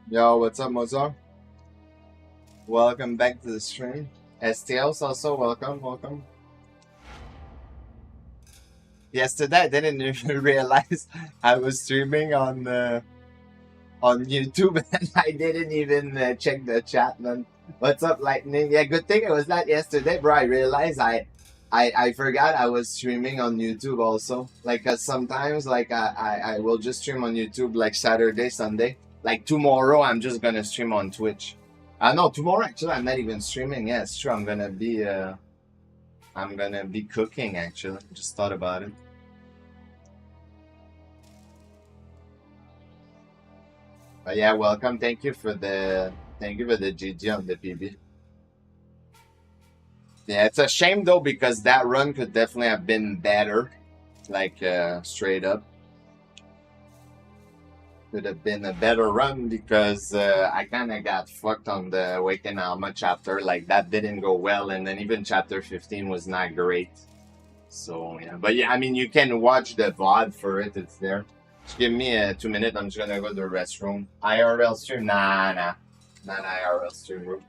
Yo, what's up, Mozart? Welcome back to the stream. STL's also welcome. Yesterday, I didn't even realize I was streaming on YouTube, and I didn't even check the chat, man. What's up, Lightning? Yeah, good thing it was not yesterday, bro. I realized I forgot I was streaming on YouTube also. Like, sometimes, like, I will just stream on YouTube, like, Saturday, Sunday. Like, tomorrow, I'm just gonna stream on Twitch. No, tomorrow, actually, I'm not even streaming. Yeah, it's true. I'm gonna be cooking, actually. Just thought about it. But yeah, welcome. Thank you for the GG on the PB. Yeah, it's a shame though because that run could definitely have been better. Like straight up, could have been a better run because I kind of got fucked on the Awaken Alma chapter. Like that didn't go well, and then even chapter 15 was not great. So yeah, but yeah, I mean you can watch the VOD for it. It's there. Just give me 2 minutes. I'm just gonna go to the restroom. IRL stream? Nah, not IRL stream, bro.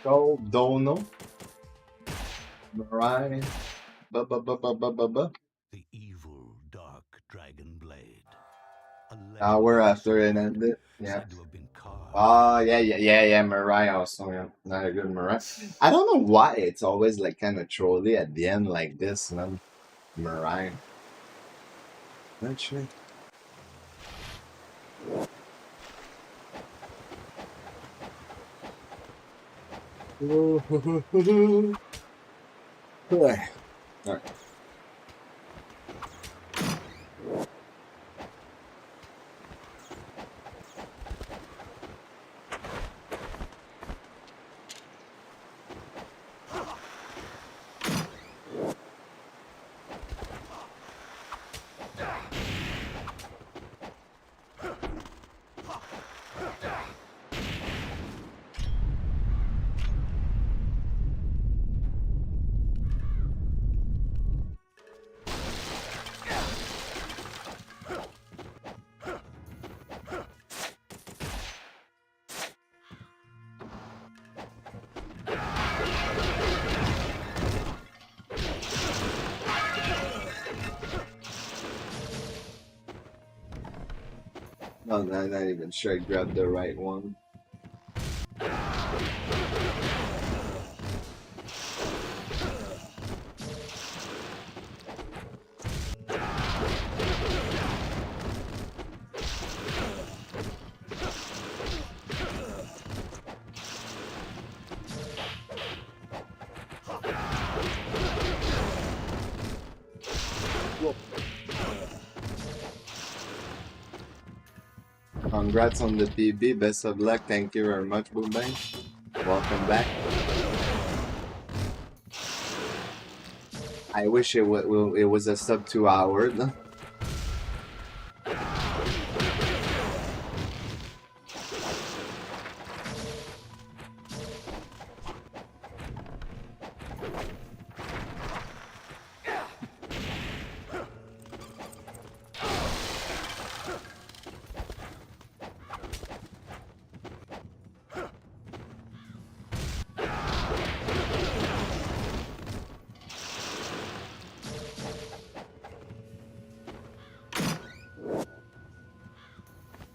Go Dono. Right. The evil dark dragon blade. hour after it ended. Yeah. Yeah. Mariah also, yeah. Not a good Mariah. I don't know why it's always like kind of trolly at the end like this, man. Mariah. Actually. Alright. No, not even sure I grabbed the right one. Congrats on the PB. Best of luck. Thank you very much, Boombang. Welcome back. I wish it was a sub 2 hour.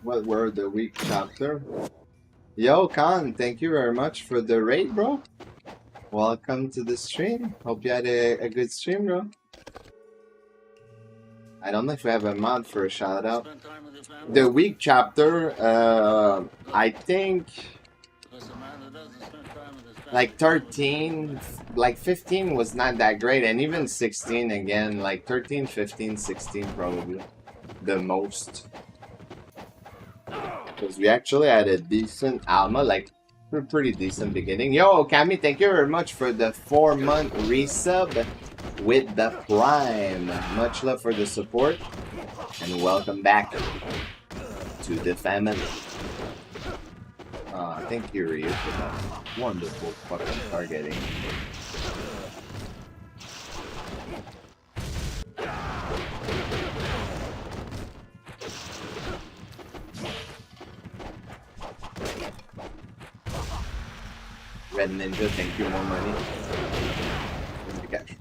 What were the week chapter? Yo, Khan, thank you very much for the raid, bro. Welcome to the stream. Hope you had a good stream, bro. I don't know if we have a mod for a shout out. The week chapter, I think like 13, like 15 was not that great, and even 16 again, like 13, 15, 16 probably the most. Because we actually had a decent Alma, like a pretty decent beginning. Yo, Cammy, thank you very much for the 4-month resub with the Prime. Much love for the support, and welcome back to the family. Thank you, Ryu, for that wonderful fucking targeting. Red Ninja, thank you, more money. Here's the cash.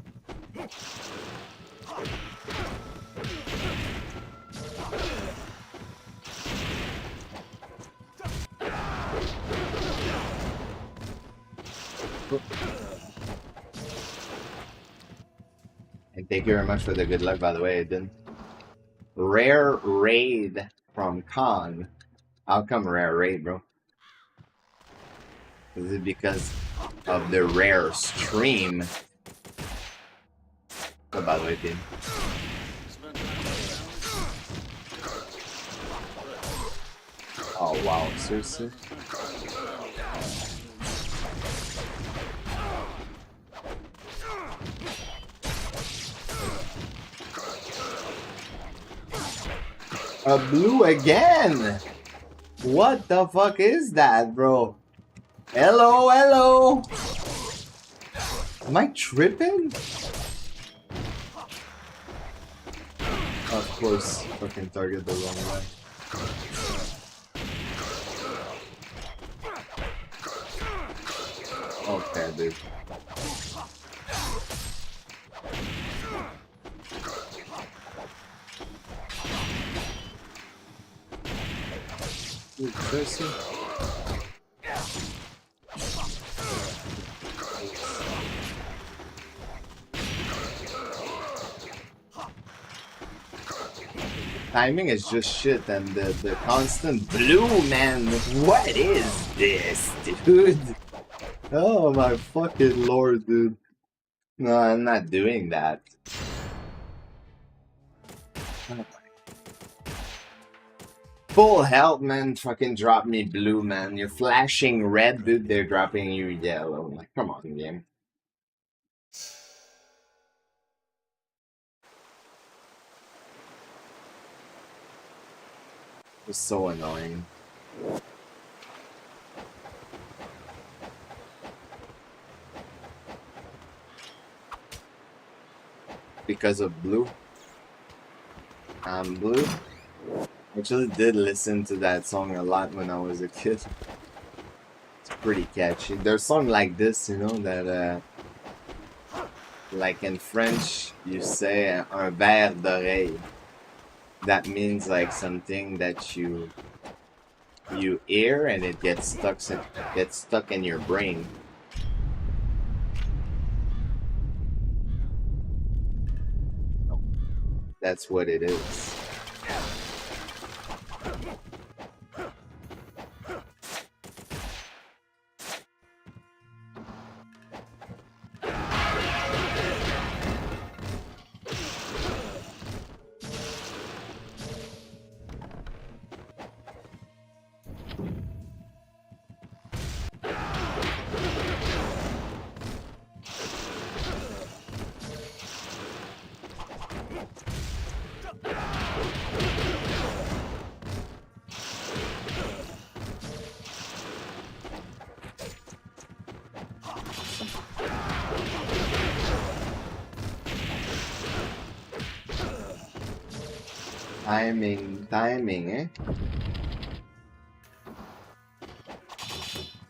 And thank you very much for the good luck, by the way, Aiden. Rare raid from Khan. How come rare raid, bro? Is it because of the rare stream? Oh, by the way, team. Oh, wow. Seriously? A blue again? What the fuck is that, bro? Hello, hello. Am I tripping? Of course, fucking target the wrong way. Okay, dude. Dude, seriously? Timing is just shit, and the constant blue, man. What is this, dude? Oh my fucking lord, dude. No, I'm not doing that. Full health, man. Fucking drop me blue, man. You're flashing red, dude. They're dropping you yellow. Like, come on, game. It's so annoying. Because of blue. Blue. Actually did listen to that song a lot when I was a kid. It's pretty catchy. There's songs like this, you know, that like in French you say un verre d'oreille. That means like something that you hear and it gets stuck in your brain. That's what it is. Timing, eh?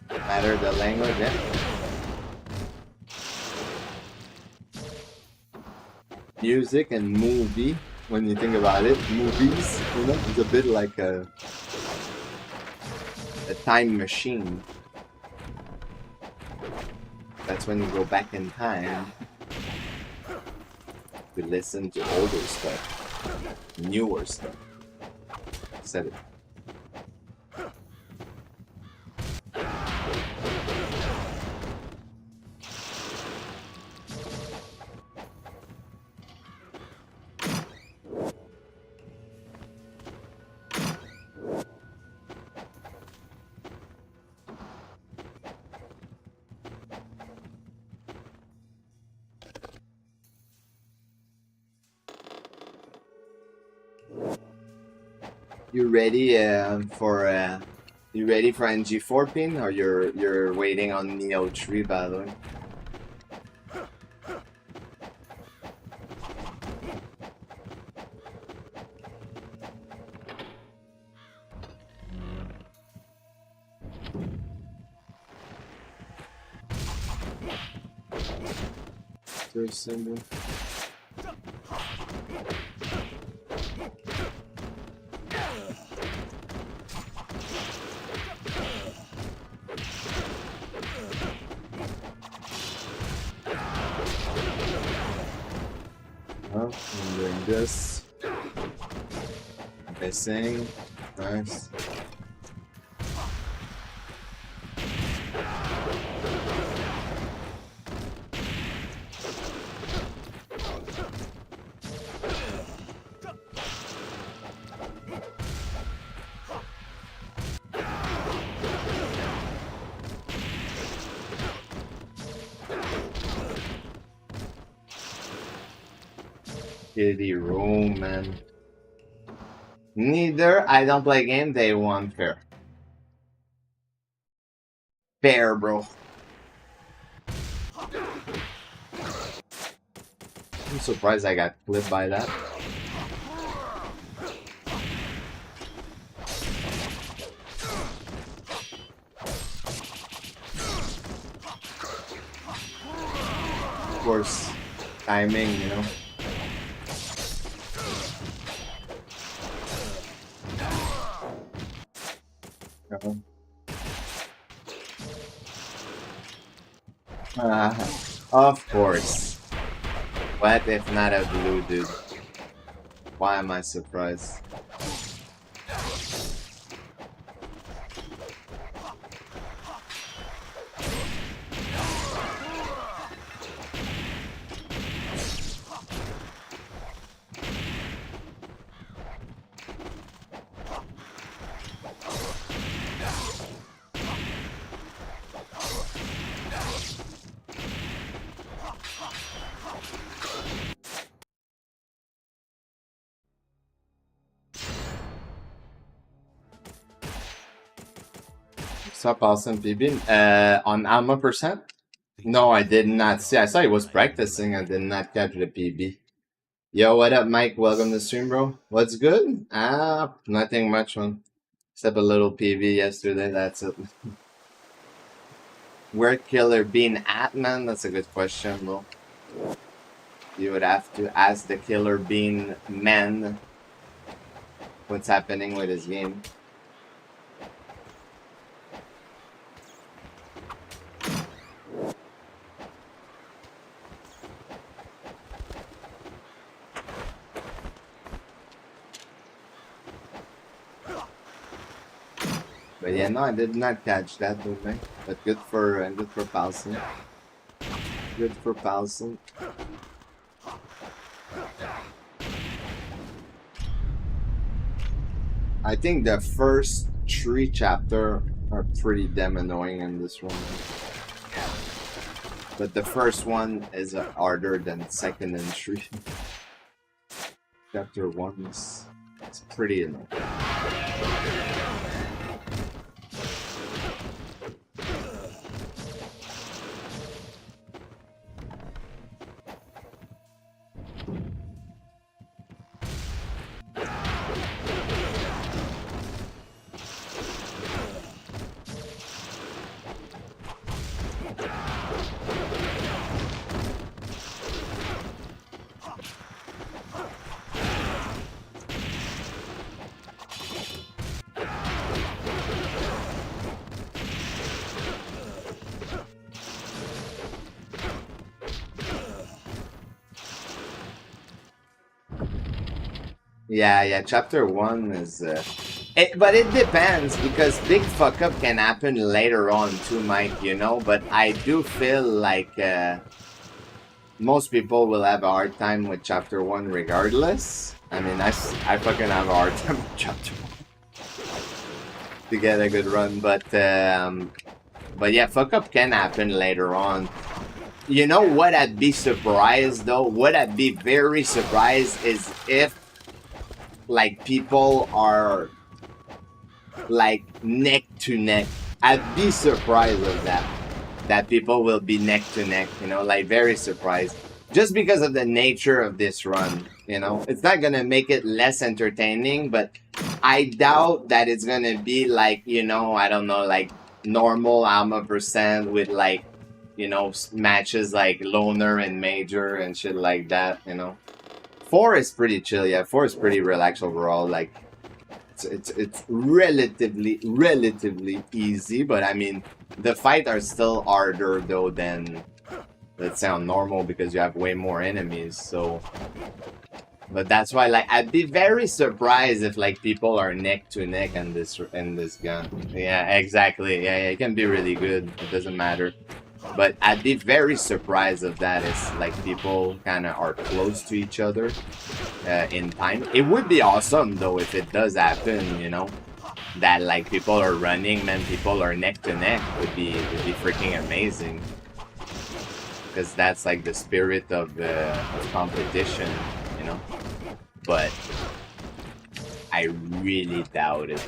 Matter the language, eh? Music and movie, when you think about it, movies, you know, it's a bit like a time machine. That's when you go back in time. We listen to older stuff, newer stuff. Said it. You ready for you ready for NG4 pin, or you're waiting on Neo 3 by the way? Symbol. I'm doing this. Missing. Nice. Kitty room, man. Neither. I don't play game day one. Fair. Fair, bro. I'm surprised I got clipped by that. Of course, timing, you know. Of course. What if not a blue dude? Why am I surprised? Stop Austin PB. On Alma percent? No, I did not see. I saw he was practicing. I did not catch the PB. Yo, what up, Mike? Welcome to the stream, bro. What's good? Nothing much, man. Except a little PB yesterday. That's it. Where Killer Bean at, man? That's a good question, bro. You would have to ask the Killer Bean man what's happening with his game. But yeah, no, I did not catch that, though, man. But good for Paulson. Good for Paulson. I think the first 3 chapters are pretty damn annoying in this one. But the first one is harder than second and 3. Chapter 1 is pretty annoying. Yeah, chapter 1 is... but it depends, because big fuck up can happen later on too, Mike, you know? But I do feel like most people will have a hard time with chapter 1 regardless. I mean, I fucking have a hard time with chapter 1 to get a good run, but yeah, fuck up can happen later on. You know what I'd be surprised though? What I'd be very surprised is if like people are like neck to neck. I'd be surprised of that. That people will be neck to neck, you know, like very surprised. Just because of the nature of this run, you know. It's not gonna make it less entertaining, but I doubt that it's gonna be like, you know, I don't know, like normal Alma percent with like, you know, matches like loner and major and shit like that, you know. 4 is pretty chill, yeah. 4 is pretty relaxed overall. Like it's relatively easy, but I mean the fights are still harder though than, let's say, on normal, because you have way more enemies. So, but that's why, like, I'd be very surprised if like people are neck to neck in this gun. Yeah, exactly. Yeah, it can be really good. It doesn't matter. But I'd be very surprised if that is like people kind of are close to each other in time. It would be awesome though if it does happen, you know, that like people are running, man, people are neck to neck. Would be freaking amazing, because that's like the spirit of competition, you know. But I really doubt it.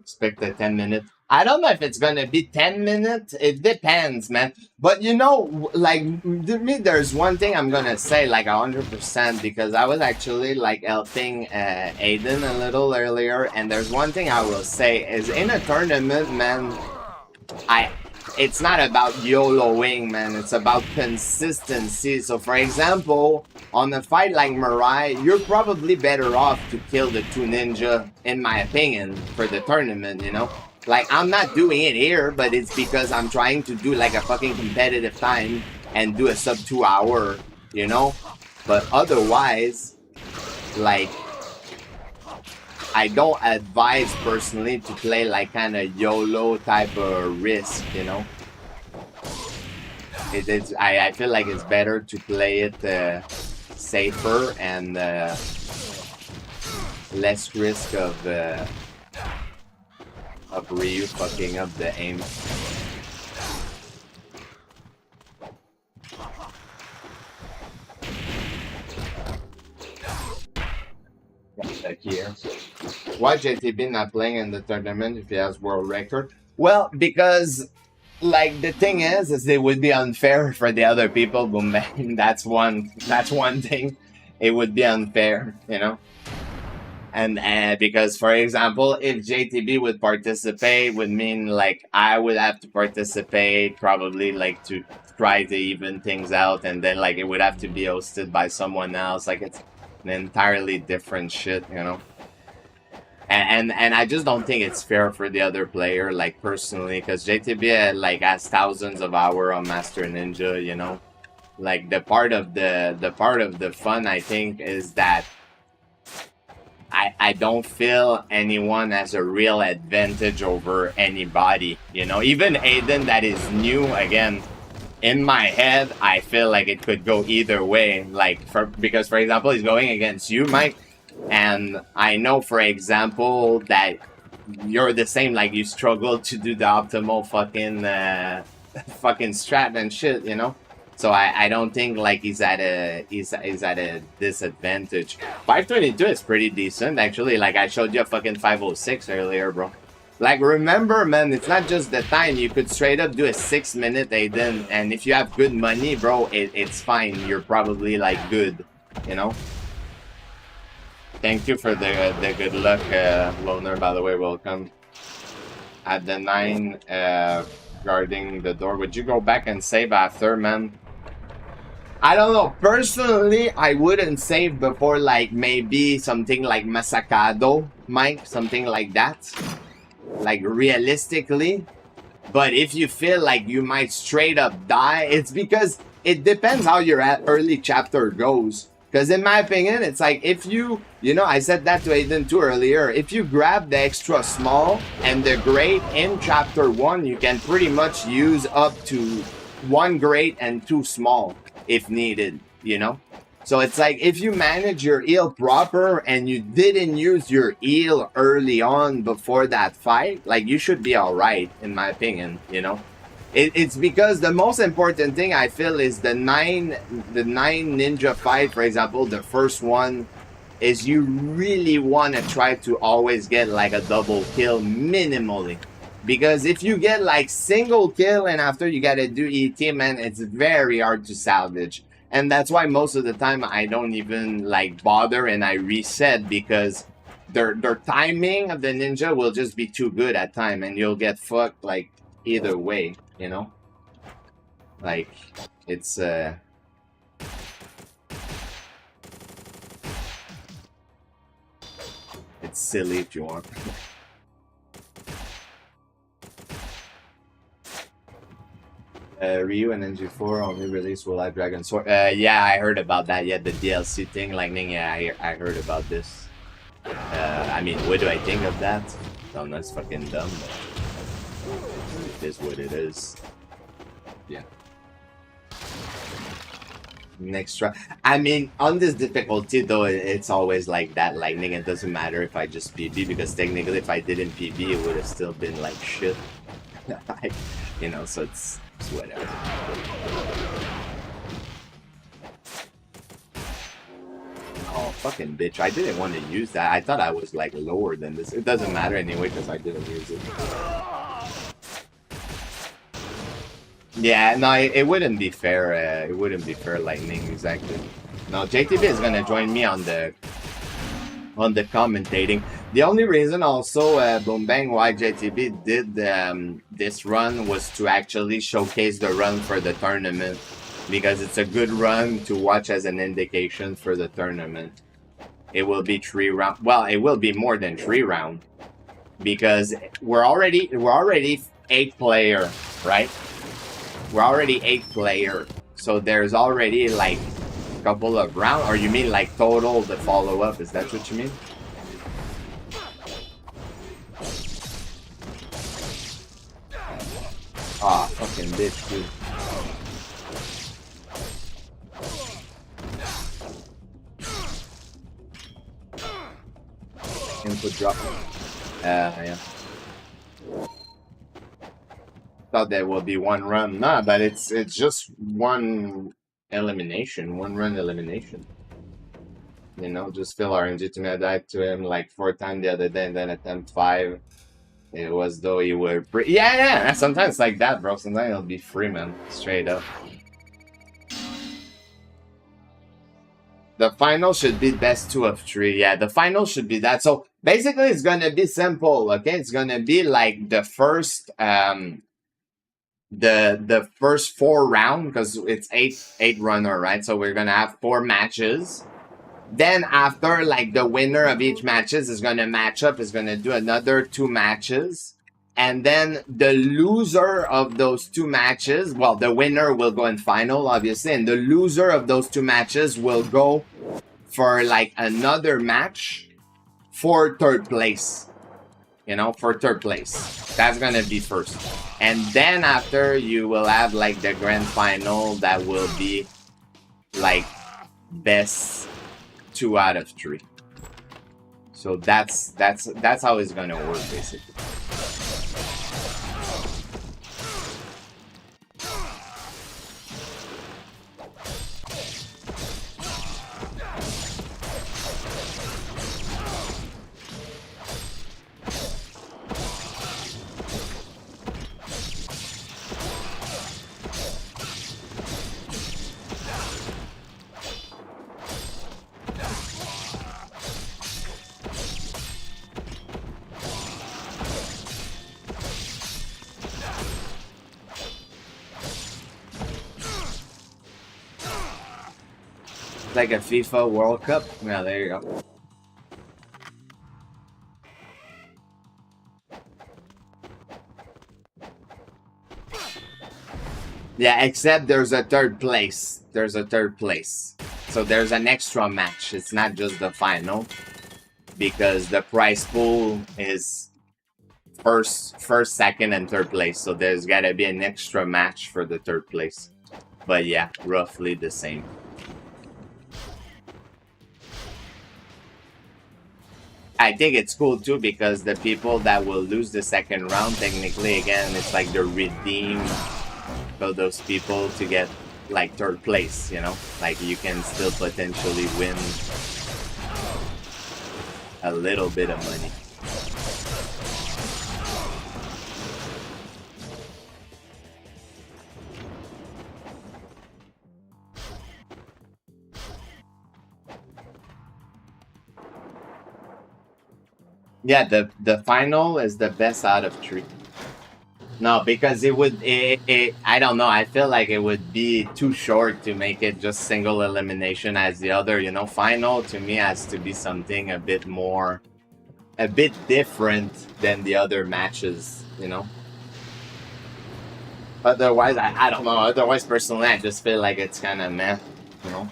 Expect a 10-minute. I don't know if it's gonna be 10 minutes. It depends, man. But you know, like to me, there's one thing I'm gonna say like 100%, because I was actually like helping Aiden a little earlier, and there's one thing I will say is in a tournament, man. It's not about YOLOing, man. It's about consistency. So, for example, on a fight like Mirai, you're probably better off to kill the 2 ninja, in my opinion, for the tournament, you know? Like, I'm not doing it here, but it's because I'm trying to do, like, a fucking competitive time and do a sub 2 hour, you know? But otherwise, like, I don't advise personally to play like kind of YOLO type of risk, you know. I feel like it's better to play it safer and less risk of Ryu fucking up the aim. Back here. Why JTB not playing in the tournament if he has world record? Well, because like the thing is it would be unfair for the other people. Boom bang. That's one thing. It would be unfair, you know. And because, for example, if JTB would participate, would mean like I would have to participate, probably like to try to even things out, and then like it would have to be hosted by someone else. Like it's an entirely different shit, you know. And I just don't think it's fair for the other player, like personally, because JTB like has thousands of hours on Master Ninja, you know. Like the part of the fun, I think, is that I don't feel anyone has a real advantage over anybody, you know. Even Aiden, that is new, again, in my head, I feel like it could go either way. Like, because, for example, he's going against you, Mike, and I know, for example, that you're the same, like, you struggle to do the optimal fucking strat and shit, you know? So I don't think like he's at a disadvantage. 522 is pretty decent, actually. Like I showed you a fucking 506 earlier, bro. Like remember, man, it's not just the time. You could straight up do a 6-minute Aiden, and if you have good money, bro, it's fine. You're probably like good, you know. Thank you for the good luck, loner. By the way, welcome. At the 9, guarding the door. Would you go back and save after, man? I don't know. Personally, I wouldn't save before like maybe something like Masakado, Mike, something like that. Like realistically. But if you feel like you might straight up die, it's because it depends how your early chapter goes. Because in my opinion, it's like if you know, I said that to Aiden too earlier, if you grab the extra small and the great in chapter 1, you can pretty much use up to 1 great and 2 small if needed, you know? So it's like if you manage your heal proper and you didn't use your heal early on before that fight, like you should be all right, in my opinion, you know? It's because the most important thing I feel is the nine ninja fight, for example, the first one is you really want to try to always get like a double kill minimally. Because if you get like single kill and after you gotta do ET, man, it's very hard to salvage. And that's why most of the time I don't even like bother and I reset because their timing of the ninja will just be too good at time and you'll get fucked like either way, you know? Like it's silly if you want. Ryu and NG4 only released Will I Dragon Sword. Yeah, I heard about that. Yeah, the DLC thing, Lightning. Yeah, I heard about this. I mean, what do I think of that? No, that's fucking dumb. But it is what it is. Yeah. Next try. I mean, on this difficulty though, it's always like that. Lightning. It doesn't matter if I just PB because technically, if I didn't PB, it would have still been like shit. You know, so it's whatever. Oh, fucking bitch. I didn't want to use that. I thought I was like lower than this. It doesn't matter anyway because I didn't use it. Yeah, no, it wouldn't be fair. It wouldn't be fair, Lightning, exactly. No, JTB is going to join me on the commentating. The only reason also, Boom Bang, why JTB did this run was to actually showcase the run for the tournament. Because it's a good run to watch as an indication for the tournament. It will be 3 round. Well, it will be more than 3 round. Because we're already 8 player, right? We're already 8 player. So there's already like a couple of rounds. Or you mean like total the follow up? Is that what you mean? Ah, fucking bitch, dude. Input drop. Yeah. Thought there will be 1 run. Nah, but it's just 1 elimination, 1 run elimination. You know, just fill RNG to me. I died to him like 4 times the other day and then attempt 5. It was though you were yeah. Sometimes it's like that, bro. Sometimes it'll be free, man. Straight up. The final should be best 2 of 3. Yeah, the final should be that. So basically, it's gonna be simple. Okay, it's gonna be like the first the first 4 round because it's 8 runner, right? So we're gonna have 4 matches. Then after, like, the winner of each matches is gonna match up, is gonna do another 2 matches. And then the loser of those 2 matches, well, the winner will go in final, obviously, and the loser of those 2 matches will go for, like, another match for 3rd place. You know, for 3rd place. That's gonna be first. And then after, you will have, like, the grand final that will be, like, best 2 out of 3. So that's how it's gonna work, basically. Like a FIFA World Cup. Yeah, there you go. Yeah, except there's a third place. There's a third place. So there's an extra match. It's not just the final. Because the prize pool is first, second, and third place. So there's gotta be an extra match for the third place. But yeah, roughly the same. I think it's cool too because the people that will lose the second round, technically, again, it's like the redeem for those people to get like third place, you know? Like you can still potentially win a little bit of money. Yeah, the final is the best out of 3. No, because it would I don't know, I feel like it would be too short to make it just single elimination as the other, you know. Final to me has to be something a bit different than the other matches, you know. Otherwise, I don't know. Otherwise, personally, I just feel like it's kind of meh, you know.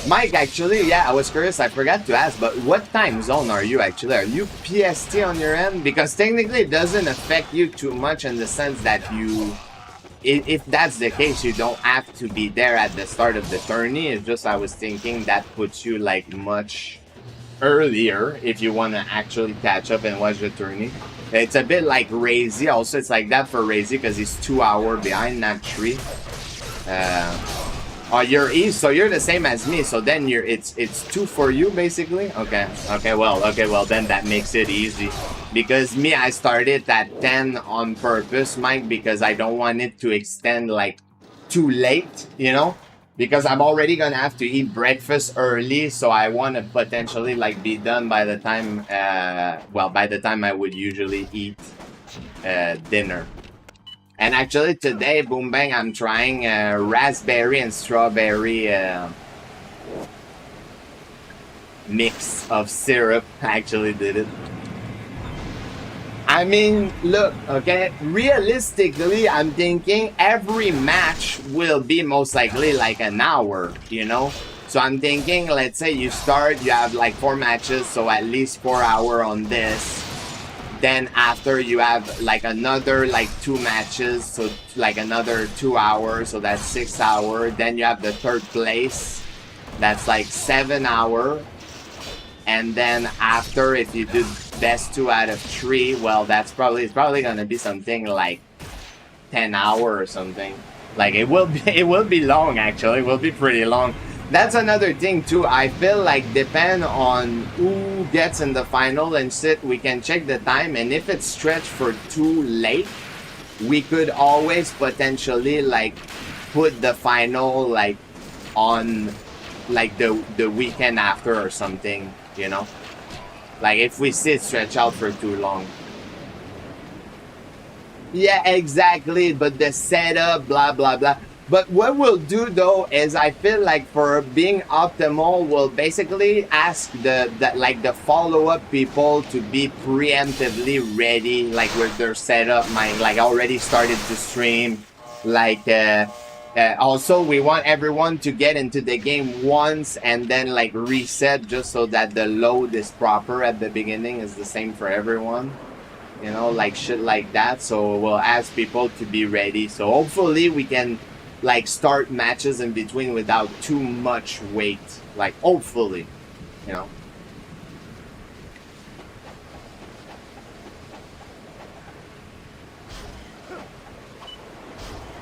Mike, actually, yeah, I was curious. I forgot to ask, but what time zone are you actually? Are you PST on your end? Because technically, it doesn't affect you too much in the sense that you, if that's the case, you don't have to be there at the start of the tourney. It's just I was thinking that puts you like much earlier if you want to actually catch up and watch the tourney. It's a bit like Razy. Also, it's like that for Razy because he's 2 hours behind, not 3. Oh, you're east, so you're the same as me. So then it's 2 for you basically. Okay, well then that makes it easy. Because me, I started at 10 on purpose, Mike, because I don't want it to extend like too late, you know. Because I'm already gonna have to eat breakfast early, so I want to potentially like be done by the time, by the time I would usually eat dinner. And actually today, Boom Bang, I'm trying raspberry and strawberry mix of syrup. I actually did it. I mean, look, okay, realistically, I'm thinking every match will be most likely like an hour, you know? So I'm thinking, let's say you start, you have like 4 matches, so at least 4 hours on this. Then after you have like another like 2 matches, so like another 2 hours, so that's 6 hours. Then you have the third place, that's like 7 hours. And then after, if you do best 2 out of 3, well, it's probably gonna be something like 10 hours or something. Like it will be long actually. It will be pretty long. That's another thing too. I feel like depend on who gets in the final and sit, we can check the time, and if it's stretched for too late, we could always potentially like put the final like on like the weekend after or something, you know? Like if we see it stretch out for too long. Yeah, exactly. But the setup, blah blah blah. But what we'll do though is I feel like for being optimal, we'll basically ask the the follow-up people to be preemptively ready, like with their setup, like already started to stream. Like also we want everyone to get into the game once and then like reset just so that the load is proper at the beginning, is the same for everyone. You know, like shit like that. So we'll ask people to be ready. So hopefully we can like start matches in between without too much wait, like hopefully, you know.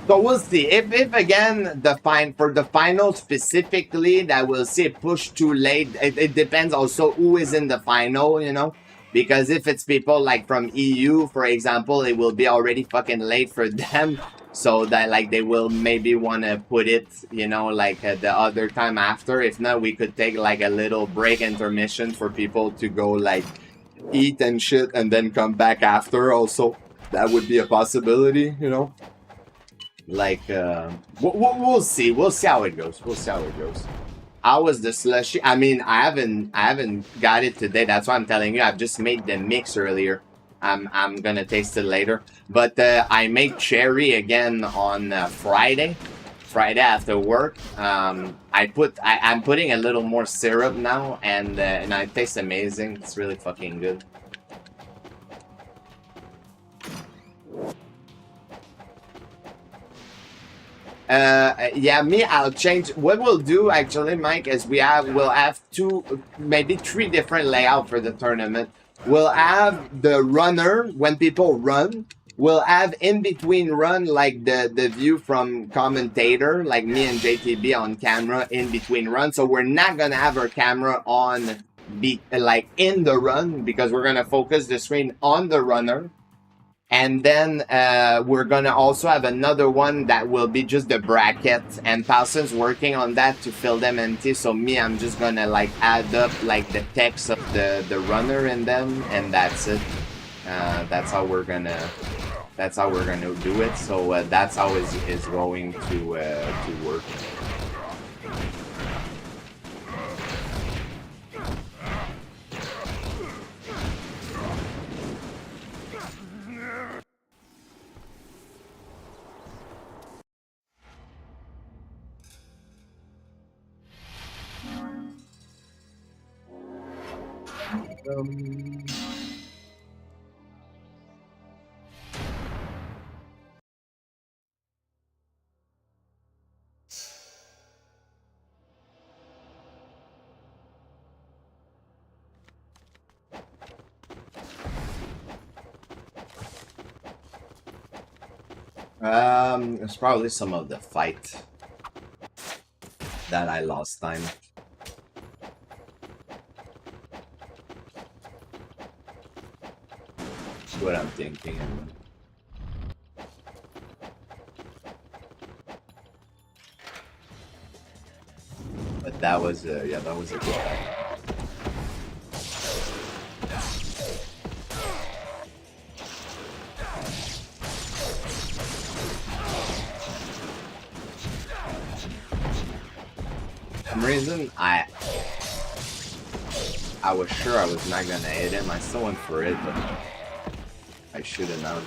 So we'll see if again for the final specifically that we'll see it push too late. It depends also who is in the final, you know. Because if it's people like from EU, for example, it will be already fucking late for them. So that like they will maybe want to put it, you know, like the other time after. If not, we could take like a little break intermission for people to go like eat and shit and then come back after also. that would be a possibility, you know. Like, we'll see. We'll see how it goes. We'll see how it goes. How was the slushy? I mean, I haven't got it today. That's why I'm telling you. I've just made the mix earlier. I'm gonna taste it later. But I made cherry again on Friday. Friday after work. I'm putting a little more syrup now, and it tastes amazing. It's really fucking good. Yeah, me, I'll change. What we'll do actually, Mike, is we'll have maybe three different layout for the tournament. We'll have the runner when people run. We'll have in between run like the view from commentator, like me and JTB on camera in between run. So we're not gonna have our camera on like in the run because we're gonna focus the screen on the runner. And then we're gonna also have another one that will be just the bracket, and Paulson's working on that to fill them empty. So me, I'm just gonna like add up like the text of the runner in them, and that's it. That's how we're gonna do it. So that's how is going to work. It's probably some of the fight that I lost time. That's what I'm thinking. But that was yeah, that was a good fight. For some reason, I was sure I was not gonna hit him. I still went for it, but I should have known.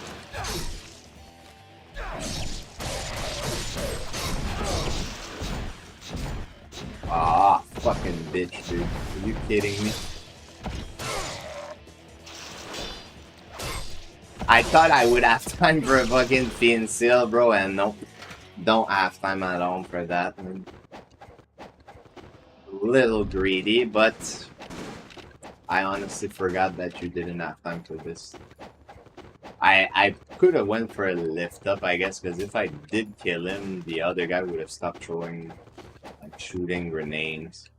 Ah, fucking bitch, dude. Are you kidding me? I thought I would have time for a fucking Fiend Seal, bro, and nope. Don't have time at all for that. A little greedy, but I honestly forgot that you didn't have time for this. I could have went for a lift up, I guess, because if I did kill him, the other guy would have stopped throwing, like, shooting grenades.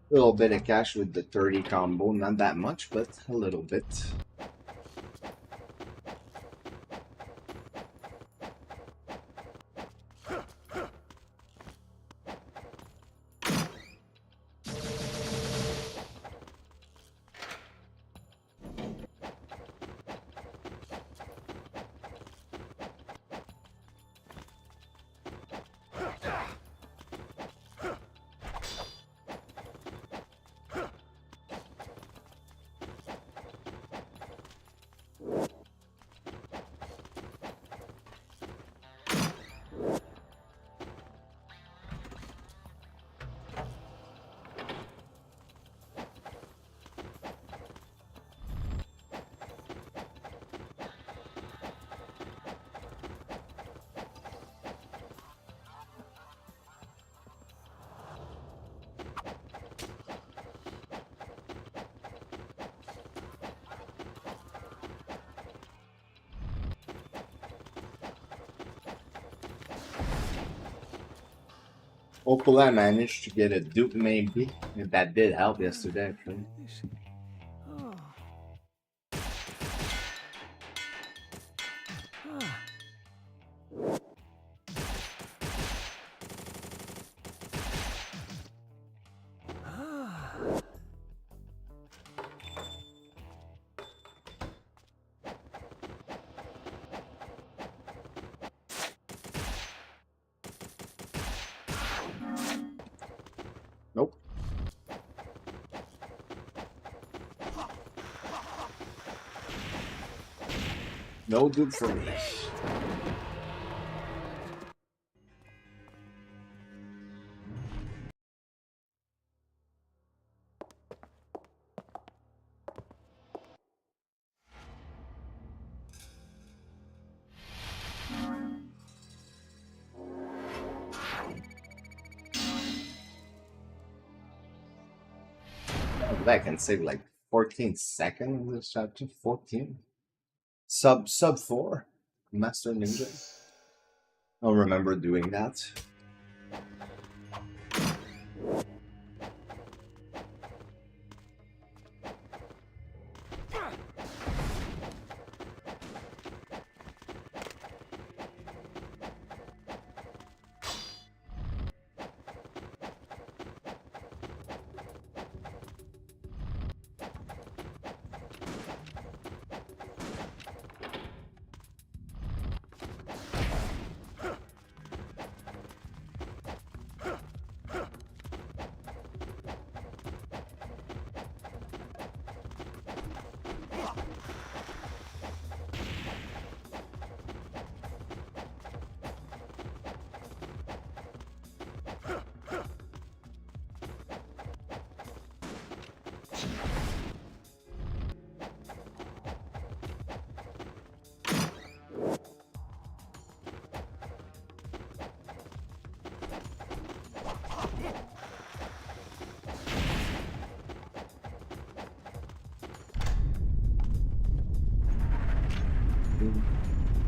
A little bit of cash with the 30 combo, not that much, but a little bit. Hopefully I managed to get a dupe maybe. If that did help yesterday actually. Nope. No dupe for me. I can save like 14 seconds in this chapter. 14. Sub 4. Master Ninja. I'll remember doing that.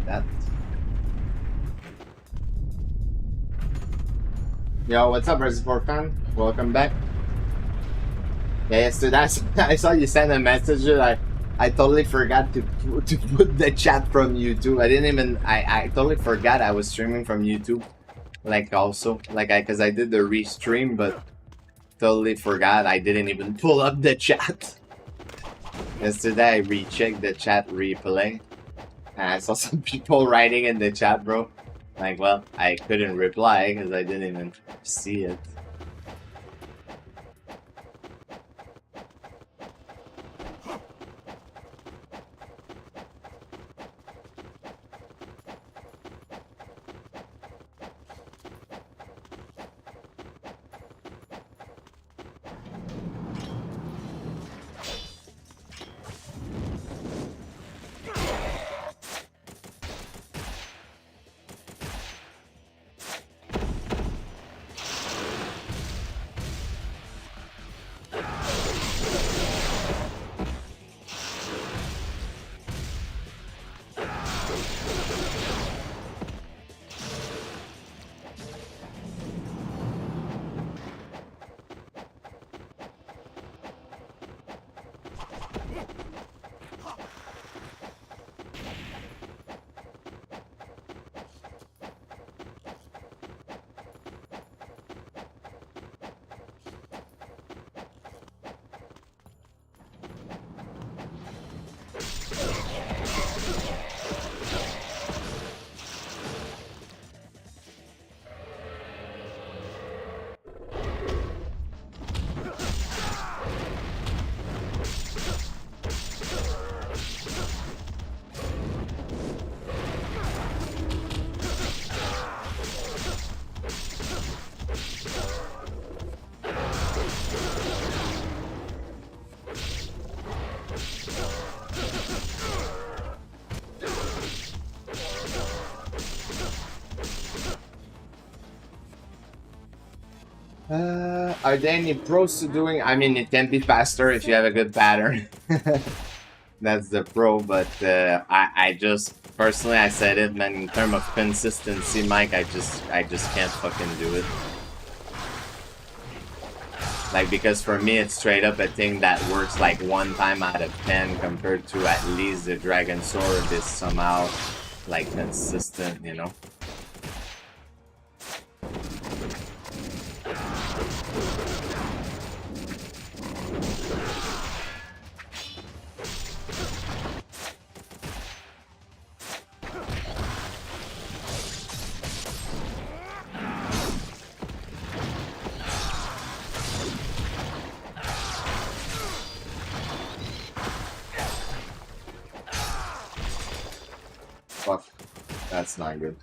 That. Yo, what's up, Reservoir fan? Welcome back. Yeah, yesterday I saw you send a message. I totally forgot to put the chat from YouTube. I didn't even I totally forgot I was streaming from YouTube. Like also because I did the restream, but totally forgot I didn't even pull up the chat. Yesterday I rechecked the chat replay. And I saw some people writing in the chat, bro. Like, well, I couldn't reply because I didn't even see it. Are there any pros to doing? I mean, it can be faster if you have a good pattern. That's the pro, but I just personally I said it, man. In terms of consistency, Mike, I just can't fucking do it. Like, because for me, it's straight up a thing that works like 1 time out of 10 compared to at least the Dragon Sword is somehow like consistent, you know? Fuck, that's not good.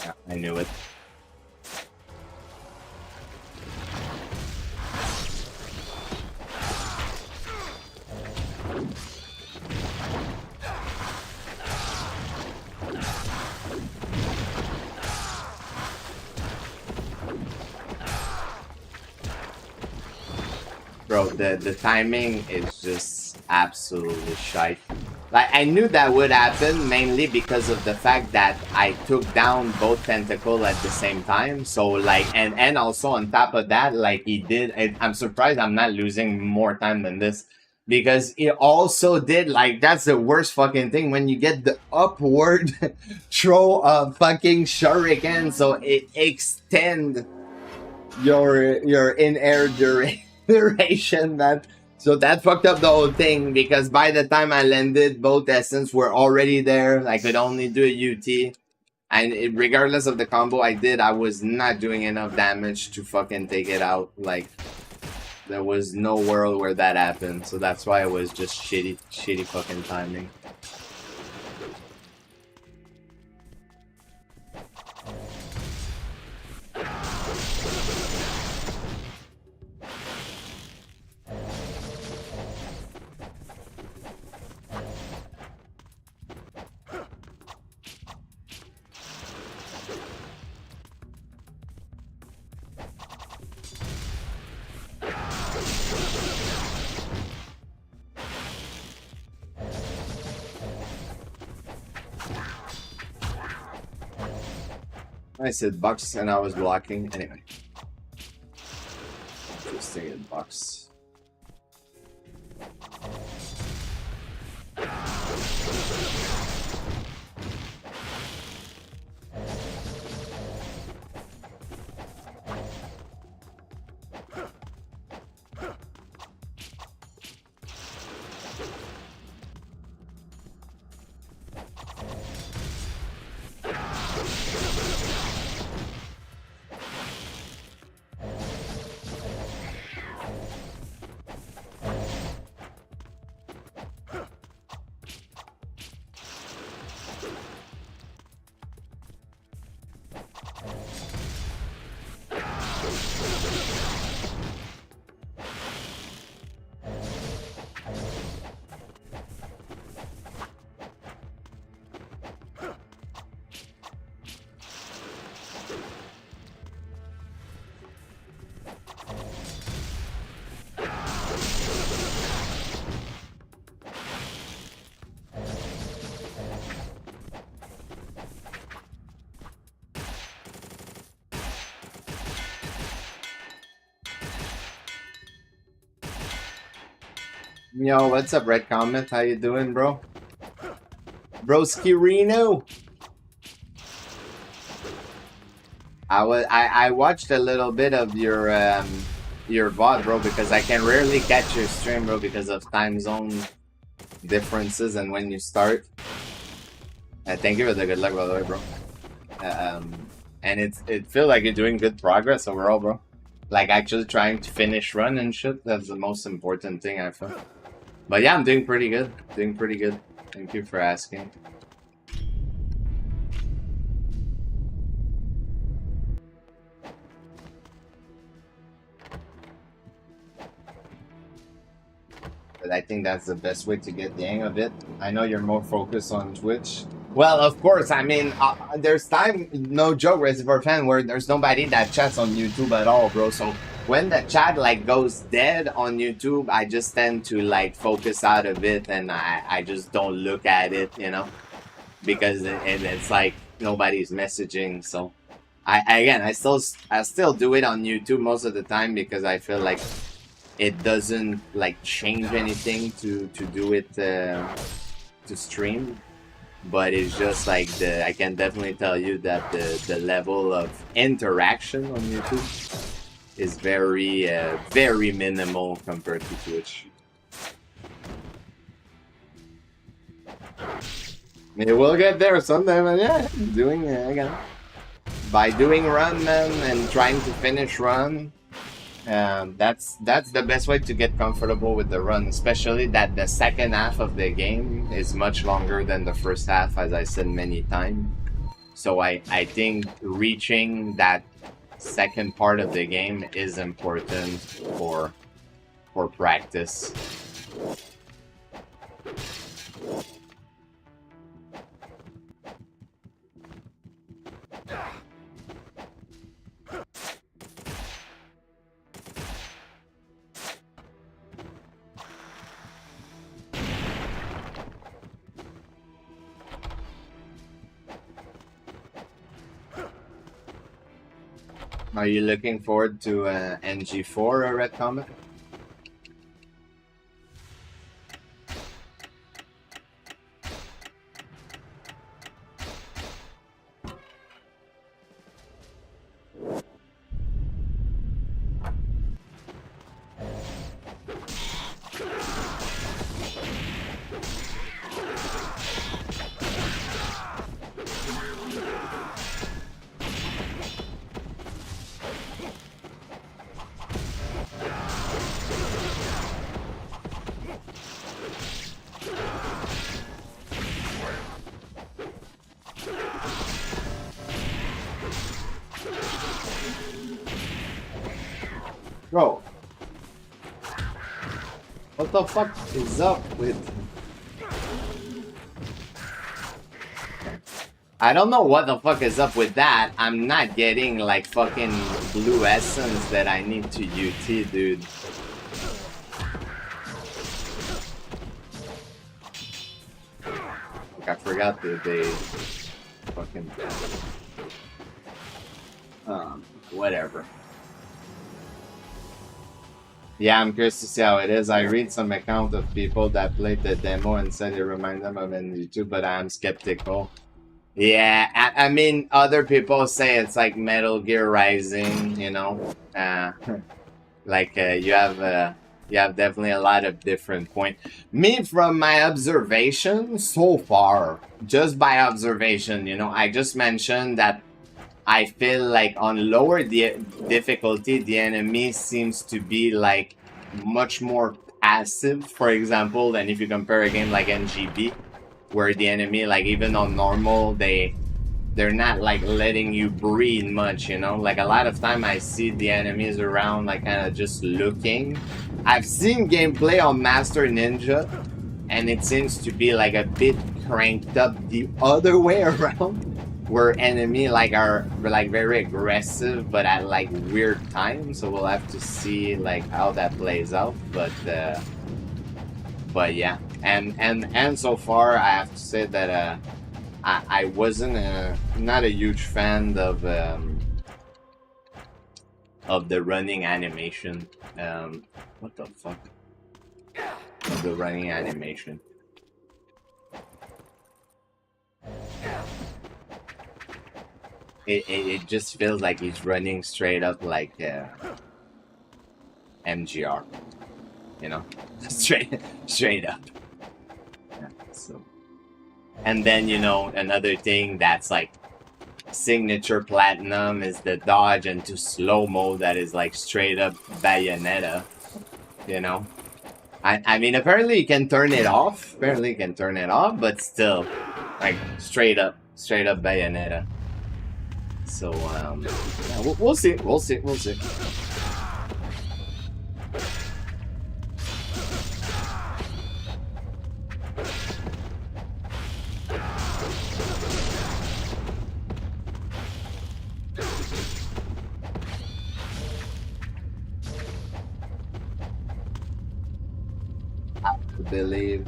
Yeah, I knew it. Bro, the timing is just absolutely shite. Like, I knew that would happen mainly because of the fact that I took down both tentacle at the same time. So like, and also on top of that, like he did, I'm surprised I'm not losing more time than this, because it also did, like, that's the worst fucking thing when you get the upward throw of fucking shuriken, so it extend your in-air duration, man. So that fucked up the whole thing, because by the time I landed, both essence were already there. I could only do a UT. And regardless of the combo I did, I was not doing enough damage to fucking take it out. Like, there was no world where that happened. So that's why it was just shitty fucking timing. I said Bucks and I was blocking. Anyway. Interesting in Bucks. Yo, what's up, Red Comment? How you doing, bro? Broski Reno. I watched a little bit of your VOD, bro, because I can rarely catch your stream, bro, because of time zone differences and when you start. Thank you for the good luck, by the way, bro. And it feels like you're doing good progress overall, bro. Like, actually trying to finish run and shit. That's the most important thing, I feel. But yeah, I'm doing pretty good. Doing pretty good. Thank you for asking. But I think that's the best way to get the hang of it. I know you're more focused on Twitch. Well, of course, I mean, there's time, no joke, Reservoir Fan, where there's nobody that chats on YouTube at all, bro. So when the chat, like, goes dead on YouTube, I just tend to, like, focus out of it, and I just don't look at it, you know? because it's like nobody's messaging. So I still do it on YouTube most of the time because I feel like it doesn't like change anything to do it to stream, but it's just like I can definitely tell you that the level of interaction on YouTube is very minimal compared to Twitch. It will get there someday, but yeah, doing again by doing run, man, and trying to finish run. That's the best way to get comfortable with the run, especially that the second half of the game is much longer than the first half, as I said many times. So I think reaching that second part of the game is important for practice. Are you looking forward to NG4, a Red Comet? Bro, what the fuck is up with... I don't know what the fuck is up with that. I'm not getting like fucking blue essence that I need to UT, dude. Like, I forgot that they fucking... whatever. Yeah, I'm curious to see how it is. I read some account of people that played the demo and said it reminded them of NG2, but I'm skeptical. Yeah, I mean, other people say it's like Metal Gear Rising, you know. Like you have definitely a lot of different points. Me, from my observation so far, just by observation, you know, I just mentioned that I feel like on lower difficulty, the enemy seems to be like much more passive, for example, than if you compare a game like NGB, where the enemy, like even on normal, they're not like letting you breathe much, you know. Like a lot of time I see the enemies around like kind of just looking. I've seen gameplay on Master Ninja, and it seems to be like a bit cranked up the other way around, where enemy like are like very aggressive but at like weird times. So we'll have to see like how that plays out, but yeah, and so far I have to say that I wasn't not a huge fan of the running animation. What the fuck? Of the running animation. It just feels like he's running straight up like MGR, you know, straight up. Yeah, so, and then you know another thing that's like signature platinum is the dodge into slow-mo that is like straight up Bayonetta, you know. I mean, apparently you can turn it off. Apparently you can turn it off, but still, like straight up Bayonetta. So yeah, we'll see. We'll see. We'll see. I believe.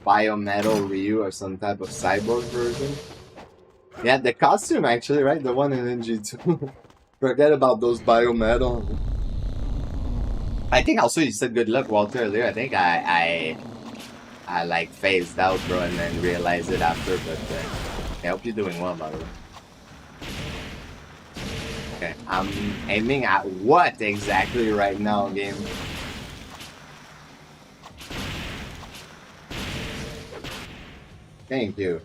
biometal Ryu or some type of cyborg version. Yeah, the costume actually, right? The one in NG2. Forget about those biometal. I think also you said good luck, Walter, earlier. I think I like phased out, bro, and then realized it after, but I hope you're doing well, by the way. Okay, I'm aiming at what exactly right now, game? Thank you.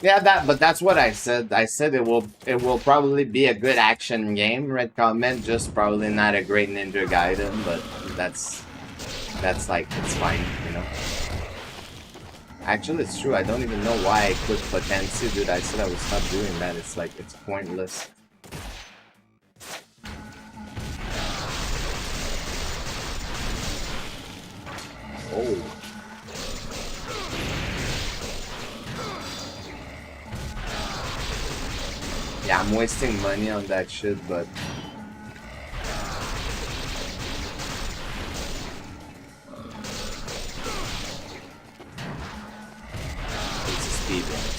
Yeah, but that's what I said. I said it will probably be a good action game. Red comment, just probably not a great Ninja Gaiden, but that's like it's fine, you know. Actually, it's true. I don't even know why I quit Potency, dude. I said I would stop doing that. It's like it's pointless. Oh. Yeah, I'm wasting money on that shit, but it's a speedrun.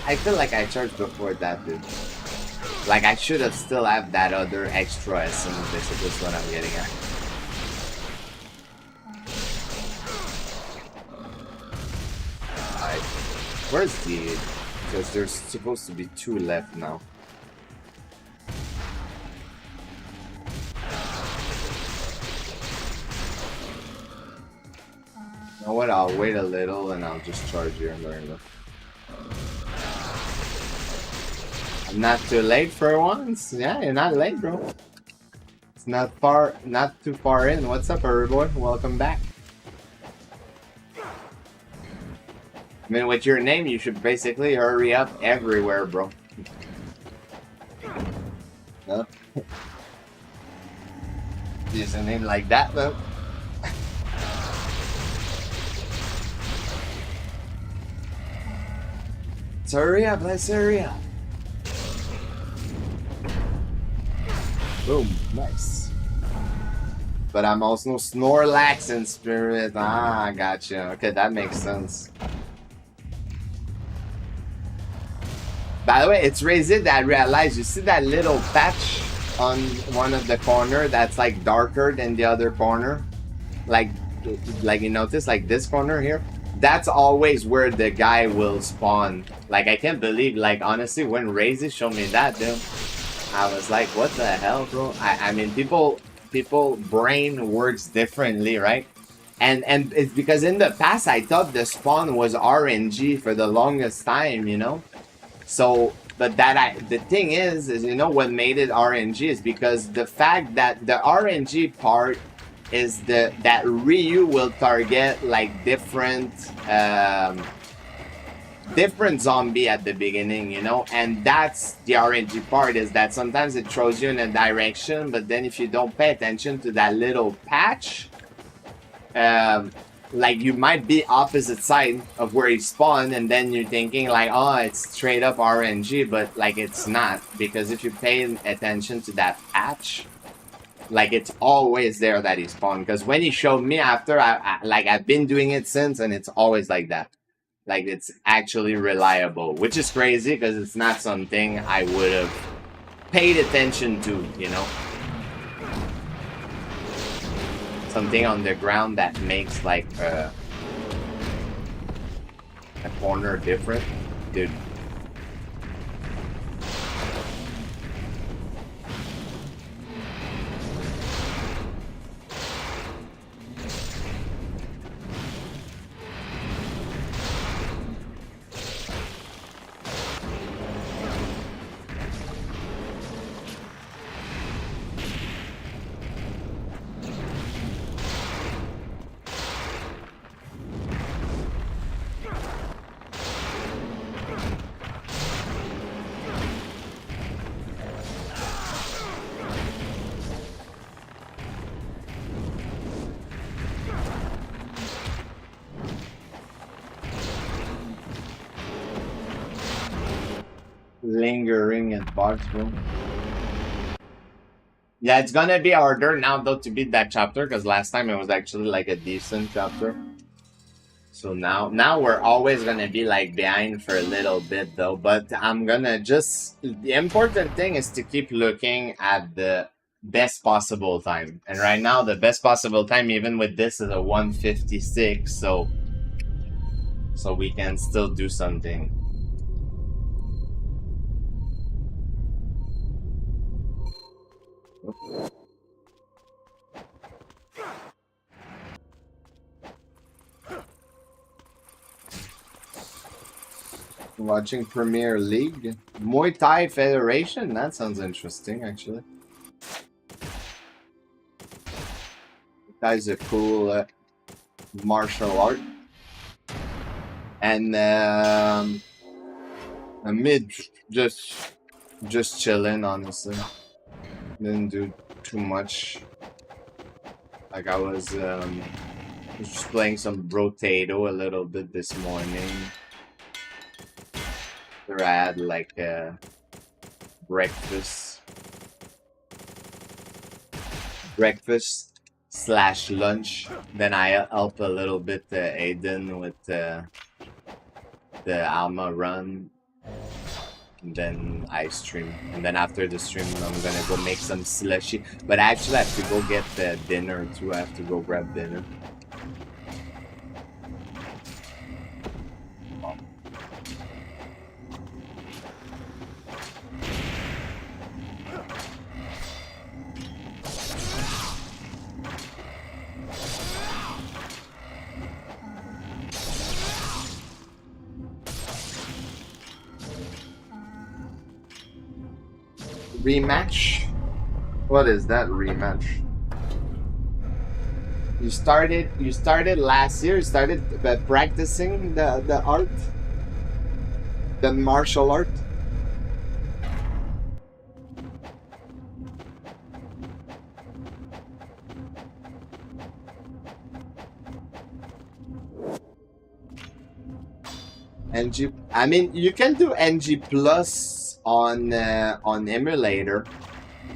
I feel like I charged before that, dude. Like I should have still have that other extra essence. Basically, is what I'm getting at. Alright, where's the? Because there's supposed to be 2 left now. You know what? I'll wait a little and I'll just charge here and learn it. I'm not too late for once. Yeah, you're not late, bro. It's not too far in. What's up, boy? Welcome back. I mean, with your name, you should basically hurry up everywhere, bro. No? Use a name like that, though. Let's hurry up, let's hurry up. Boom, nice. But I'm also Snorlax in spirit. Ah, gotcha. Okay, that makes sense. By the way, it's Razid that I realized, you see that little patch on one of the corner that's like darker than the other corner? Like you notice, like this corner here? That's always where the guy will spawn. Like, I can't believe, like, honestly, when Razid showed me that, dude, I was like, what the hell, bro? I mean, people brain works differently, right? And it's because in the past, I thought the spawn was RNG for the longest time, you know? So, but the thing is, you know, what made it RNG is because the fact that the RNG part is that Ryu will target like different zombie at the beginning, you know, and that's the RNG part, is that sometimes it throws you in a direction, but then if you don't pay attention to that little patch, like you might be opposite side of where he spawned, and then you're thinking like, oh, it's straight up RNG, but like it's not, because if you pay attention to that patch, like it's always there that he spawned. Because when he showed me after, I've been doing it since, and it's always like that. Like it's actually reliable, which is crazy because it's not something I would have paid attention to, you know. Something on the ground that makes like a corner different, dude. lingering at box, bro. Yeah, it's gonna be harder now though to beat that chapter because last time it was actually like a decent chapter. So now we're always gonna be like behind for a little bit though. But I'm gonna just the important thing is to keep looking at the best possible time. And right now the best possible time, even with this, is a 1:56. So we can still do something. Watching Premier League. Muay Thai Federation? That sounds interesting, actually. Muay Thai is a cool martial art. And mid, just chilling, honestly. Didn't do too much. Like I was just playing some Brotato a little bit this morning. There I had like breakfast / lunch. Then I help a little bit Aiden with the Alma run. And then I stream. And then after the stream, I'm gonna go make some slushy. But actually, I have to go get dinner too. I have to go grab dinner. Rematch? What is that rematch? You started last year. You started practicing the art, the martial art. NG. I mean, you can do NG plus on emulator.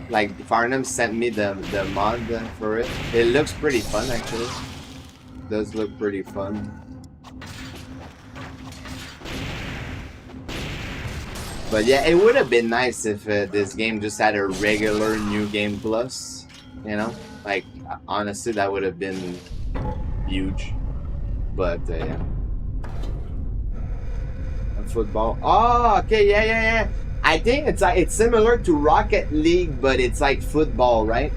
Like Farnham sent me the mod for it. It looks pretty fun, actually. It does look pretty fun. But yeah, it would have been nice if this game just had a regular new game plus. You know, like honestly, that would have been huge. But yeah. Football. Oh, okay, yeah. I think it's similar to Rocket League, but it's like football, right?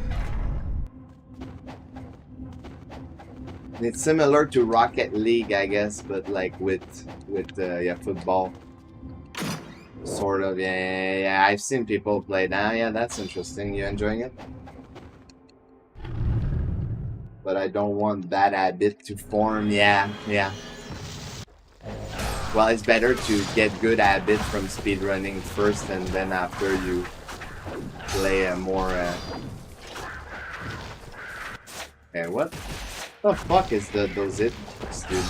It's similar to Rocket League, I guess, but like with yeah, football. Sort of, yeah. I've seen people play that. Yeah, that's interesting. You enjoying it? But I don't want that habit to form. Yeah. Well, it's better to get good habits from speedrunning first, and then after you play a more. Hey, what the fuck is those hits, dude?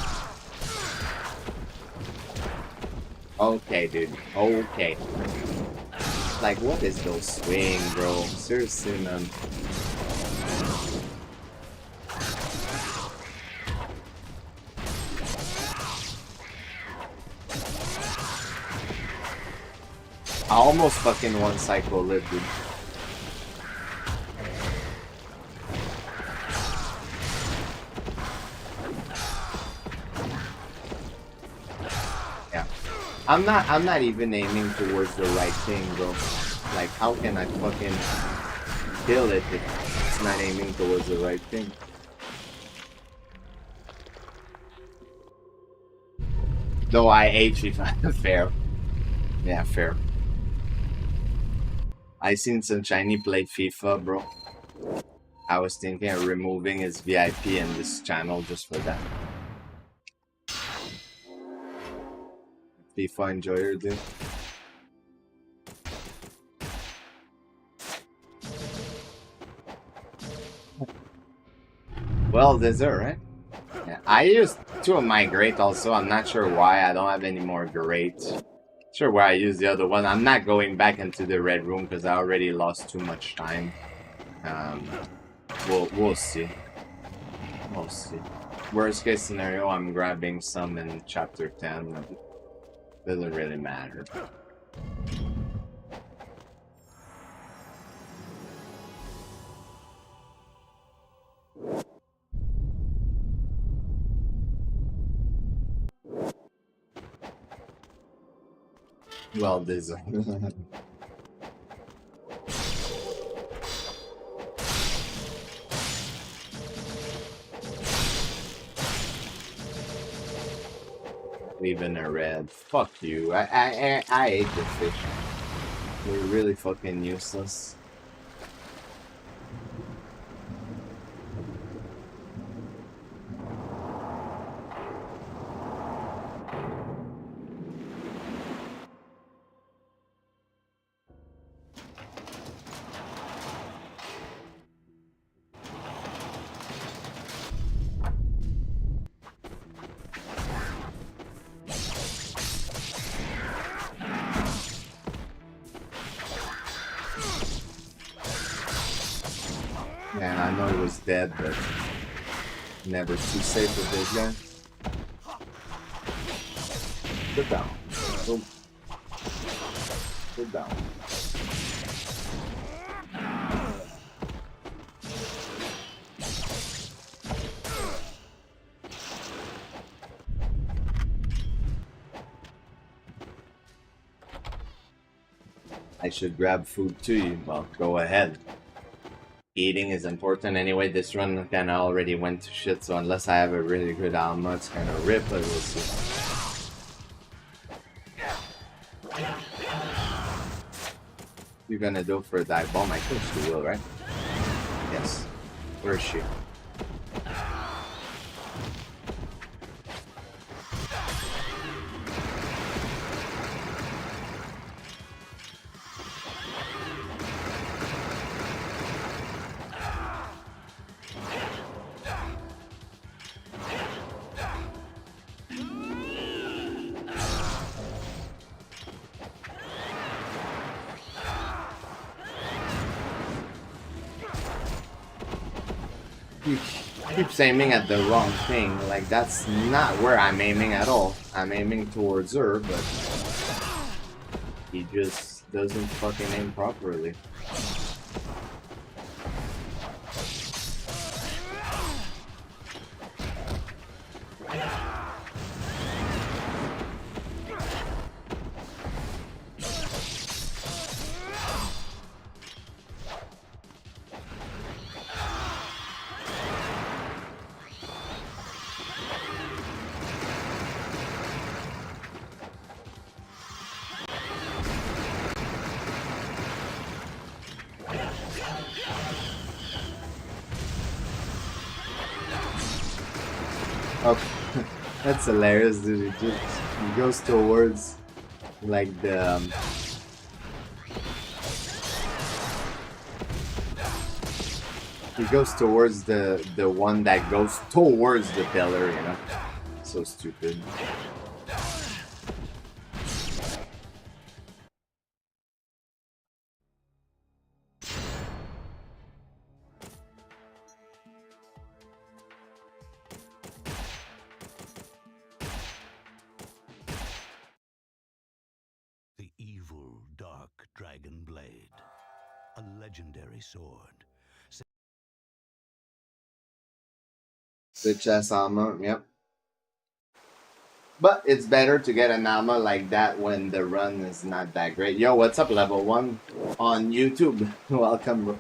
Okay, dude. Okay. Like, what is those swing, bro? Seriously, man. I almost fucking one cycle lived, dude. Yeah. I'm not even aiming towards the right thing, bro. Like, how can I fucking kill it if it's not aiming towards the right thing? Though I hate FIFA. Fair. Yeah, fair. I seen some Chinese play FIFA, bro. I was thinking of removing his VIP in this channel just for that. FIFA enjoyer, dude. Well, dessert, right? Yeah, I used two of my great also. I'm not sure why I don't have any more great. Sure, where I use the other one. I'm not going back into the red room because I already lost too much time. Um, we'll see. We'll see. Worst case scenario, I'm grabbing some in chapter 10. Doesn't really matter. Well deserved. Leaving a red. Fuck you. I hate the fish. They're really fucking useless. Man, I know he was dead, but never too safe with this guy. Sit down. Boom. Sit down. I should grab food too. Well, go ahead. Eating is important anyway. This run kinda already went to shit, so unless I have a really good armor, it's kinda rip, but we'll see. You're gonna go for a dive bomb? I think she will, right? Yes. Where is she? He keeps aiming at the wrong thing. Like, that's not where I'm aiming at all. I'm aiming towards her, but he just doesn't fucking aim properly. Oh, that's hilarious, dude. He goes towards, like, the... he goes towards the one that goes towards the pillar, you know? So stupid. The evil dark dragon blade. A legendary sword. The chest armor, yep. But it's better to get an armor like that when the run is not that great. Yo, what's up, level 1 on YouTube? Welcome, bro.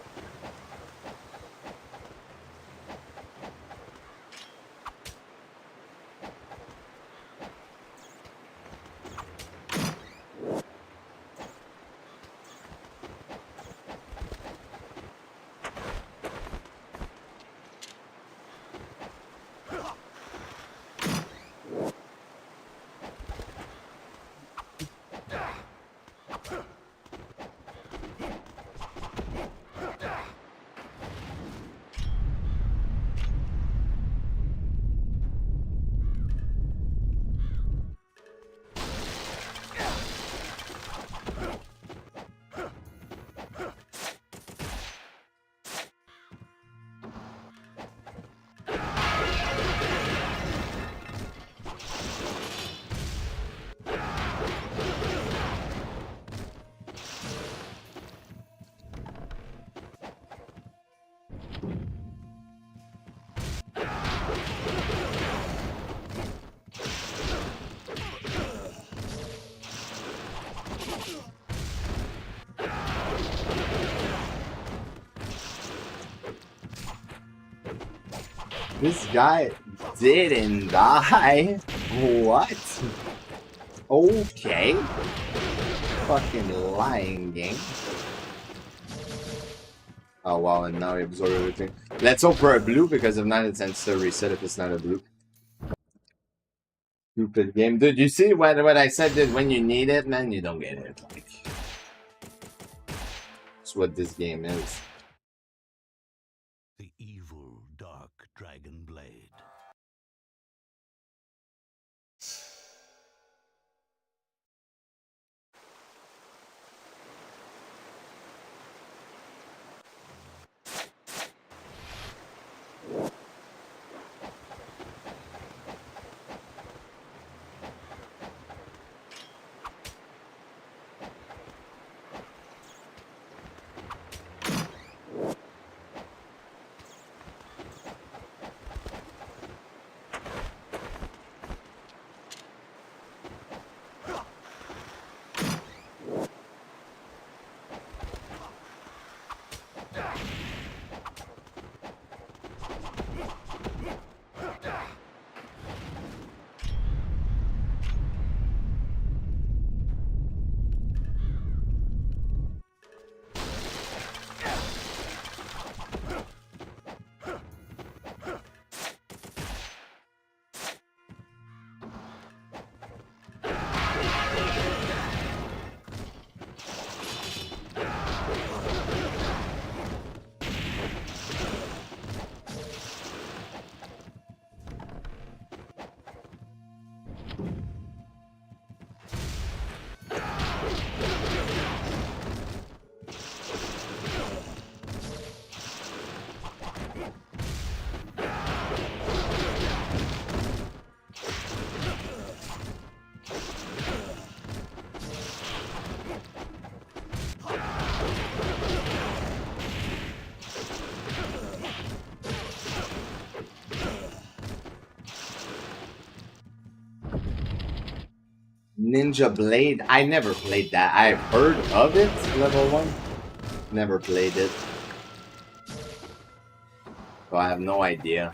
This guy didn't die. What? Okay. Fucking lying game. Oh wow, and now he absorbed everything. Let's hope for a blue, because if not, it's to reset if it's not a blue. Stupid game. Dude, you see what I said, dude? When you need it, man, you don't get it. Like, that's what this game is. The evil dark dragon blade. Ninja Blade. I never played that. I've heard of it, level 1. Never played it. So I have no idea.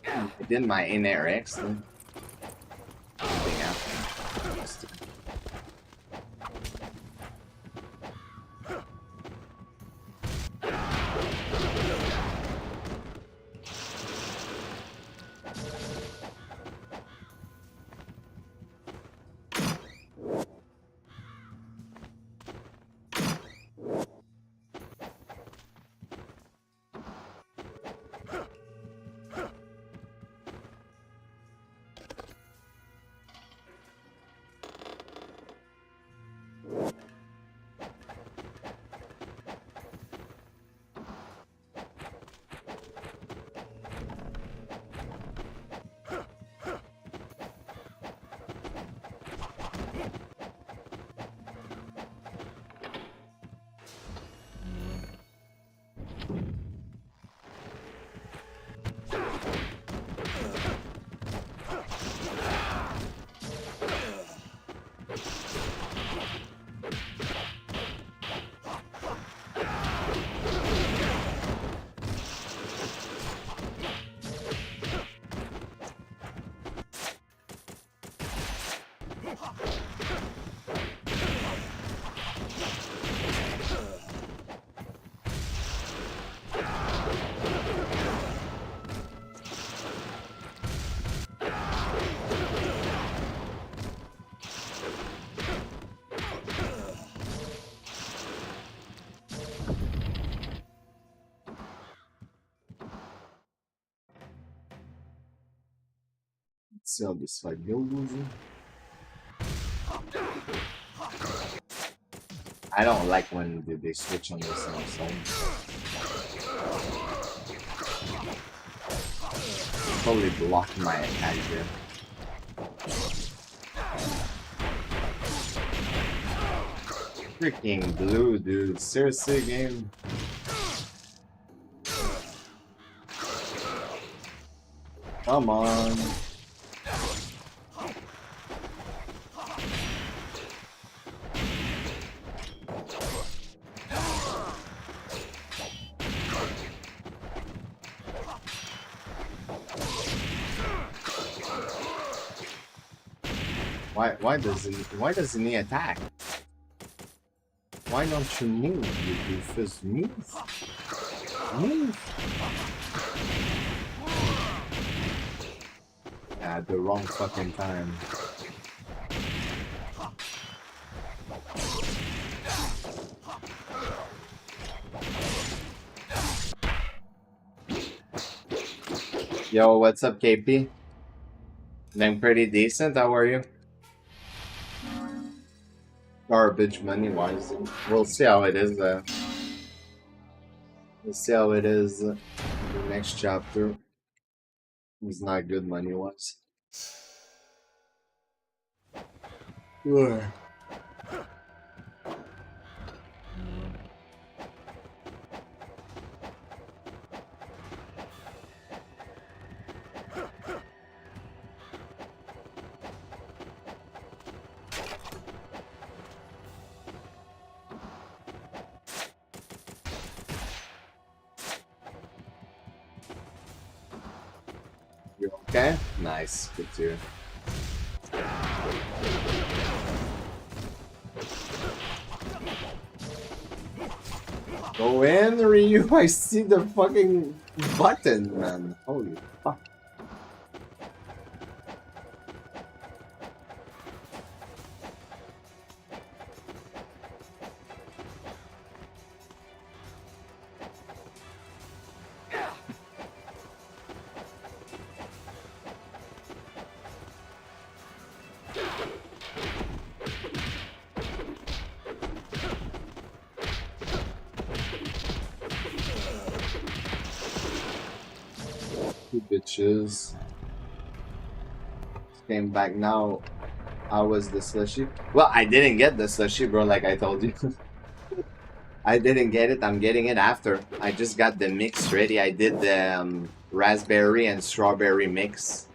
I did my in-air X then. Something happened. Let's see how this fight goes. I don't like when they switch on this side. Totally blocked my attack here. Freaking blue, dude. Seriously, game. Come on. Why doesn't he attack? Why don't you move, you doofus? Move. Move. At the wrong fucking time. Yo, what's up, KP? Doing pretty decent. How are you? Garbage money wise. We'll see how it is. We'll see how it is. The next chapter. It's not good money wise. Sure. You okay? Nice. Good to hear. Go in, Ryu. I see the fucking button, man. Holy fuck. You bitches. Came back now. How was the slushy? Well, I didn't get the slushy, bro, like I told you. I didn't get it. I'm getting it after. I just got the mix ready. I did the raspberry and strawberry mix.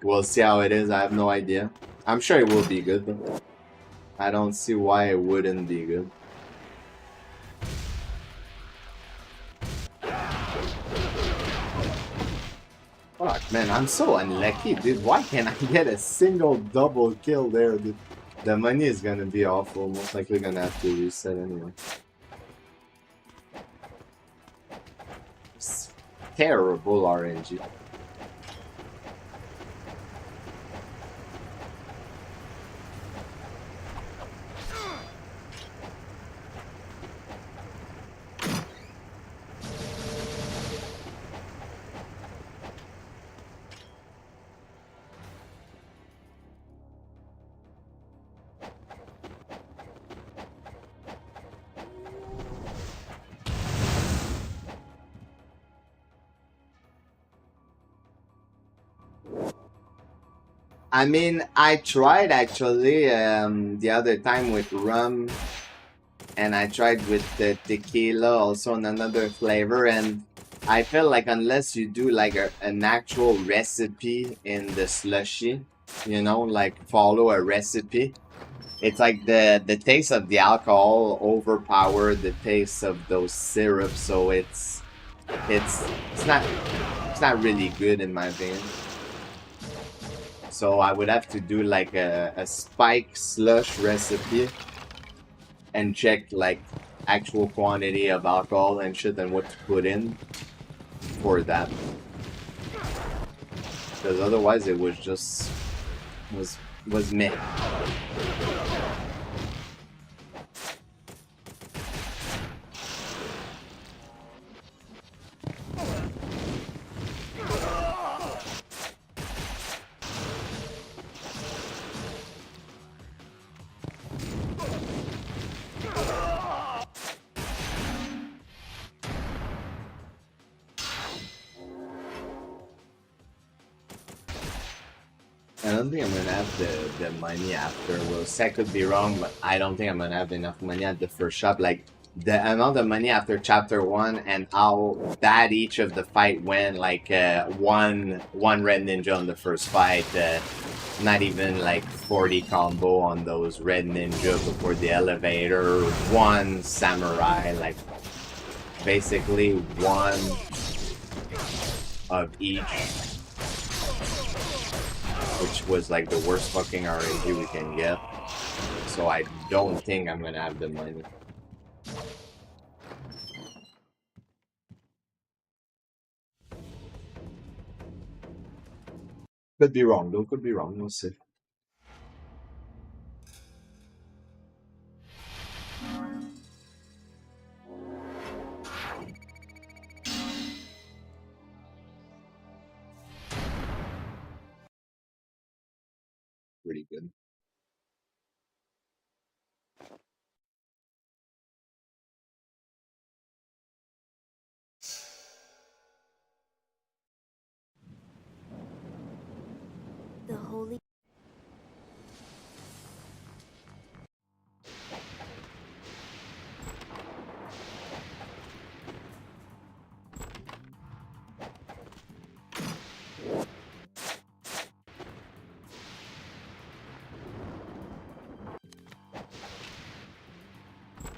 We'll see how it is. I have no idea. I'm sure it will be good, though. I don't see why it wouldn't be good. Fuck, man, I'm so unlucky, dude. Why can't I get a single double kill there, dude? The money is gonna be awful. Most likely gonna have to reset anyway. It's terrible RNG. I mean, I tried actually the other time with rum, and I tried with the tequila also in another flavor, and I feel like unless you do like an actual recipe in the slushy, you know, like follow a recipe, it's like the taste of the alcohol overpowered the taste of those syrups, so it's not really good in my opinion. So I would have to do like a spike slush recipe and check like actual quantity of alcohol and shit and what to put in for that. Because otherwise it was just was meh. I don't think I'm gonna have the money afterwards. I could be wrong, but I don't think I'm gonna have enough money at the first shop. Like the amount of money after chapter 1 and how bad each of the fight went. Like one red ninja on the first fight, not even like 40 combo on those red ninja before the elevator. One samurai, like basically one of each. which was like the worst fucking RNG we can get. So I don't think I'm gonna have the money. Could be wrong though, could be wrong, we'll see. Pretty good. The holy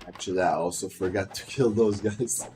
Actually, I also forgot to kill those guys.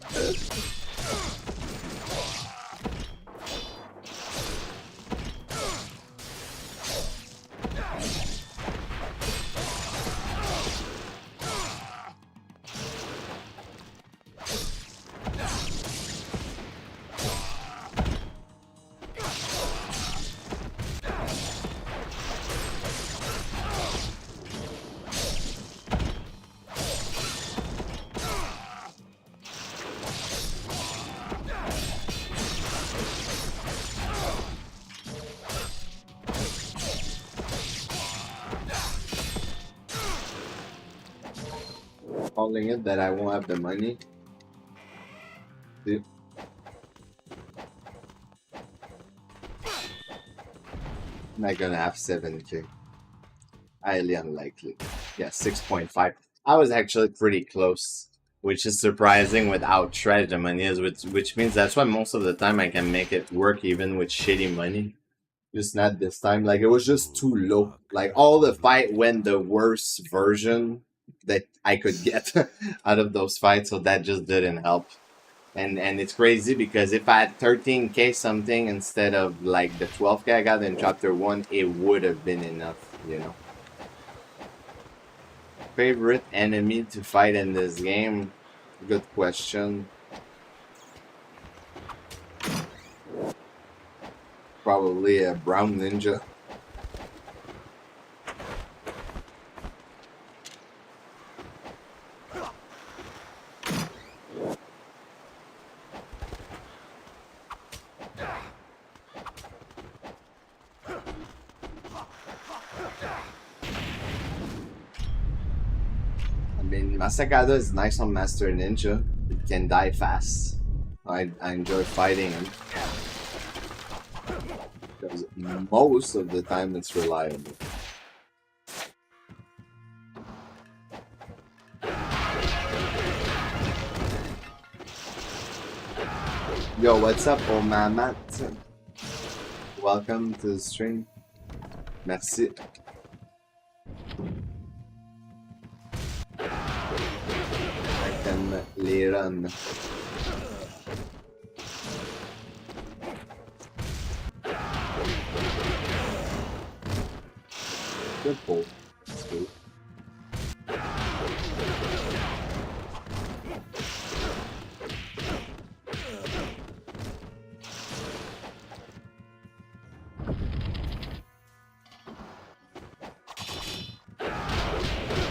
Calling it that I won't have the money. See? I'm not gonna have 7K. Highly unlikely. Yeah, 6.5. I was actually pretty close, which is surprising with how trash the money is, which means that's why most of the time I can make it work even with shitty money. Just not this time. Like, it was just too low. Like, all the fight went the worst version that I could get out of those fights, so that just didn't help. And it's crazy because if I had 13K something instead of like the 12K I got in chapter 1, it would have been enough, you know. Favorite enemy to fight in this game? Good question. Probably a brown ninja. I mean, Masakado is nice on Master Ninja. It can die fast. I enjoy fighting him. Because most of the time it's reliable. Yo, what's up, old man Matt? Welcome to the stream. Merci. I can run. Good pull. That's good.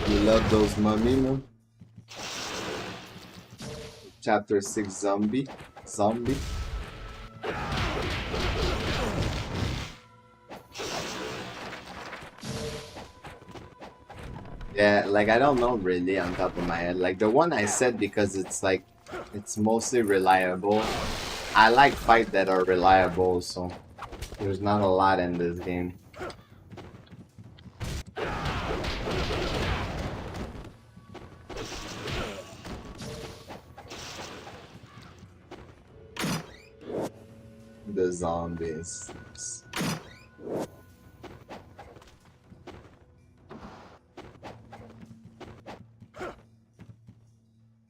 You love those mummy, man? Chapter 6 zombie. Yeah, like I don't know really on top of my head. Like the one I said because it's like it's mostly reliable. I like fights that are reliable, so there's not a lot in this game. The zombies.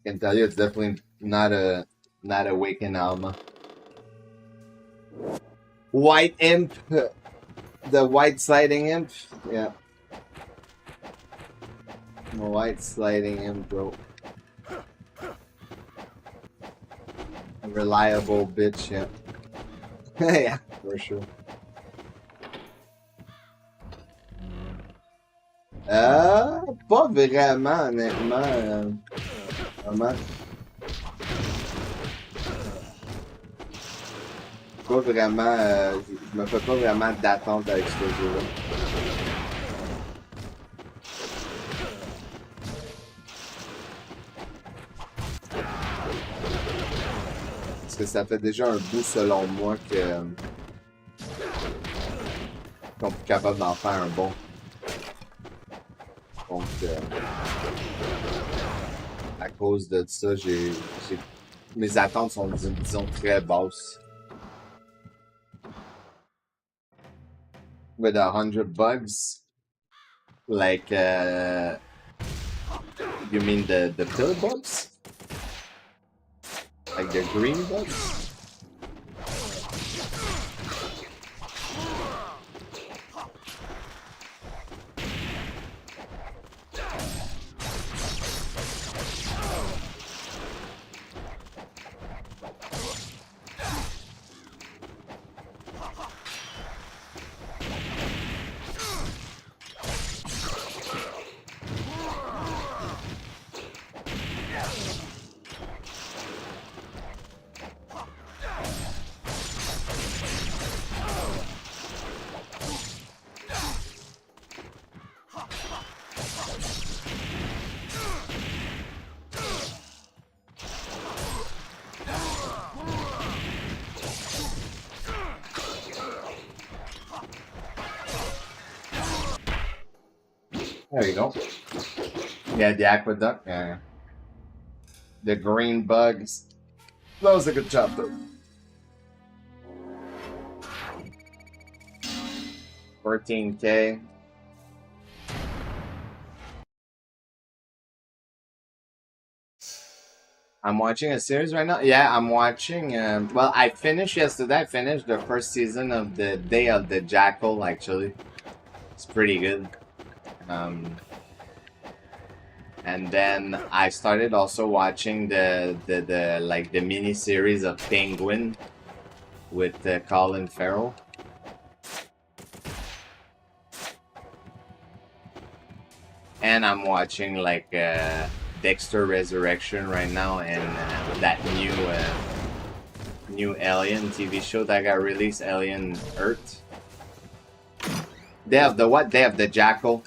Can tell you it's definitely not a Awakened Alma. White Imp The white sliding imp? Yeah. The white sliding imp, bro. A reliable bitch, yeah. Yeah, for sure. Pas vraiment, honnêtement. Vraiment. Pas vraiment. Je me fais pas vraiment d'attente avec ce jeu-là. Parce que ça fait déjà un bout, selon moi, qu'on est capable d'en faire un bon. Donc, à cause de ça, mes attentes sont, disons, très basses. With 100 bugs, like, you mean the pill bugs? Like the green bugs? There you go. Yeah, the aqueduct. Yeah. The green bugs. That was a good job, though. 14K. I'm watching a series right now. Yeah, I'm watching. Well, I finished yesterday. I finished the first season of the Day of the Jackal. Actually, it's pretty good. And then I started also watching the mini series of Penguin with Colin Farrell. And I'm watching like Dexter Resurrection right now, and that new Alien TV show that got released, Alien Earth. They have the what? They have the Jackal.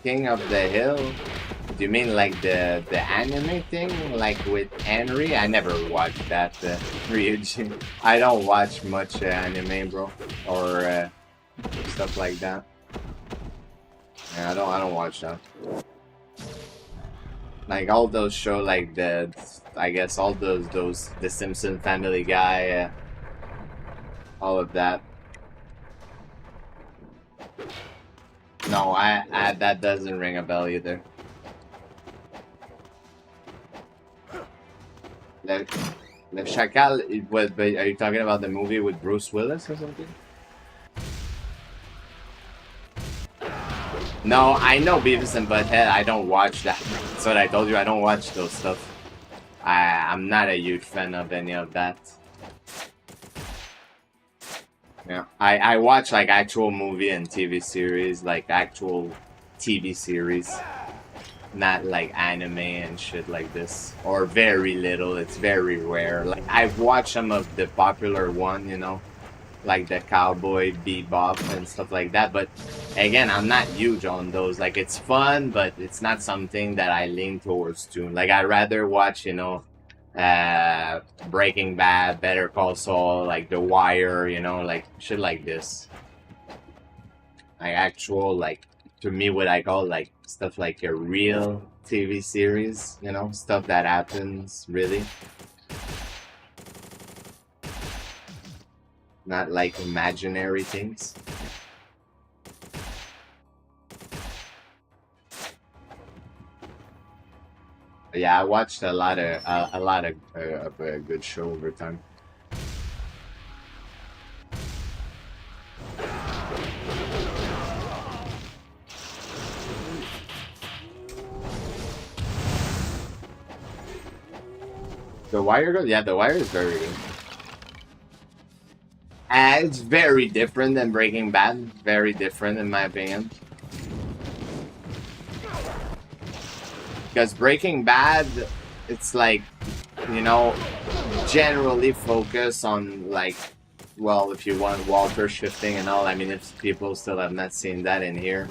King of the Hill? Do you mean like the anime thing, like with Henry? I never watched that, Ryujin. I don't watch much anime, bro, or stuff like that. Yeah, I don't watch that. Like all those shows, like I guess all those The Simpsons, Family Guy, all of that. No, I that doesn't ring a bell either. Le Chacal, are you talking about the movie with Bruce Willis or something? No, I know Beavis and Butthead. I don't watch that. That's what I told you. I don't watch those stuff. I'm not a huge fan of any of that. Yeah, I watch like actual movie and TV series, like actual TV series, not like anime and shit like this, or very little. It's very rare. Like I've watched some of the popular one, you know, like the Cowboy Bebop and stuff like that. But again, I'm not huge on those. Like it's fun, but it's not something that I lean towards too. Like I'd rather watch, you know, Breaking Bad, Better Call Saul, like The Wire, you know, like shit like this. Like actual, like, to me, what I call like stuff like a real TV series, you know, stuff that happens really. not like imaginary things. But yeah, I watched a lot of a good show over time. The Wire, yeah, The Wire is very good. It's very different than Breaking Bad. Very different, in my opinion. Because Breaking Bad, it's like, you know, generally focus on like, well, if you want Walter shifting and all. I mean, if people still have not seen that in here,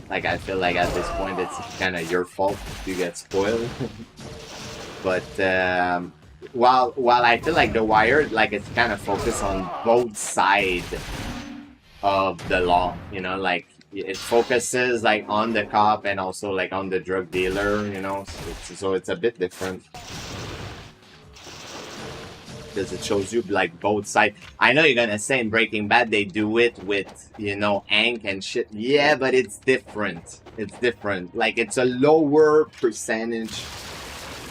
like I feel like at this point it's kind of your fault if you get spoiled. But while I feel like The Wire, like it's kind of focused on both sides of the law, you know, like it focuses like on the cop and also like on the drug dealer, you know, so it's a bit different because it shows you like both sides. I know you're gonna say in Breaking Bad they do it with, you know, ENG and shit. Yeah, but it's different. It's different. Like it's a lower percentage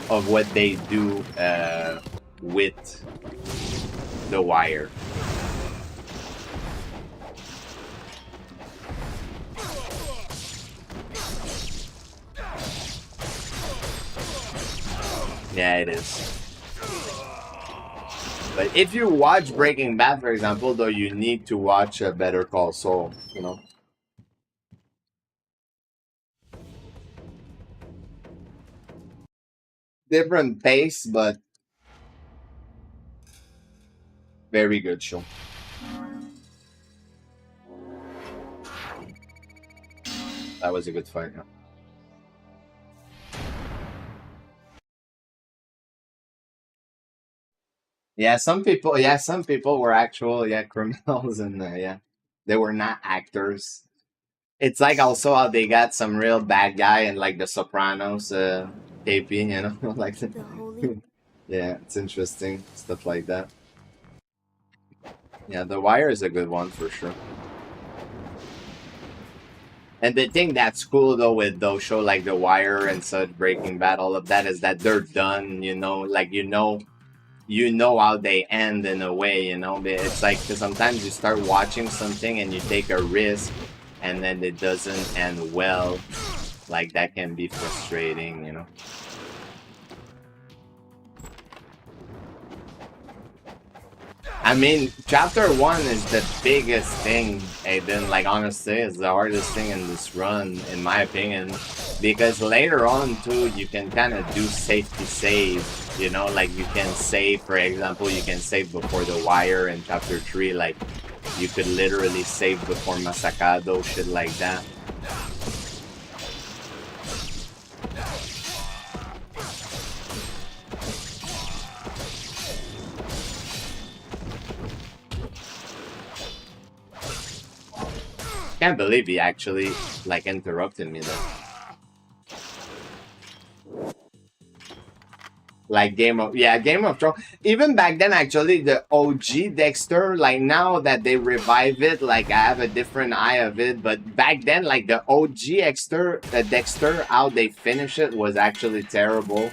of what they do with The Wire. Yeah, it is. But if you watch Breaking Bad, for example, though, you need to watch Better Call Saul, you know. Different pace, but very good show. That was a good fight, yeah. Yeah, some people were actual, criminals, and yeah, they were not actors. It's like also how they got some real bad guy in like The Sopranos, KP, you know, like The holy. yeah, it's interesting stuff like that. Yeah, The Wire is a good one for sure. And the thing that's cool though with those shows like The Wire and such, Breaking Bad, all of that is that they're done, you know, like you know how they end in a way, you know. It's like, because sometimes you start watching something and you take a risk and then it doesn't end well. Like that can be frustrating, you know. I mean, chapter 1 is the biggest thing, Aiden. Like, honestly, it's the hardest thing in this run, in my opinion. Because later on, too, you can kind of do safety save. You know, like, you can save, for example, you can save before The Wire in chapter 3. Like, you could literally save before Masakado, shit like that. Can't believe he actually like interrupted me though. Like Game of Thrones. Even back then, actually, the OG Dexter. Like now that they revive it, like I have a different eye of it. But back then, like the OG Dexter, how they finish it was actually terrible.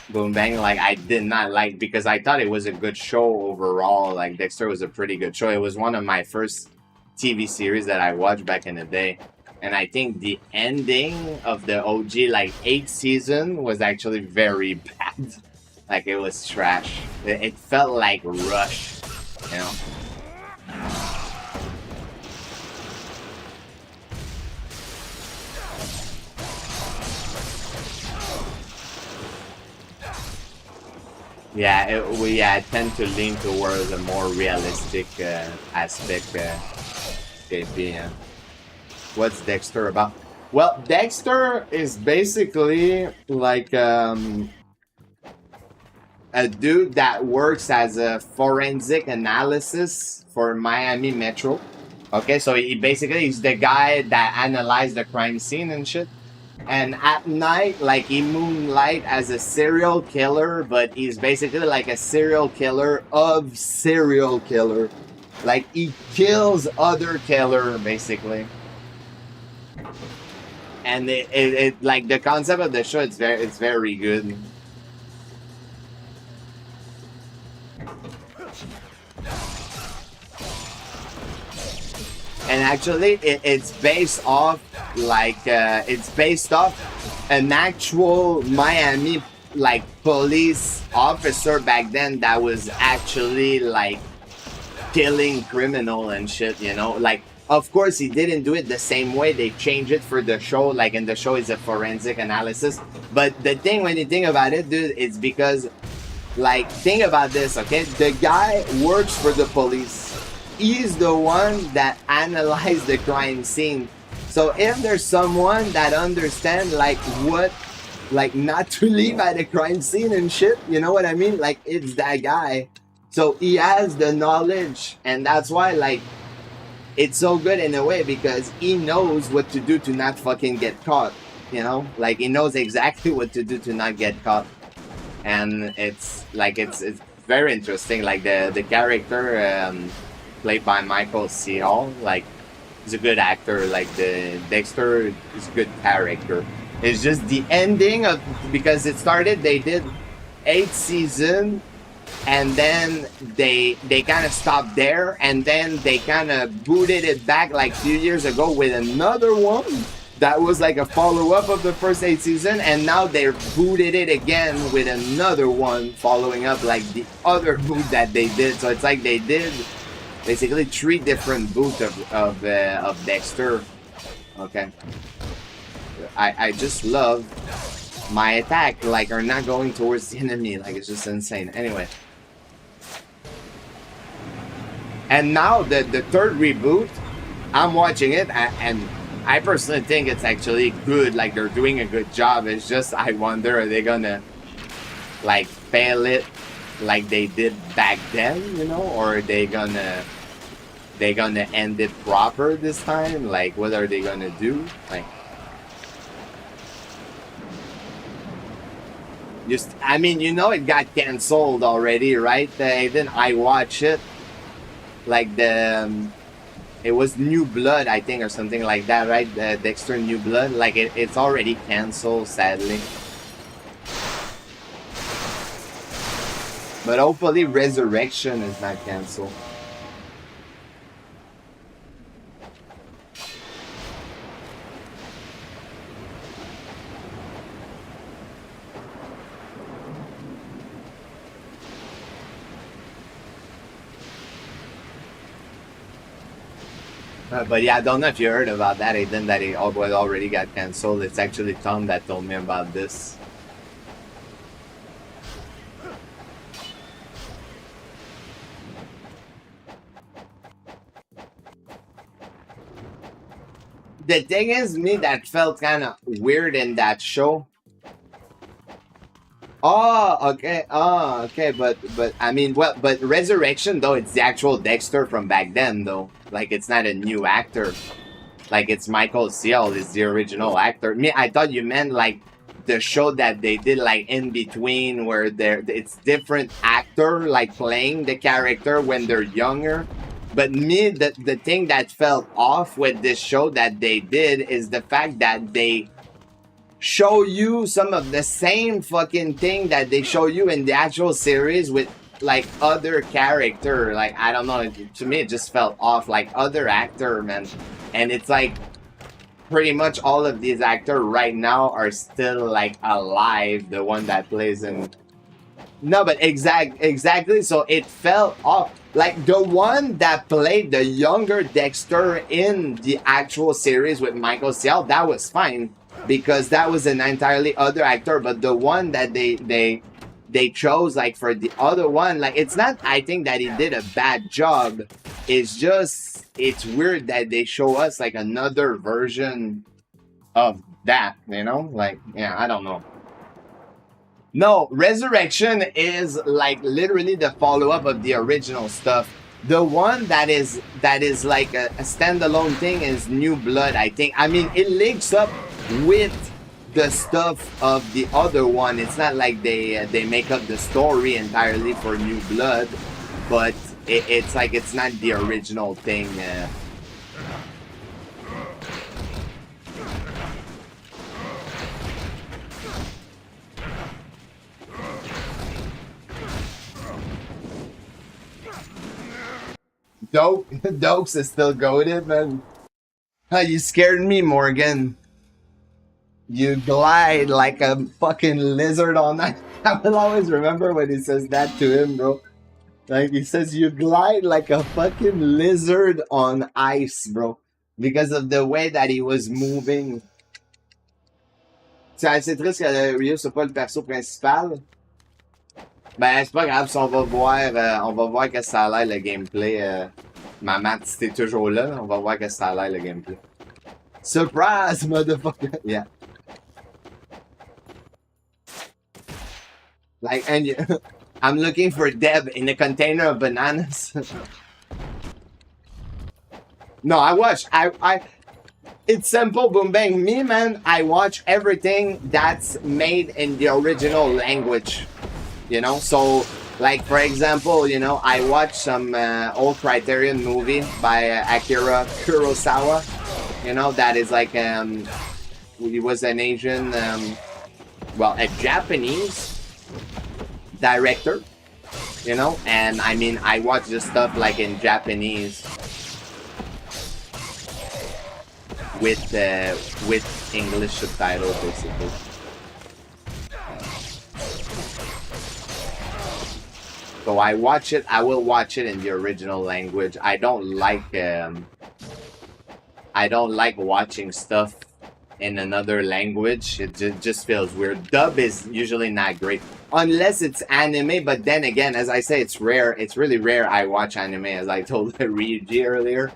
Boom Bang, like I did not like, because I thought it was a good show overall. Like Dexter was a pretty good show. It was one of my first TV series that I watched back in the day. And I think the ending of the OG, like 8th season, was actually very bad. Like it was trash. It felt like Rush, you know? Yeah, I tend to lean towards a more realistic aspect. KP, yeah. What's Dexter about? Well, Dexter is basically like a dude that works as a forensic analysis for Miami Metro. Okay, so he basically is the guy that analyzed the crime scene and shit. And at night, like he moonlight as a serial killer, but he's basically like a serial killer of serial killer. Like he kills other killer basically. And it like the concept of the show, it's very good. And actually it's based off an actual Miami like police officer back then that was actually like killing criminal and shit, you know. Like of course he didn't do it the same way, they changed it for the show. Like in the show is a forensic analysis, but the thing when you think about it, dude, it's because like think about this, okay? The guy works for the police. He's the one that analyzed the crime scene. So if there's someone that understands like what, like not to leave at a crime scene and shit, you know what I mean? Like it's that guy. So he has the knowledge, and that's why like it's so good in a way because he knows what to do to not fucking get caught. You know, like he knows exactly what to do to not get caught, and it's like it's very interesting. Like the character. Played by Michael C. Hall, like he's a good actor. Like the Dexter is a good character. It's just the ending of because it started. They did 8 seasons, and then they kind of stopped there, and then they kind of booted it back like a few years ago with another one that was like a follow-up of the first 8 seasons, and now they're booted it again with another one following up like the other boot that they did. So it's like they did basically 3 different boots of Dexter. Okay. I just love my attack, like are not going towards the enemy, like it's just insane. Anyway. And now the third reboot, I'm watching it and I personally think it's actually good, like they're doing a good job. It's just I wonder are they gonna like fail it like they did back then, you know, or are they gonna end it proper this time? Like what are they gonna do? Like just I mean, you know, it got canceled already, right? Then I watch it like the it was New Blood, I think, or something like that, right? Dexter New Blood, like it's already canceled, sadly. But hopefully Resurrection is not canceled. But yeah, I don't know if you heard about that, Aiden, that it already got canceled. It's actually Tom that told me about this. The thing is, me, that felt kind of weird in that show. Oh, okay. Oh, okay. But I mean, well, but Resurrection though, it's the actual Dexter from back then though. Like it's not a new actor. Like it's Michael Ciel is the original actor. Me, I thought you meant like the show that they did like in between where it's different actor like playing the character when they're younger. But me, the thing that felt off with this show that they did is the fact that they show you some of the same fucking thing that they show you in the actual series with like other character. Like I don't know, to me it just felt off, like other actor, man. And it's like pretty much all of these actors right now are still like alive, the one that plays in no, but exactly, so it fell off. Like the one that played the younger Dexter in the actual series with Michael Ciel, that was fine because that was an entirely other actor. But the one that they chose, like for the other one, like it's not, I think that he did a bad job. It's just it's weird that they show us like another version of that, you know? Like, yeah, I don't know. No, Resurrection is like literally the follow-up of the original stuff. The one that is like a standalone thing is New Blood, I think. I mean, it links up with the stuff of the other one. It's not like they make up the story entirely for New Blood, but it's like it's not the original thing. Dokes is still goated, man. You scared me, Morgan. You glide like a fucking lizard on that. I will always remember when he says that to him, bro. Like, he says, you glide like a fucking lizard on ice, bro. Because of the way that he was moving. C'est assez triste que Ryu soit pas le perso principal. Ben, c'est pas grave, si on va voir que ça a l'air le gameplay. Maman, si t'es toujours là, on va voir que ça a l'air le gameplay. Surprise, motherfucker! Yeah. Like, and I'm looking for Deb in a container of bananas. No, I watch. It's simple, boom bang. Me, man, I watch everything that's made in the original language. You know, so like for example, you know, I watched some old Criterion movie by Akira Kurosawa. You know, that is like he was an Asian, well, a Japanese director. You know, and I mean, I watch this stuff like in Japanese with English subtitles, basically. So I watch it. I will watch it in the original language. I don't like watching stuff in another language. It just feels weird. Dub is usually not great unless it's anime. But then again, as I say, it's rare. It's really rare I watch anime. As I told Ryuji earlier,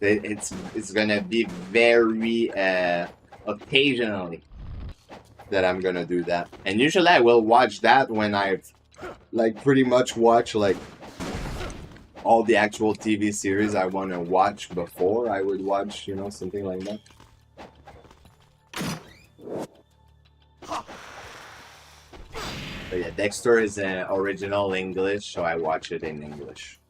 it's gonna be very occasionally that I'm gonna do that. And usually I will watch that when I've like pretty much watch like all the actual TV series I want to watch before I would watch, you know, something like that. But yeah, Dexter is original English, so I watch it in English.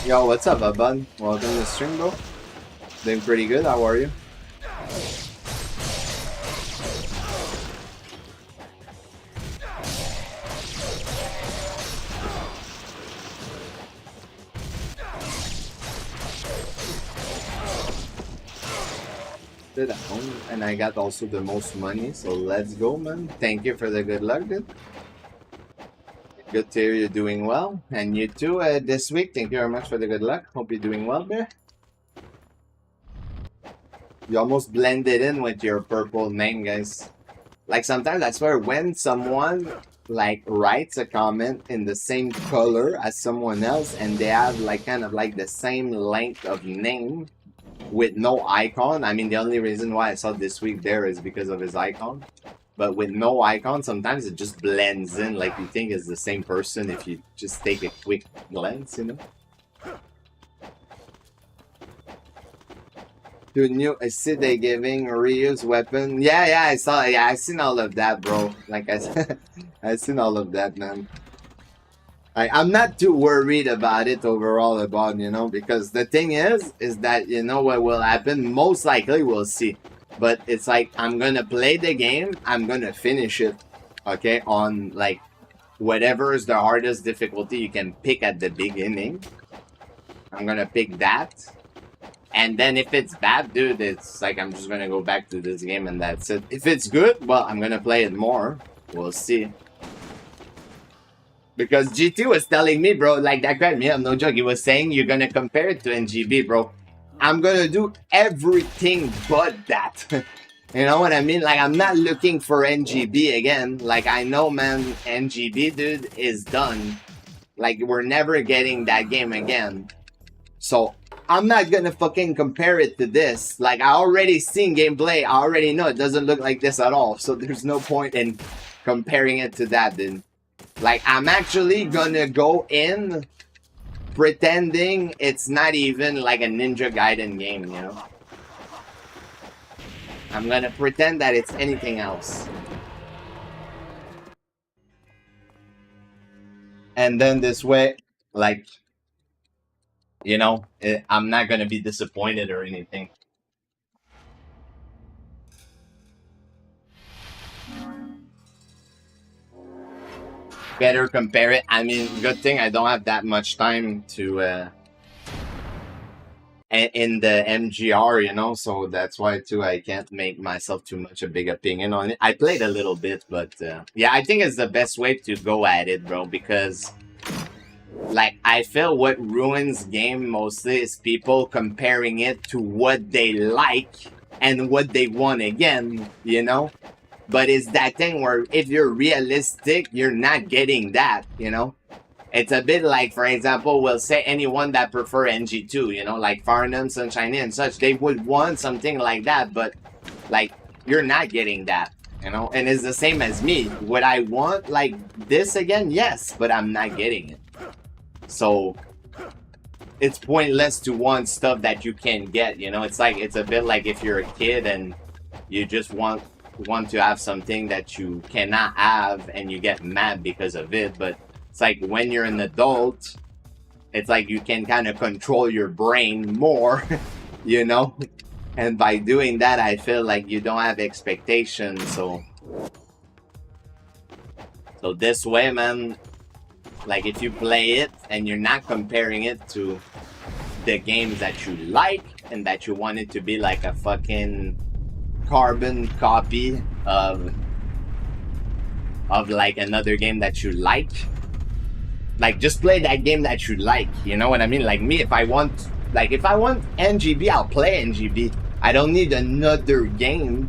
Yo, what's up, bud? Welcome to the stream, bro. Doing pretty good. How are you? Did at home, and I got also the most money, so let's go, man. Thank you for the good luck, dude. Good to hear you're doing well, and you too this week. Thank you very much for the good luck. Hope you're doing well, bear. You almost blended in with your purple name, guys. Like sometimes I swear when someone like writes a comment in the same color as someone else and they have like kind of like the same length of name with no icon. I mean, the only reason why I saw this week there is because of his icon. But with no icon, sometimes it just blends in like you think it's the same person if you just take a quick glance, you know? To new Acide giving Ryu's weapon. Yeah, I saw. Yeah, I seen all of that, bro. Like I said, I seen all of that, man. I'm not too worried about it overall, about, you know, because the thing is that, you know, what will happen? Most likely we'll see. But it's like, I'm gonna play the game, I'm gonna finish it, okay, on like whatever is the hardest difficulty you can pick at the beginning. I'm gonna pick that. And then if it's bad, dude, it's like I'm just gonna go back to this game and that's it. If it's good, well, I'm gonna play it more. We'll see. Because GT was telling me, bro, like that cracked me up, no joke. He was saying you're gonna compare it to NGB, bro. I'm gonna do everything but that. You know what I mean? Like, I'm not looking for NGB again. Like, I know, man, NGB, dude, is done. Like, we're never getting that game again. So, I'm not gonna fucking compare it to this. Like, I already seen gameplay. I already know it doesn't look like this at all. So, there's no point in comparing it to that, dude. Like, I'm actually gonna go in pretending it's not even like a Ninja Gaiden game, you know? I'm gonna pretend that it's anything else. And then this way, like, you know, I'm not gonna be disappointed or anything. Better compare it. I mean, good thing I don't have that much time to in the MGR, you know, so that's why too I can't make myself too much a big opinion on it. I played a little bit, but yeah, I think it's the best way to go at it, bro, because like I feel what ruins game mostly is people comparing it to what they like and what they want again, you know? But it's that thing where if you're realistic, you're not getting that, you know? It's a bit like, for example, we'll say anyone that prefer NG2, you know, like Farnham, Sunshiny and such, they would want something like that, but like you're not getting that, you know? And it's the same as me. Would I want like this again? Yes, but I'm not getting it. So it's pointless to want stuff that you can get, you know? It's like, it's a bit like if you're a kid and you just want to have something that you cannot have and you get mad because of it. But it's like when you're an adult, it's like you can kind of control your brain more, you know? And by doing that, I feel like you don't have expectations. So this way, man, like if you play it and you're not comparing it to the games that you like and that you want it to be like a fucking carbon copy of like another game that you like just play that game that you like, you know what I mean? Like me, if I want NGB, I'll play NGB. I don't need another game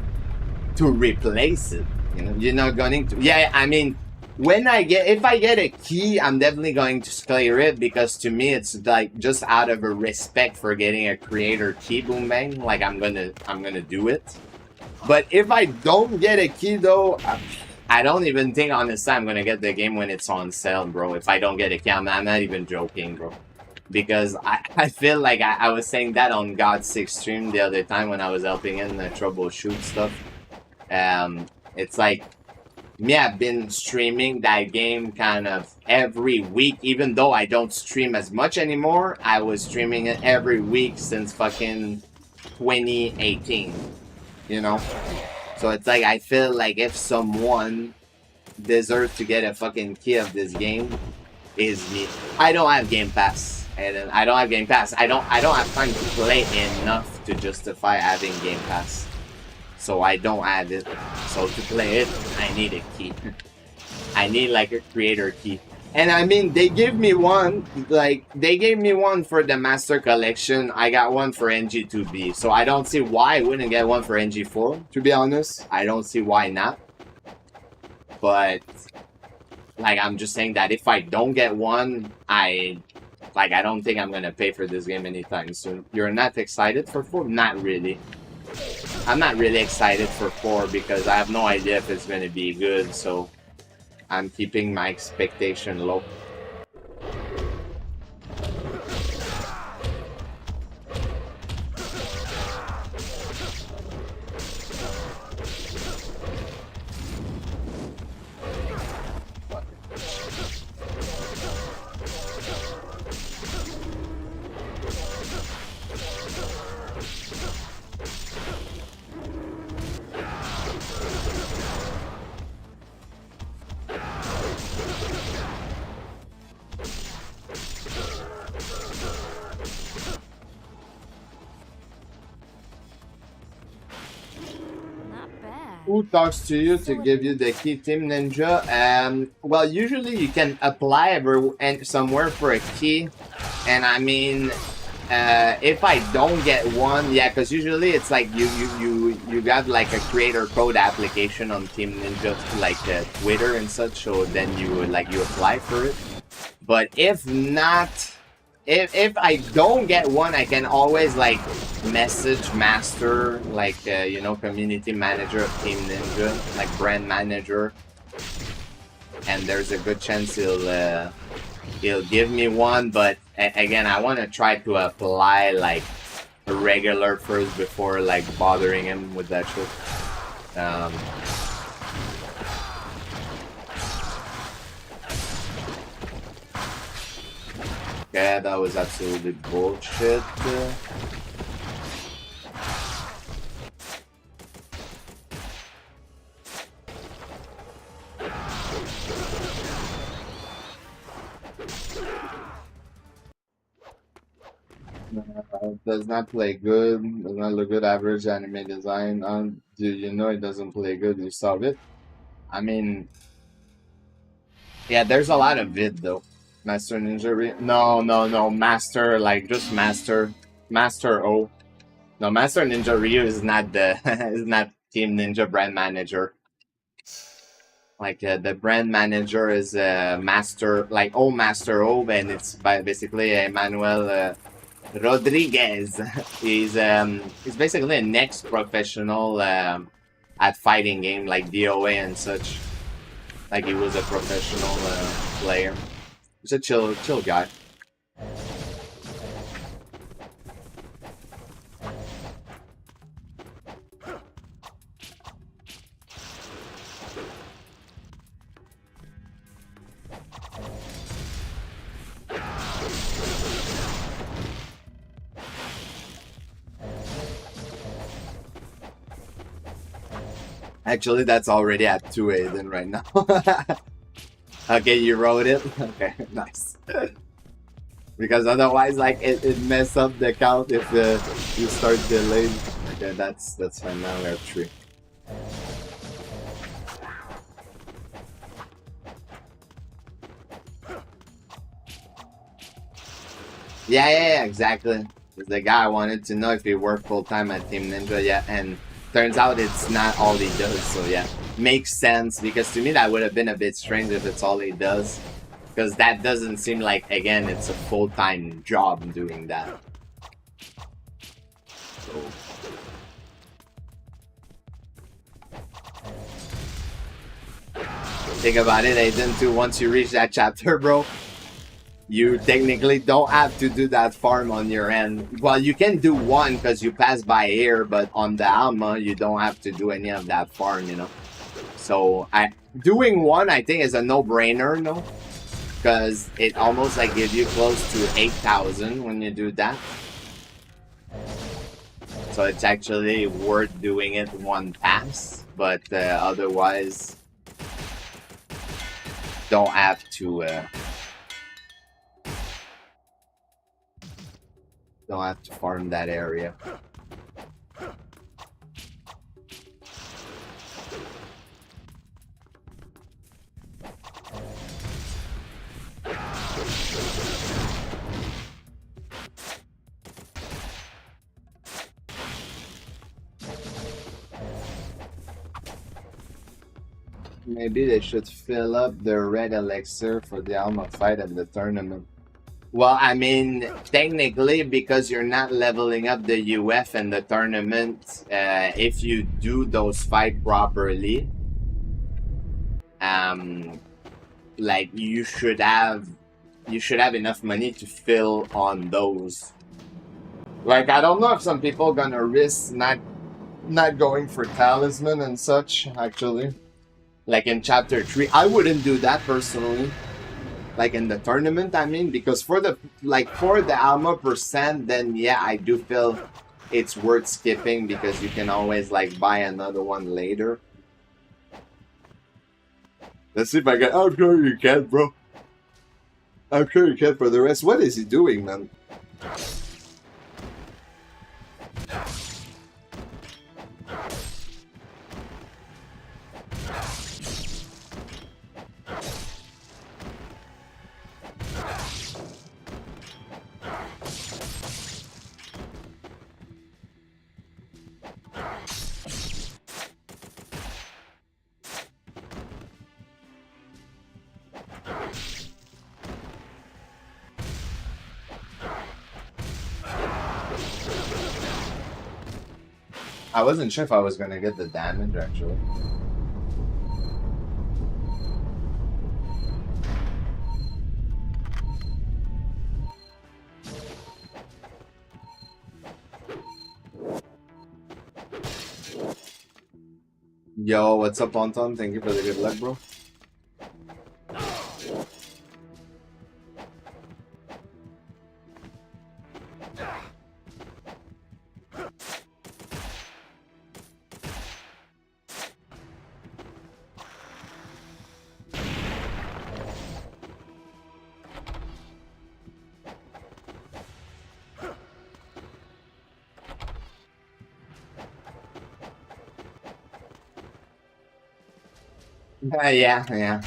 to replace it, you know? You're not going to, yeah, I mean, if I get a key, I'm definitely going to clear it, because to me it's like just out of a respect for getting a creator key, boom bang, like I'm gonna do it. But if I don't get a key though, I don't even think honestly I'm gonna get the game when it's on sale, bro. If I don't get a key, I'm not even joking, bro. Because I feel like I was saying that on God's 6 stream the other time when I was helping in the troubleshoot stuff. It's like, me, I've been streaming that game kind of every week, even though I don't stream as much anymore. I was streaming it every week since fucking 2018, you know? So it's like, I feel like if someone deserves to get a fucking key of this game, is me. I don't have Game Pass. And I don't have Game Pass. I don't have time to play enough to justify having Game Pass. So I don't add it. So to play it, I need a key. I need like a creator key. And I mean, they give me one, like, they gave me one for the Master Collection. I got one for NG2B. So I don't see why I wouldn't get one for NG4, to be honest. I don't see why not. But, like, I'm just saying that if I don't get one, I don't think I'm gonna pay for this game anytime soon. You're not excited for 4? Not really. I'm not really excited for 4 because I have no idea if it's gonna be good, so I'm keeping my expectation low. Who talks to you to give you the key, Team Ninja? Well, usually you can apply somewhere for a key, and I mean, if I don't get one, yeah, because usually it's like you got like a creator code application on Team Ninja, like Twitter and such, so then you apply for it. But if not, if I don't get one, I can always like message master, like you know, community manager of Team Ninja, like brand manager, and there's a good chance he'll give me one. But again, I want to try to apply like a regular first before like bothering him with that shit. Yeah, that was absolutely bullshit. Does not play good. Does not look good. Average anime design. Do you know it doesn't play good? You saw it. I mean, yeah, there's a lot of it though. Master Ninja. No. Master, like just Master. Master O. No, Master Ninja Ryu is not the is not Team Ninja brand manager. Like the brand manager is Master, like Master O, and it's basically Emmanuel Rodriguez. He's basically a next professional at fighting game like DOA and such. Like he was a professional player. He's a chill guy. Actually, that's already at 2 Aiden right now. Okay, you wrote it? Okay, nice. Because otherwise, like, it mess up the count if you start delayed. Okay, that's fine. Now we have 3. Yeah, exactly. The guy wanted to know if he worked full-time at Team Ninja, yeah, and turns out it's not all he does, so yeah. Makes sense, because to me that would have been a bit strange if it's all he does. Because that doesn't seem like, again, it's a full-time job doing that. So. Think about it, Aiden, too, once you reach that chapter, bro, you technically don't have to do that farm on your end. Well, you can do one because you pass by here, but on the Alma, you don't have to do any of that farm, you know? So, doing one, I think, is a no-brainer, no? Because it almost, like, gives you close to 8,000 when you do that. So, it's actually worth doing it one pass, but otherwise, don't have to... don't have to farm that area. Maybe they should fill up their red elixir for the Alma fight at the tournament. Well, I mean, technically, because you're not leveling up the UF and the tournament, if you do those fight properly, like you should have enough money to fill on those. Like, I don't know if some people gonna risk not going for talisman and such. Actually, like in chapter 3, I wouldn't do that personally. Like in the tournament, I mean, because for the Alma percent, then yeah, I do feel it's worth skipping because you can always like buy another one later. Let's see if I can. I'm sure you can, bro. I'm sure you can. For the rest, what is he doing, man? I wasn't sure if I was gonna get the damage actually. Yo, what's up, Anton? Thank you for the good luck, bro. Yeah.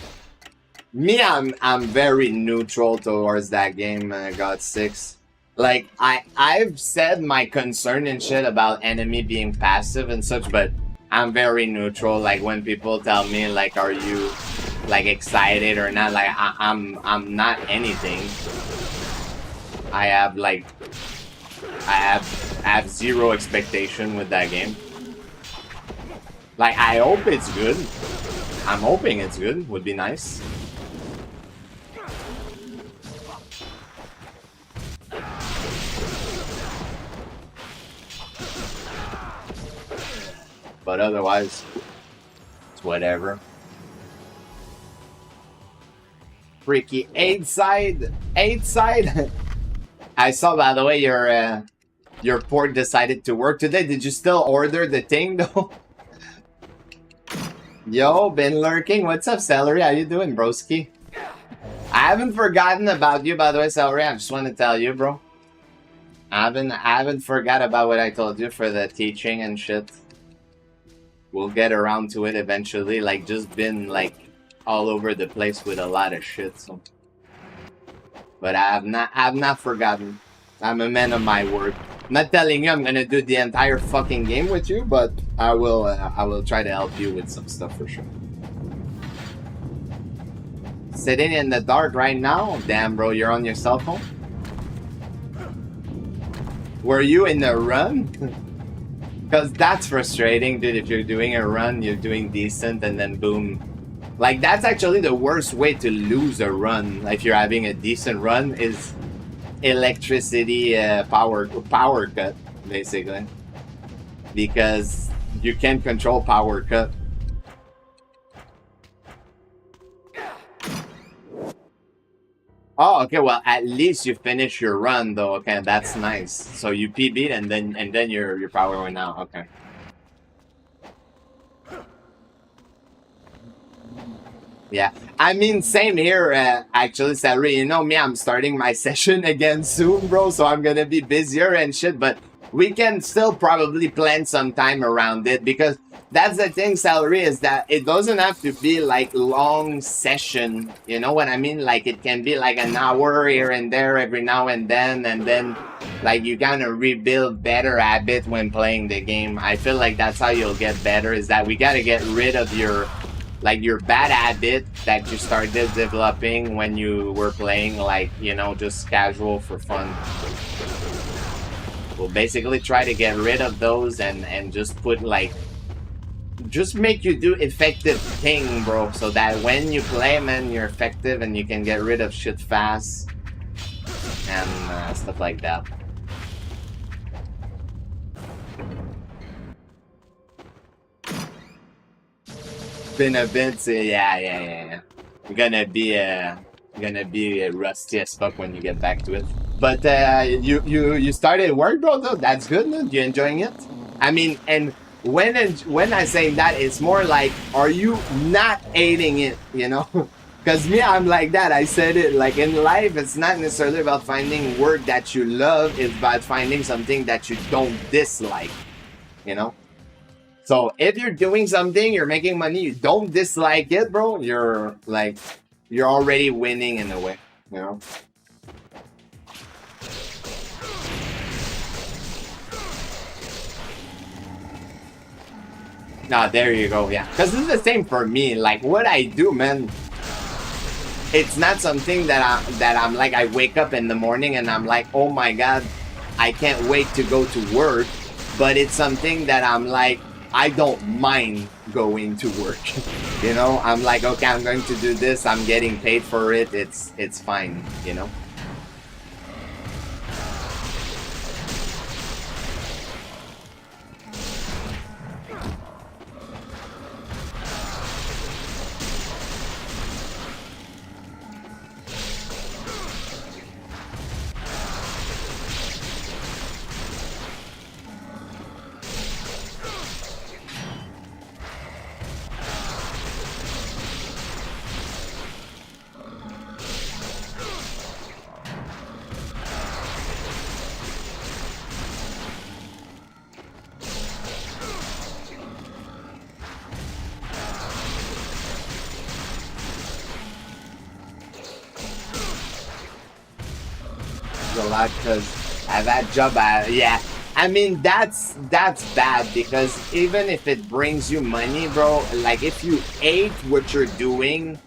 Me, I'm very neutral towards that game, God 6. Like I've said my concern and shit about enemy being passive and such, but I'm very neutral. Like when people tell me like, are you like excited or not? Like I'm not anything. I have like I have zero expectation with that game. Like I hope it's good. I'm hoping it's good. Would be nice. But otherwise, it's whatever. Freaky 8 side. I saw, by the way, your port decided to work today. Did you still order the thing though? Yo, been lurking. What's up, Celery? How you doing, broski? I haven't forgotten about you, by the way, Celery. I just want to tell you, bro. I haven't forgot about what I told you for the teaching and shit. We'll get around to it eventually. Like, just been like all over the place with a lot of shit. So, but I've not forgotten. I'm a man of my word. I'm not telling you I'm gonna do the entire fucking game with you, but I will try to help you with some stuff for sure. Sitting in the dark right now? Damn, bro, you're on your cell phone? Were you in a run? Because that's frustrating, dude. If you're doing a run, you're doing decent, and then boom. Like, that's actually the worst way to lose a run. If you're having a decent run, is electricity power cut, basically. Because you can't control power cut. Oh, okay. Well, at least you finish your run, though. Okay, that's nice. So you PB'd and then your power went out. Okay. Yeah, I mean, same here. Actually, Celery. You know me. I'm starting my session again soon, bro. So I'm gonna be busier and shit. But we can still probably plan some time around it because that's the thing, Celery, is that it doesn't have to be like long session. You know what I mean? Like it can be like an hour here and there every now and then like you gotta rebuild better habit when playing the game. I feel like that's how you'll get better. Is that we gotta get rid of your bad habit that you started developing when you were playing, like, you know, just casual for fun. We'll basically try to get rid of those and just put like, just make you do effective thing, bro, so that when you play, man, you're effective and you can get rid of shit fast and stuff like that. Been a bit, yeah. You're gonna be rusty as fuck when you get back to it. But you started work, bro. Though that's good, man. You enjoying it? I mean, and when I say that, it's more like, are you not hating it? You know, because me, I'm like that. I said it like in life, it's not necessarily about finding work that you love. It's about finding something that you don't dislike. You know. So if you're doing something, you're making money, you don't dislike it, bro, you're already winning in a way, you know? Nah, there you go, yeah. Because this is the same for me. Like, what I do, man, it's not something that I'm like, I wake up in the morning and I'm like, oh my God, I can't wait to go to work. But it's something that I'm like, I don't mind going to work. You know, I'm like, okay, I'm going to do this. I'm getting paid for it. It's fine, you know? a lot because I've had job. Yeah, I mean that's bad because even if it brings you money, bro, like if you hate what you're doing,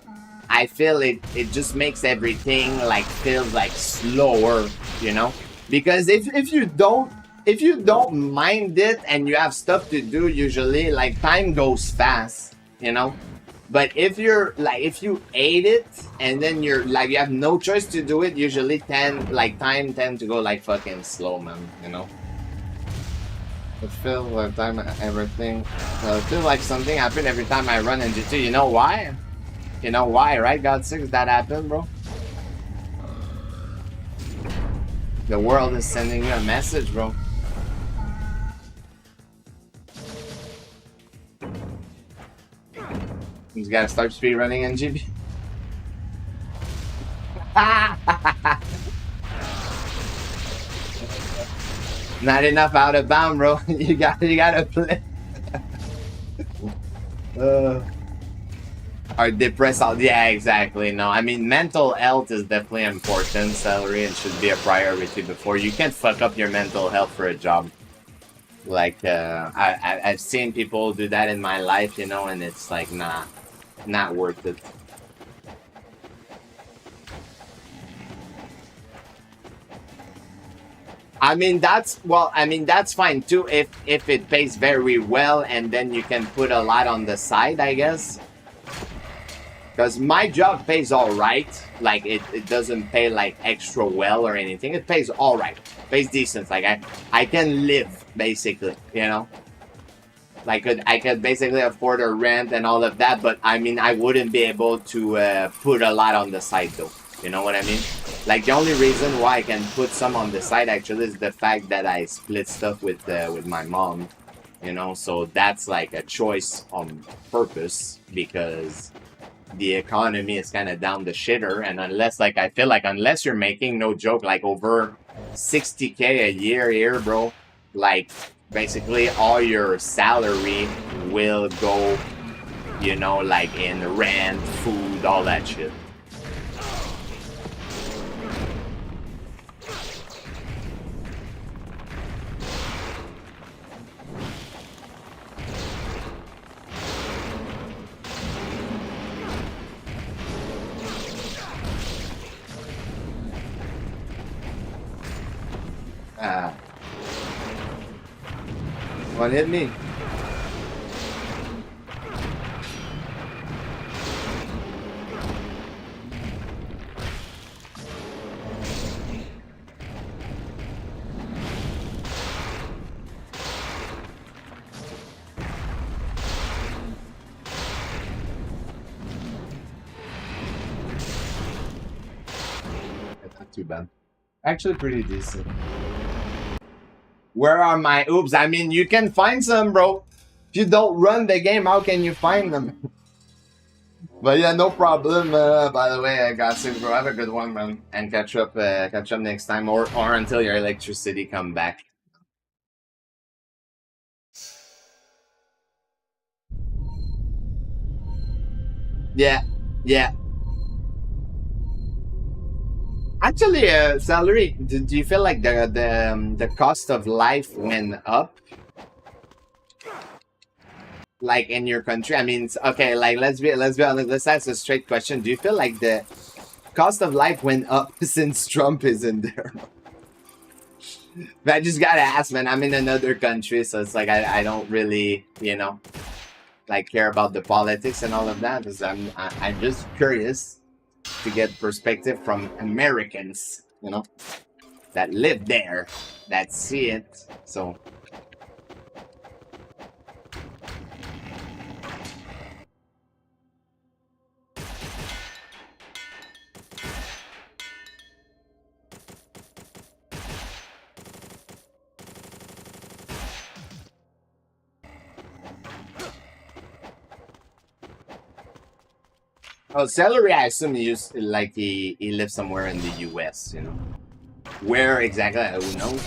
I feel it just makes everything like feels like slower, you know? Because if you don't mind it and you have stuff to do, usually like time goes fast, you know? But if you're like if you hate it and then you're like you have no choice to do it, usually time tend to go like fucking slow, man, you know? It feels like time everything. It feels like something happened every time I run in G2. You know why? You know why, right? God 6 that happened, bro. The world is sending you a message, bro. He's gotta start speedrunning NGB. Not enough out of bound, bro. You gotta play. Or depressed out. Yeah, exactly. No, I mean mental health is definitely important, salary, and should be a priority before you can't fuck up your mental health for a job. Like I've seen people do that in my life, you know, and it's like not worth it. I mean that's fine too if it pays very well and then you can put a lot on the side, I guess. Because my job pays all right. Like it doesn't pay like extra well or anything. It pays all right. Pays decent. Like I can live basically, you know. Like I could basically afford a rent and all of that. But I mean I wouldn't be able to put a lot on the side though. You know what I mean? Like the only reason why I can put some on the side actually is the fact that I split stuff with my mom. You know, so that's like a choice on purpose because the economy is kind of down the shitter, and unless like I feel like unless you're making, no joke, like over 60K a year here, bro, like basically all your salary will go, you know, like in rent, food, all that shit. One hit me. That's not too bad. Actually pretty decent. Where are my oops? I mean, you can find some, bro. If you don't run the game, how can you find them? But yeah, no problem. By the way, I got you, bro. Have a good one, man. And catch up next time, or until your electricity come back. Yeah, yeah. Actually, salary. Do you feel like the cost of life went up? Like in your country? I mean, okay. Like let's be honest. Let's ask a straight question. Do you feel like the cost of life went up since Trump is in there? But I just gotta ask, man. I'm in another country, so it's like I don't really, you know, like care about the politics and all of that. Because I'm just curious to get perspective from Americans, you know, that live there, that see it. So. Oh, celery, I assume he used like he lives somewhere in the US, you know. Where exactly? Who knows?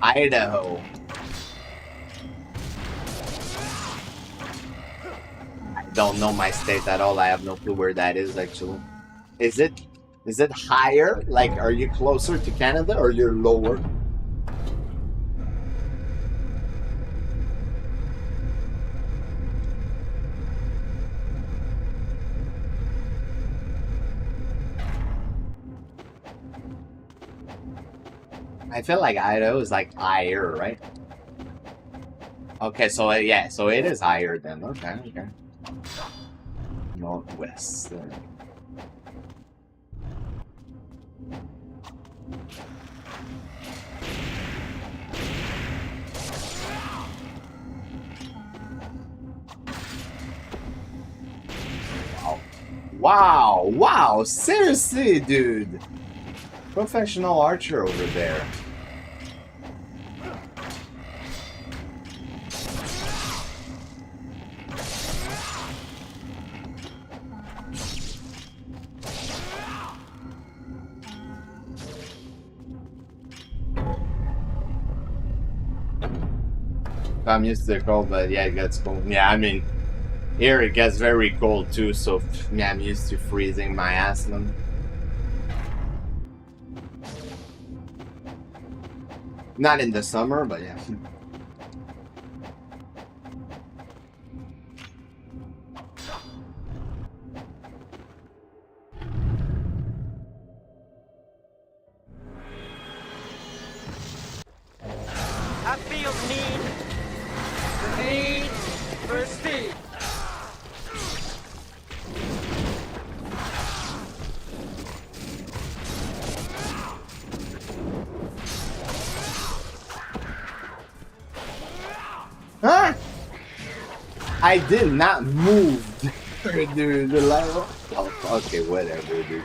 Idaho. don't know my state at all. I have no clue where that is actually. Is it higher? Like, are you closer to Canada or you're lower? I feel like Idaho is like higher, right? Okay, so yeah, so it is higher then. Okay, okay. Northwest. Wow, wow, seriously, dude. Professional archer over there. I'm used to the cold, but yeah, it gets cold. Yeah, I mean, here it gets very cold too, so yeah, I'm used to freezing my ass then. Not in the summer, but yeah. I feel the need for speed. Huh? I did not move, dude. The level. Oh, okay, whatever, dude.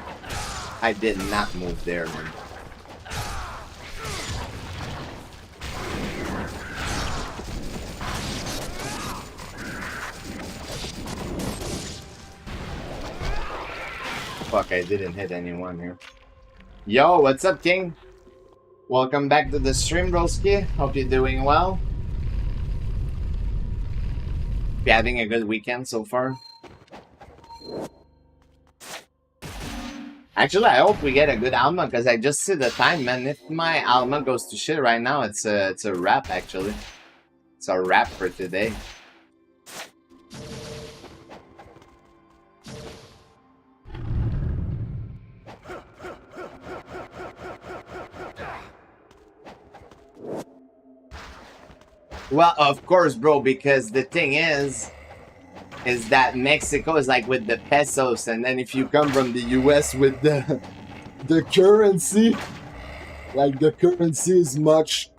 I did not move there, man. Fuck, I didn't hit anyone here. Yo, what's up, King? Welcome back to the stream, broski. Hope you're doing well. You having a good weekend so far? Actually, I hope we get a good Alma, because I just see the time, man. If my Alma goes to shit right now, it's a wrap, actually. It's a wrap for today. Well, of course, bro, because the thing is that Mexico is like with the pesos, and then if you come from the US with the currency, like the currency is much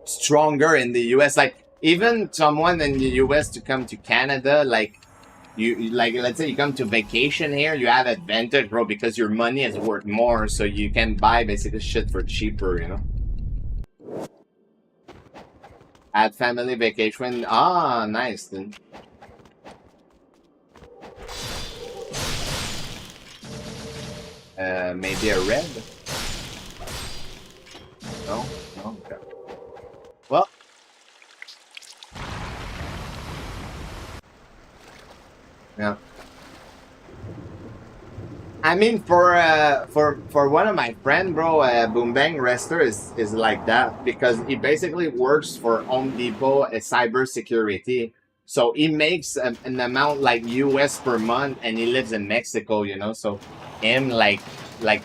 stronger in the US. Like even someone in the US to come to Canada, like you like let's say you come to vacation here, you have advantage, bro, because your money is worth more, so you can buy basically shit for cheaper, you know. At family vacation. Ah, nice, dude. Maybe a red? No? No? Okay. Well. Yeah. I mean, for one of my friend, bro, Boom Bang Rester is like that because he basically works for Home Depot, cyber security. So he makes an amount like US per month, and he lives in Mexico, you know. So him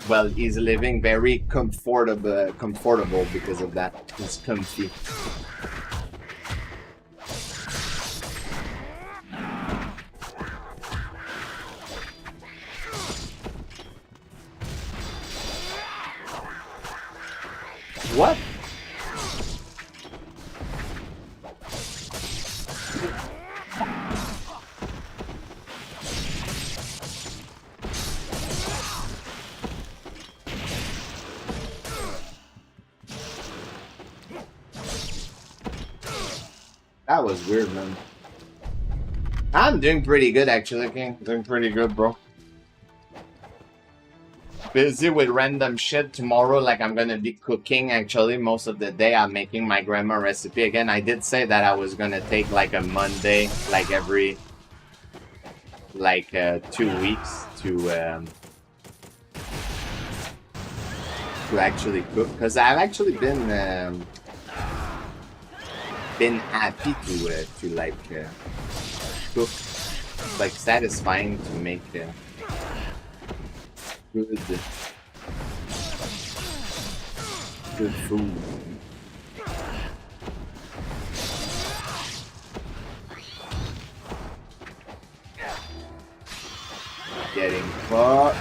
well, he's living very comfortable because of that. He's comfy. What? That was weird, man. I'm doing pretty good, actually, King. Doing pretty good, bro. Busy with random shit tomorrow. Like, I'm gonna be cooking, actually, most of the day. I'm making my grandma recipe again. I did say that I was gonna take, like, a Monday, like, every like 2 weeks to actually cook, because I've actually been happy to like cook. It's like satisfying to make good food. Getting caught.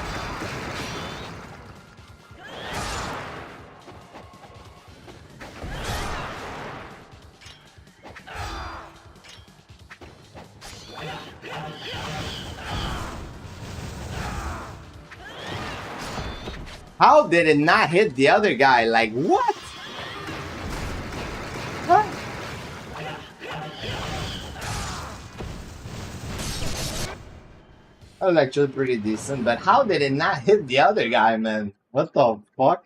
How did it not hit the other guy? Like, what? What? That was actually pretty decent, but how did it not hit the other guy, man? What the fuck?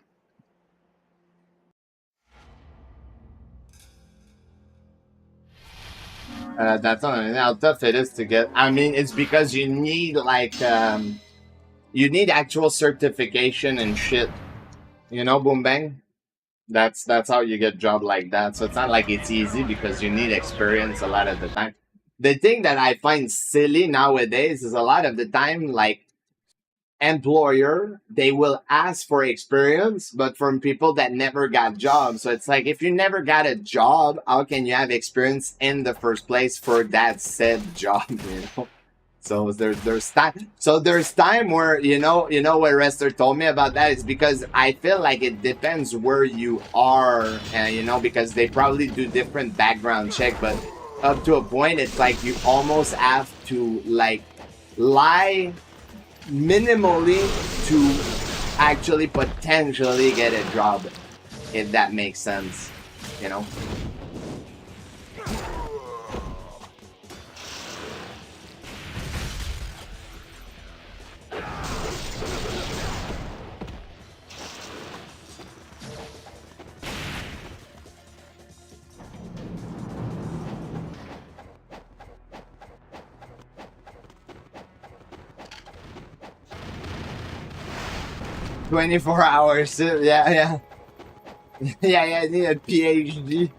That's not how tough it is to get. I mean, it's because you need like you need actual certification and shit. You know, boom bang. That's how you get job like that. So it's not like it's easy because you need experience a lot of the time. The thing that I find silly nowadays is a lot of the time, like employer, they will ask for experience, but from people that never got jobs. So it's like, if you never got a job, how can you have experience in the first place for that said job? You know. So there's time where you know what Rester told me about that is because I feel like it depends where you are, you know, because they probably do different background check, but up to a point it's like you almost have to like lie minimally to actually potentially get a job, if that makes sense, you know. 24 hours. Yeah. Yeah, I need a PhD.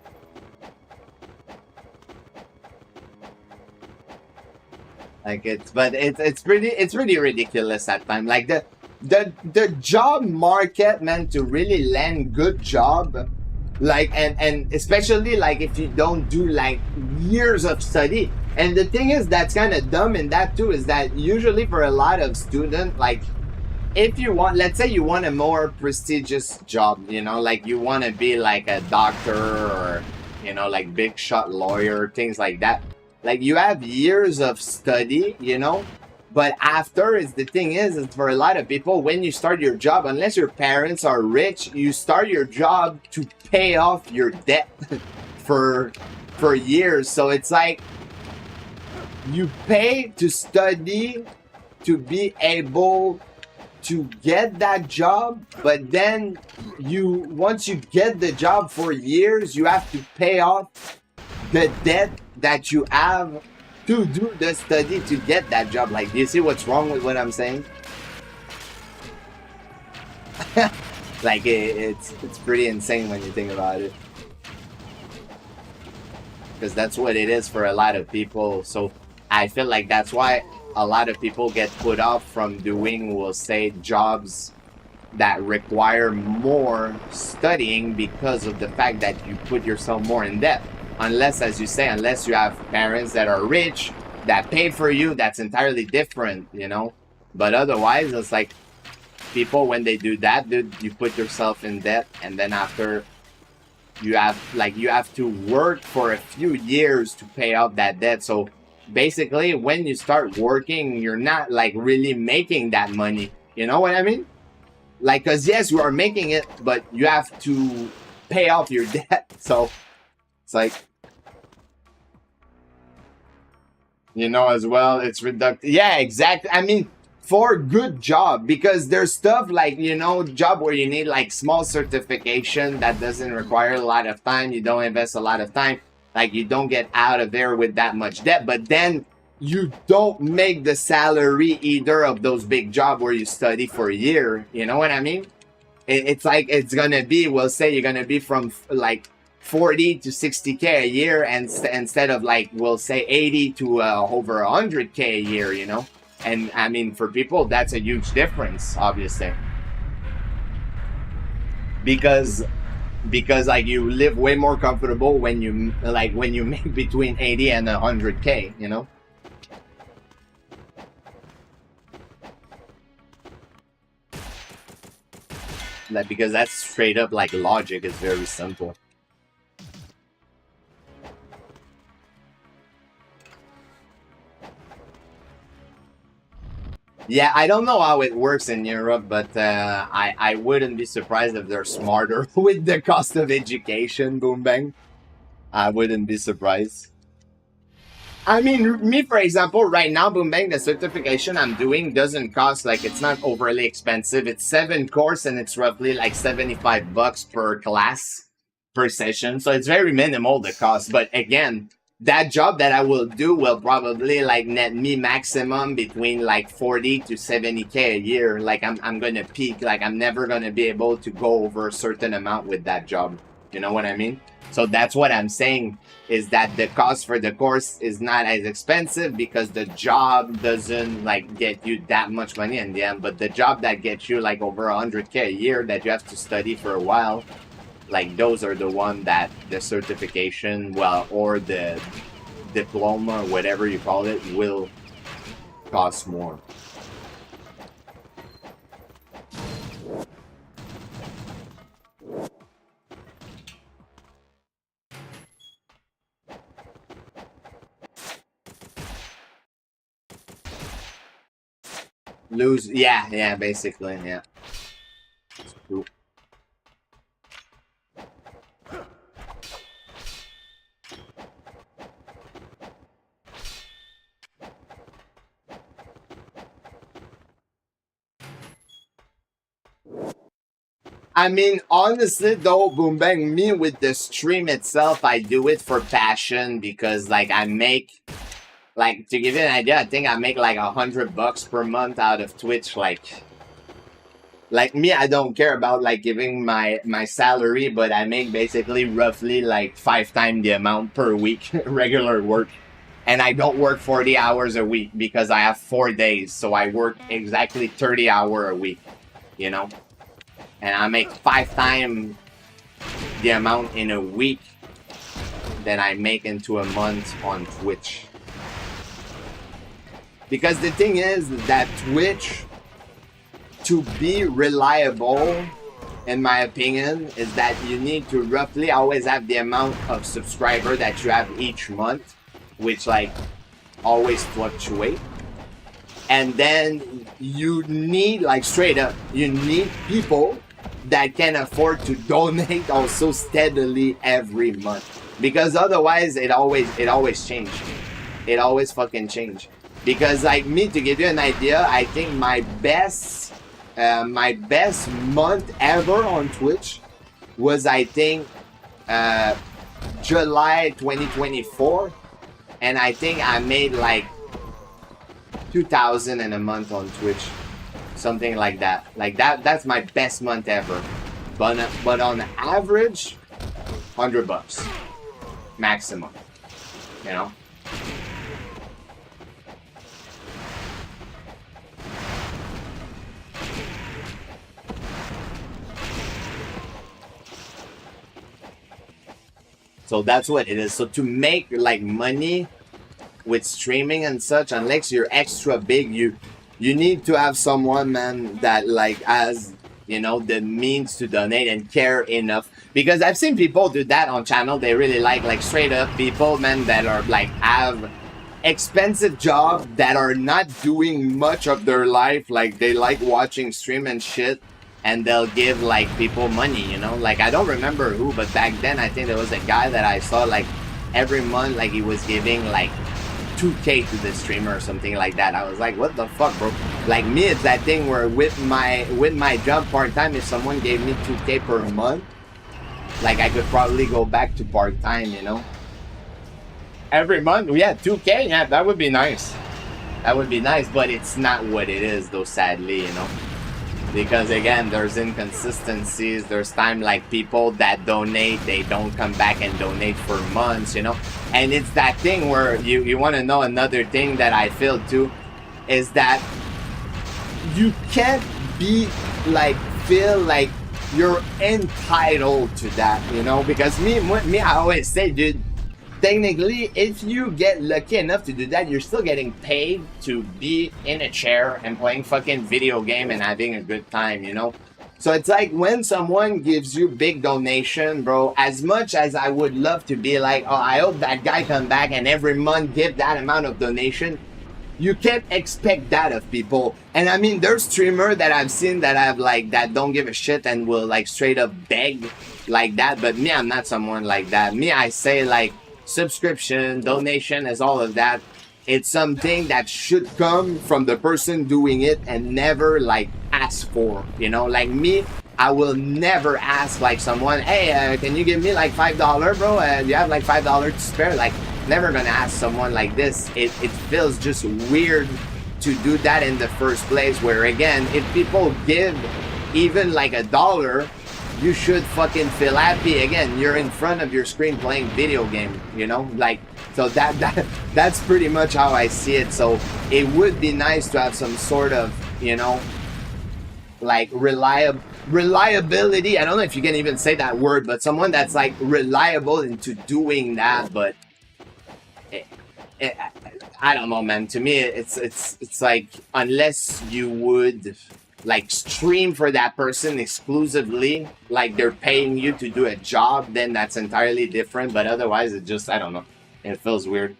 Like it's pretty ridiculous at times. Like the job market, man, to really land good job, like and especially like if you don't do like years of study. And the thing is that's kind of dumb in that too, is that usually for a lot of students, like if you want, let's say you want a more prestigious job, you know, like you want to be like a doctor or, you know, like big shot lawyer, things like that. Like you have years of study, you know, but after is the thing is for a lot of people, when you start your job, unless your parents are rich, you start your job to pay off your debt for years. So it's like you pay to study to be able to get that job, but then once you get the job for years, you have to pay off the debt that you have to do the study to get that job. Like, do you see what's wrong with what I'm saying? Like it's pretty insane when you think about it, because that's what it is for a lot of people. So I feel like that's why a lot of people get put off from doing, we'll say, jobs that require more studying because of the fact that you put yourself more in debt. Unless, as you say, unless you have parents that are rich, that pay for you, that's entirely different, you know? But otherwise, it's like people, when they do that, dude, you put yourself in debt, and then after you have to work for a few years to pay off that debt. So basically, when you start working, you're not like really making that money. You know what I mean? Like, because yes, you are making it, but you have to pay off your debt. So it's like, you know, as well, it's reductive. Yeah, exactly. I mean, for good job, because there's stuff like, you know, job where you need like small certification that doesn't require a lot of time. You don't invest a lot of time. Like, you don't get out of there with that much debt, but then you don't make the salary either of those big jobs where you study for a year. You know what I mean? It's like it's gonna be, we'll say you're gonna be from like 40 to 60K a year, and instead of like, we'll say 80 to over 100K a year, you know? And I mean, for people, that's a huge difference, obviously. Because like you live way more comfortable when you make between 80 and 100K, you know? Like, because that's straight up like logic is very simple. Yeah, I don't know how it works in Europe, but I wouldn't be surprised if they're smarter with the cost of education, Boom Bang. I wouldn't be surprised. I mean, me, for example, right now, Boom Bang, the certification I'm doing doesn't cost, like, it's not overly expensive. It's 7 course and it's roughly like $75 per class, per session. So it's very minimal, the cost. But again, that job that I will do will probably like net me maximum between like 40 to 70K a year. Like I'm going to peak, like I'm never going to be able to go over a certain amount with that job. You know what I mean? So that's what I'm saying, is that the cost for the course is not as expensive because the job doesn't like get you that much money in the end. But the job that gets you like over 100K a year that you have to study for a while, like those are the one that the certification, well, or the diploma, whatever you call it, will cost more. Lose, yeah, basically, yeah. Cool. I mean, honestly, though, Boom Bang, me with the stream itself, I do it for passion because, like, I make, like, to give you an idea, I think I make like $100 per month out of Twitch. Like me, I don't care about like giving my salary, but I make basically roughly like 5 times the amount per week, regular work. And I don't work 40 hours a week because I have 4 days. So I work exactly 30 hours a week, you know? And I make 5 times the amount in a week than I make into a month on Twitch. Because the thing is that Twitch, to be reliable, in my opinion, is that you need to roughly always have the amount of subscriber that you have each month, which like always fluctuate. And then you need, like straight up, you need people that can afford to donate also steadily every month, because otherwise it always changes. It always fucking change. Because like me, to give you an idea, I think my best month ever on Twitch was, I think, July 2024, and I think I made like 2,000 in a month on Twitch. Something like that. Like that's my best month ever. But on average, $100 maximum. You know? So that's what it is. So to make like money with streaming and such, unless you're extra big, you need to have someone, man, that like has, you know, the means to donate and care enough. Because I've seen people do that on channel. They really like straight up people, man, that are like have expensive jobs that are not doing much of their life. Like they like watching stream and shit, and they'll give like people money, you know? Like I don't remember who, but back then I think there was a guy that I saw like every month, like he was giving like 2K to the streamer or something like that. I was like, what the fuck, bro? Like me, it's that thing where with my job part-time, if someone gave me 2K per month, like I could probably go back to part-time, you know? every month, yeah, 2K, yeah, that would be nice. That would be nice, but it's not what it is, though, sadly, you know. Because again, there's inconsistencies. There's time like people that donate, they don't come back and donate for months, you know. And it's that thing where you want to know another thing that I feel too, is that you can't be like, feel like you're entitled to that, you know. Because me, I always say, dude, technically, if you get lucky enough to do that, you're still getting paid to be in a chair and playing fucking video game and having a good time, you know? So it's like when someone gives you big donation, bro, as much as I would love to be like, oh, I hope that guy come back and every month give that amount of donation, you can't expect that of people. And I mean, there's streamers that I've seen that have like, that don't give a shit and will like straight up beg like that. But me, I'm not someone like that. Me, I say like, subscription, donation, as all of that, it's something that should come from the person doing it and never like ask for, you know. Like me, I will never ask like someone, hey, can you give me like $5, bro? Do you have like $5 to spare? Like, never gonna ask someone like this. It feels just weird to do that in the first place, where again, if people give even like $1, you should fucking feel happy. Again, you're in front of your screen playing video game, you know, like, so that's pretty much how I see it. So it would be nice to have some sort of, you know, like reliability. I don't know if you can even say that word, but someone that's like reliable into doing that. But I don't know, man. To me, it's like, unless you would like stream for that person exclusively, like they're paying you to do a job, then that's entirely different. But otherwise, it just, I don't know, it feels weird.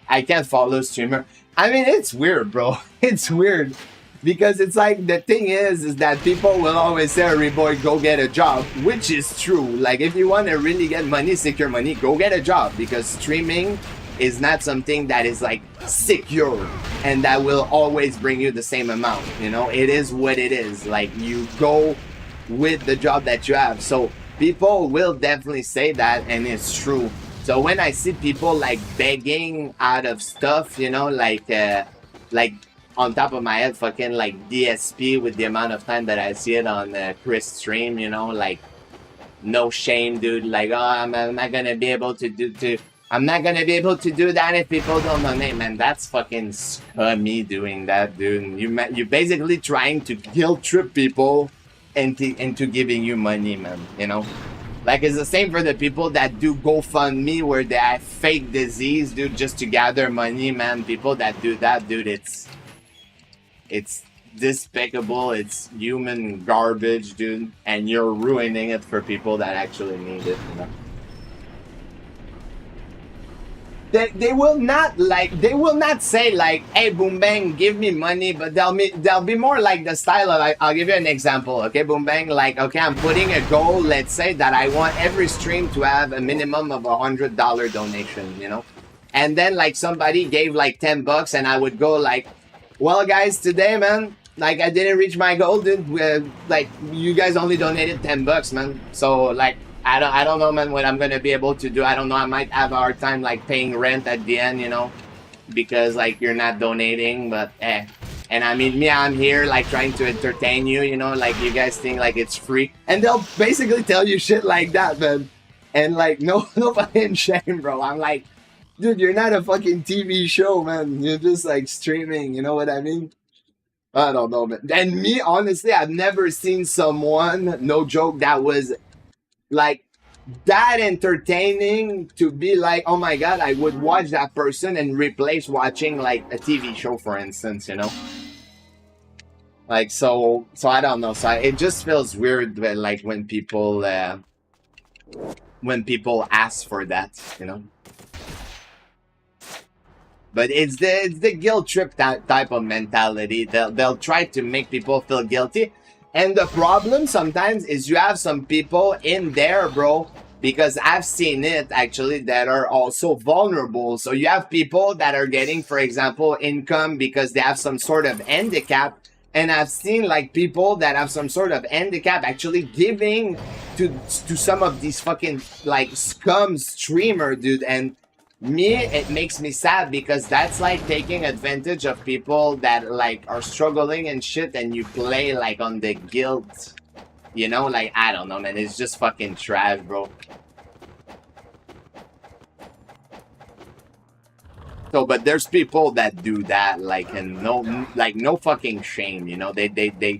I can't follow streamer. I mean, it's weird, bro. It's weird because it's like, the thing is that people will always say, "Hey boy, go get a job," which is true. Like, if you want to really get money, secure money, go get a job, because streaming is not something that is like secure and that will always bring you the same amount, you know. It is what it is. Like, you go with the job that you have. So people will definitely say that, and it's true. So when I see people like begging out of stuff, you know, like on top of my head, fucking like DSP, with the amount of time that I see it on Chris stream, you know, like, no shame, dude. Like, oh, I'm not gonna be able to do that if people don't donate, man. That's fucking scummy doing that, dude. You're basically trying to guilt trip people into giving you money, man, you know? Like, it's the same for the people that do GoFundMe, where they have fake disease, dude, just to gather money, man. People that do that, dude, it's despicable. It's human garbage, dude. And you're ruining it for people that actually need it, you know? They will not say like, hey, Boom Bang, give me money, but they'll be more like the style of, like, I'll give you an example, okay, Boom Bang, like, okay, I'm putting a goal, let's say that I want every stream to have a minimum of $100 donation, you know, and then like somebody gave like $10, and I would go like, well, guys, today, man, like, I didn't reach my goal, dude. Like, you guys only donated $10, man, so like, I don't know, man, what I'm gonna be able to do. I don't know. I might have a hard time like paying rent at the end, you know, because like you're not donating. But and I mean, me, I'm here like trying to entertain you, you know, like you guys think like it's free, and they'll basically tell you shit like that, man. And like, no fucking shame, bro. I'm like, dude, you're not a fucking TV show, man. You're just like streaming. You know what I mean? I don't know, man. And me, honestly, I've never seen someone, no joke, that was like that entertaining to be like, oh my god, I would watch that person and replace watching like a TV show, for instance, you know. Like, so I don't know. So it just feels weird, like when people ask for that, you know. But it's the guilt trip type of mentality. They'll try to make people feel guilty. And the problem sometimes is you have some people in there, bro, because I've seen it actually, that are also vulnerable. So you have people that are getting, for example, income because they have some sort of handicap. And I've seen like people that have some sort of handicap actually giving to some of these fucking like scum streamer, dude. And Me, it makes me sad because that's like taking advantage of people that like are struggling and shit, and you play like on the guilt, you know, like I don't know, man, it's just fucking trash, bro. So, but there's people that do that, like, and no fucking shame, you know, they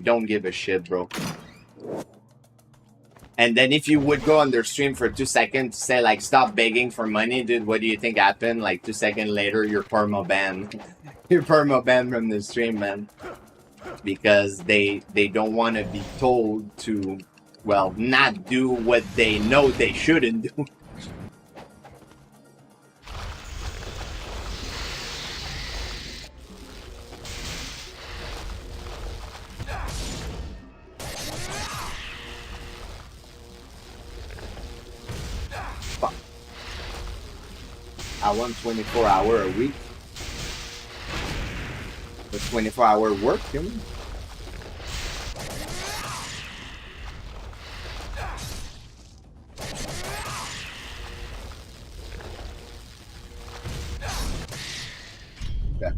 don't give a shit, bro. And then if you would go on their stream for 2 seconds to say like, stop begging for money, dude, what do you think happened? Like 2 seconds later, you're perma-banned. You're perma-banned from the stream, man. Because they don't want to be told to, well, not do what they know they shouldn't do. Fuck. I want 24-hour a week. The 24-hour work, you mean? Yeah.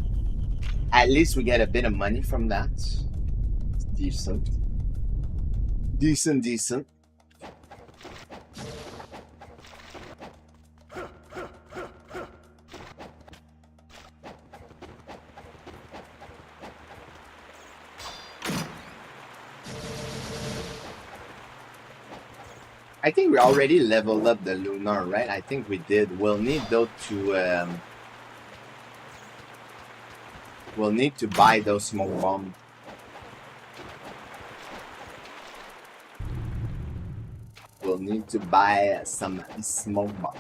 At least we get a bit of money from that. It's decent. Decent. I think we already leveled up the Lunar, right? I think we did. We'll need though to we'll need to buy those smoke bombs. We'll need to buy some smoke bombs.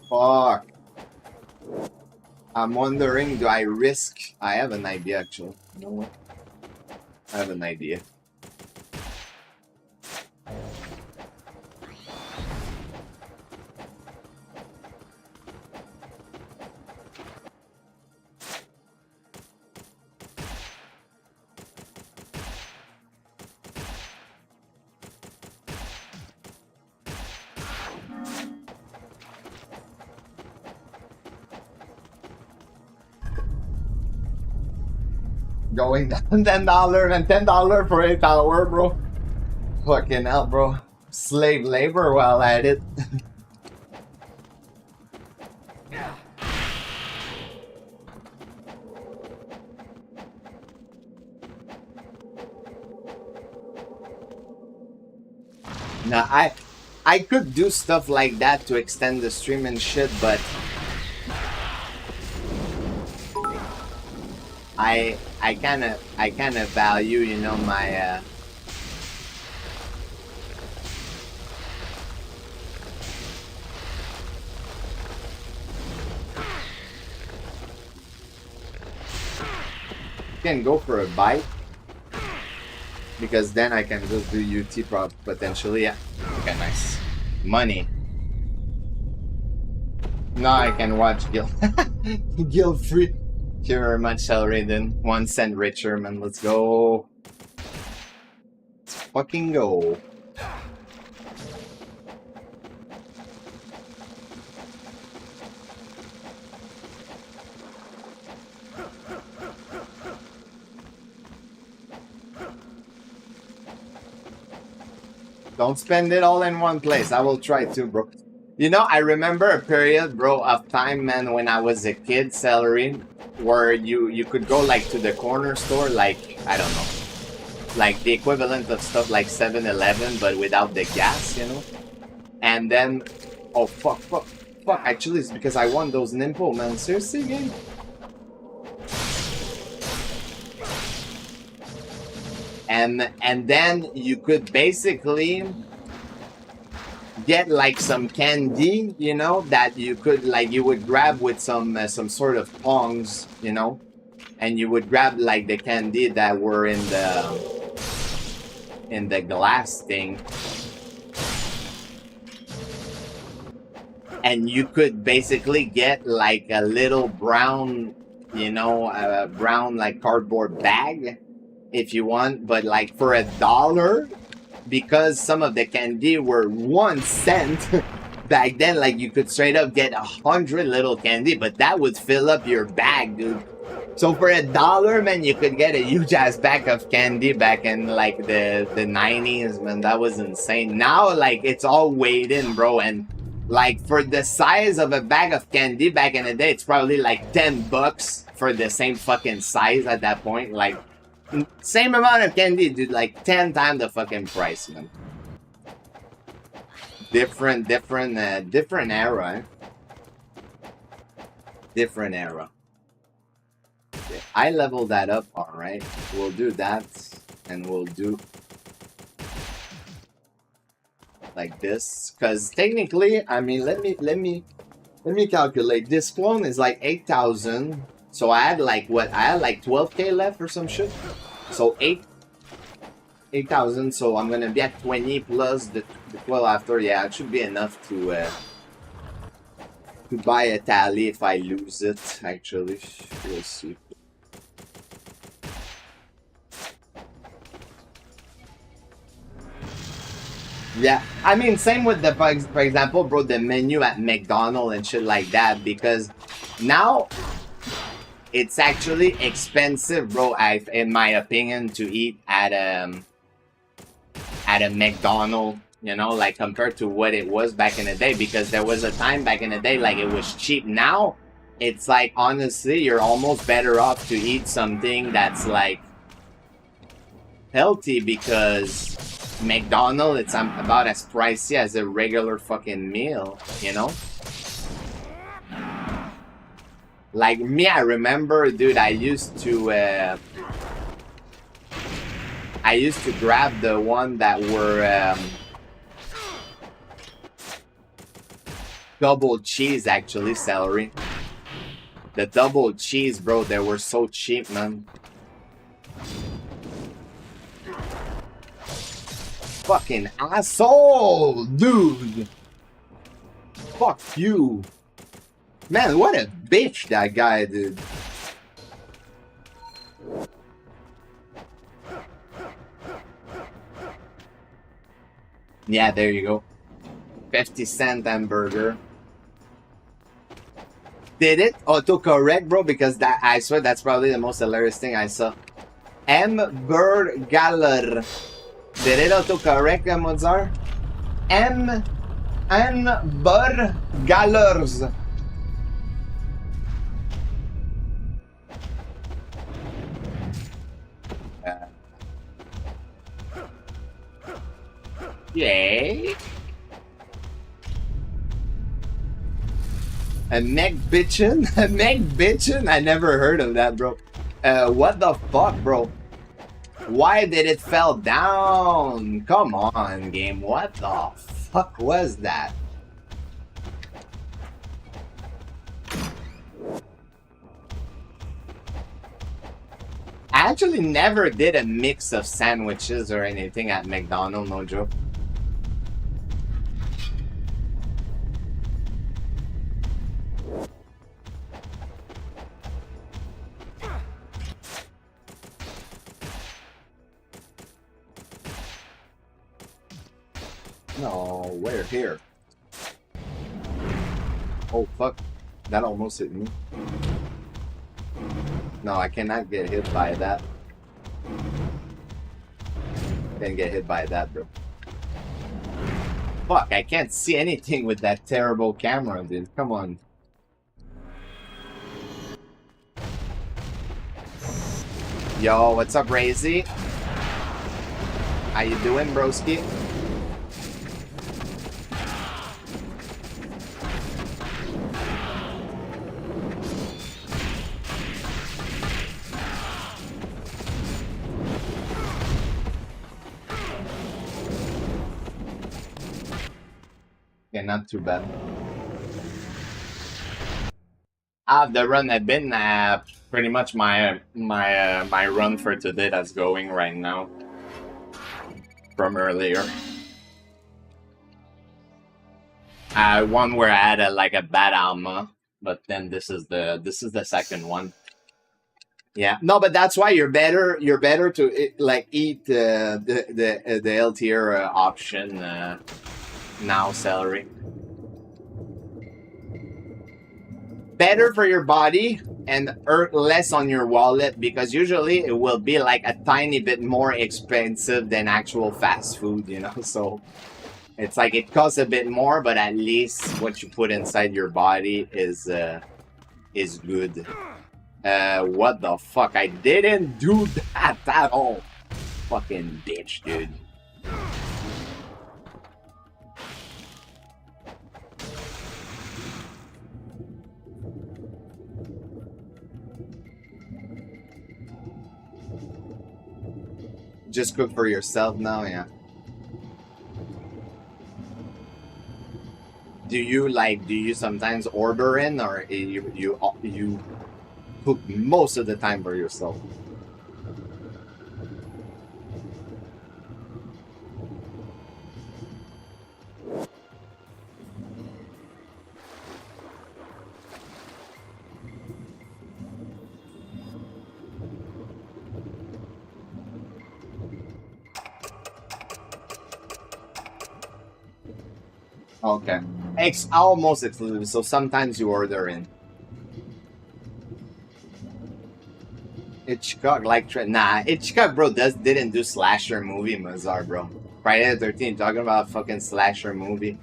Fuck. I'm wondering, do I risk? I have an idea actually. You know what? I have an idea. Going down $10 and $10 for 8 hours, bro. Fucking hell, bro. Slave labor while at it. Now, I could do stuff like that to extend the stream and shit, but I kind of value, you know, my can go for a bite because then I can just do UT prop potentially. Yeah. Okay, nice. Money. Now I can watch Guild. Guild free. Thank you very much, Elraiden. 1 cent richer, man. Let's go. Let's fucking go. Don't spend it all in one place. I will try to, bro. You know, I remember a period, bro, of time, man, when I was a kid, Celery, where you could go, like, to the corner store, like, I don't know, like, the equivalent of stuff like 7-Eleven, but without the gas, you know? And then, oh, fuck, actually, it's because I won those Nimpo, man. Seriously, game? and then you could basically get like some candy, you know, that you could like you would grab with some sort of tongs, you know, and you would grab like the candy that were in the glass thing, and you could basically get like a little brown, you know, brown like cardboard bag if you want, but like for $1, because some of the candy were 1 cent back then, like you could straight up get 100 little candy, but that would fill up your bag, dude. So for $1, man, you could get a huge ass bag of candy back in like the 90s, man. That was insane. Now, like, it's all weighed in, bro, and like for the size of a bag of candy back in the day, it's probably like $10 for the same fucking size at that point. Like, same amount of candy, dude, like 10 times the fucking price, man. Different era, eh? Different era. Okay, I leveled that up, alright. We'll do that, and we'll do like this, because technically, I mean, let me calculate. This clone is like 8,000. So I had like what? I had like 12k left or some shit. So 8,000. So I'm gonna be at 20 plus the 12 after. Yeah, it should be enough to buy a tally if I lose it. Actually, we'll see. Yeah, I mean, same with the, for example, bro, the menu at McDonald's and shit like that, because now it's actually expensive, bro, in my opinion, to eat at a McDonald's, you know, like compared to what it was back in the day, because there was a time back in the day, like, it was cheap. Now, it's like, honestly, you're almost better off to eat something that's, like, healthy, because McDonald's, it's about as pricey as a regular fucking meal, you know? Like me, I remember, dude, I used to grab the one that were double cheese, actually, celery. The double cheese, bro, they were so cheap, man. Fucking asshole, dude. Fuck you. Man, what a bitch that guy, dude. Yeah, there you go. 50-cent hamburger. Did it autocorrect, bro? Because that, I swear, that's probably the most hilarious thing I saw. Hamburger. Did it autocorrect, Mozart? Hamburgers. Yay. A neck bitchin'? A neck bitchin'? I never heard of that, bro. What the fuck, bro? Why did it fell down? Come on, game. What the fuck was that? I actually never did a mix of sandwiches or anything at McDonald's, no joke. No, where? Here. Oh, fuck. That almost hit me. No, I cannot get hit by that. Can't get hit by that, bro. Fuck, I can't see anything with that terrible camera, dude. Come on. Yo, what's up, Razy? How you doing, broski? not too bad. Ah, the run I've been pretty much my run for today that's going right now from earlier. One where I had a bad alma, but then this is the second one. Yeah, no, but that's why you're better to like eat the healthier option now, celery. Better for your body and less on your wallet, because usually it will be like a tiny bit more expensive than actual fast food, you know. So it's like it costs a bit more, but at least what you put inside your body is good. What the fuck? I didn't do that at all. Fucking bitch, dude. Just cook for yourself now, yeah. Do you sometimes order in, or you cook most of the time for yourself? Okay. Almost exclusive, so sometimes you order in. Hitchcock, Hitchcock, bro, didn't do slasher movie, Mazar, bro. Friday the 13th, talking about a fucking slasher movie.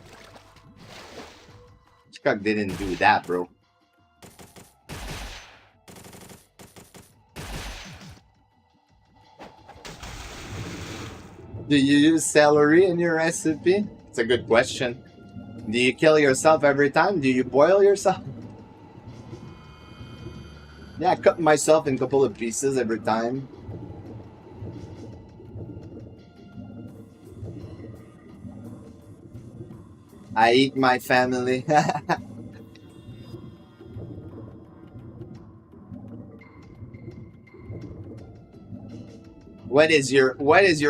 Hitchcock didn't do that, bro. Do you use celery in your recipe? It's a good question. Do you kill yourself every time? Do you boil yourself? Yeah, I cut myself in a couple of pieces every time. I eat my family. What is your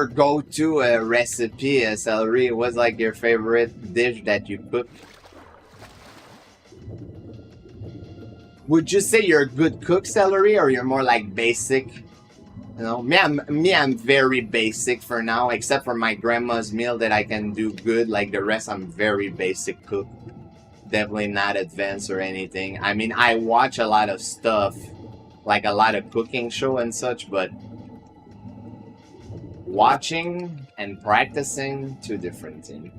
go-to recipe, celery? What's like your favorite dish that you cook? Would you say you're a good cook, celery, or you're more like basic? You know, I'm very basic for now, except for my grandma's meal that I can do good. Like the rest, I'm very basic cook. Definitely not advanced or anything. I mean, I watch a lot of stuff, like a lot of cooking show and such, but watching and practicing, two different things.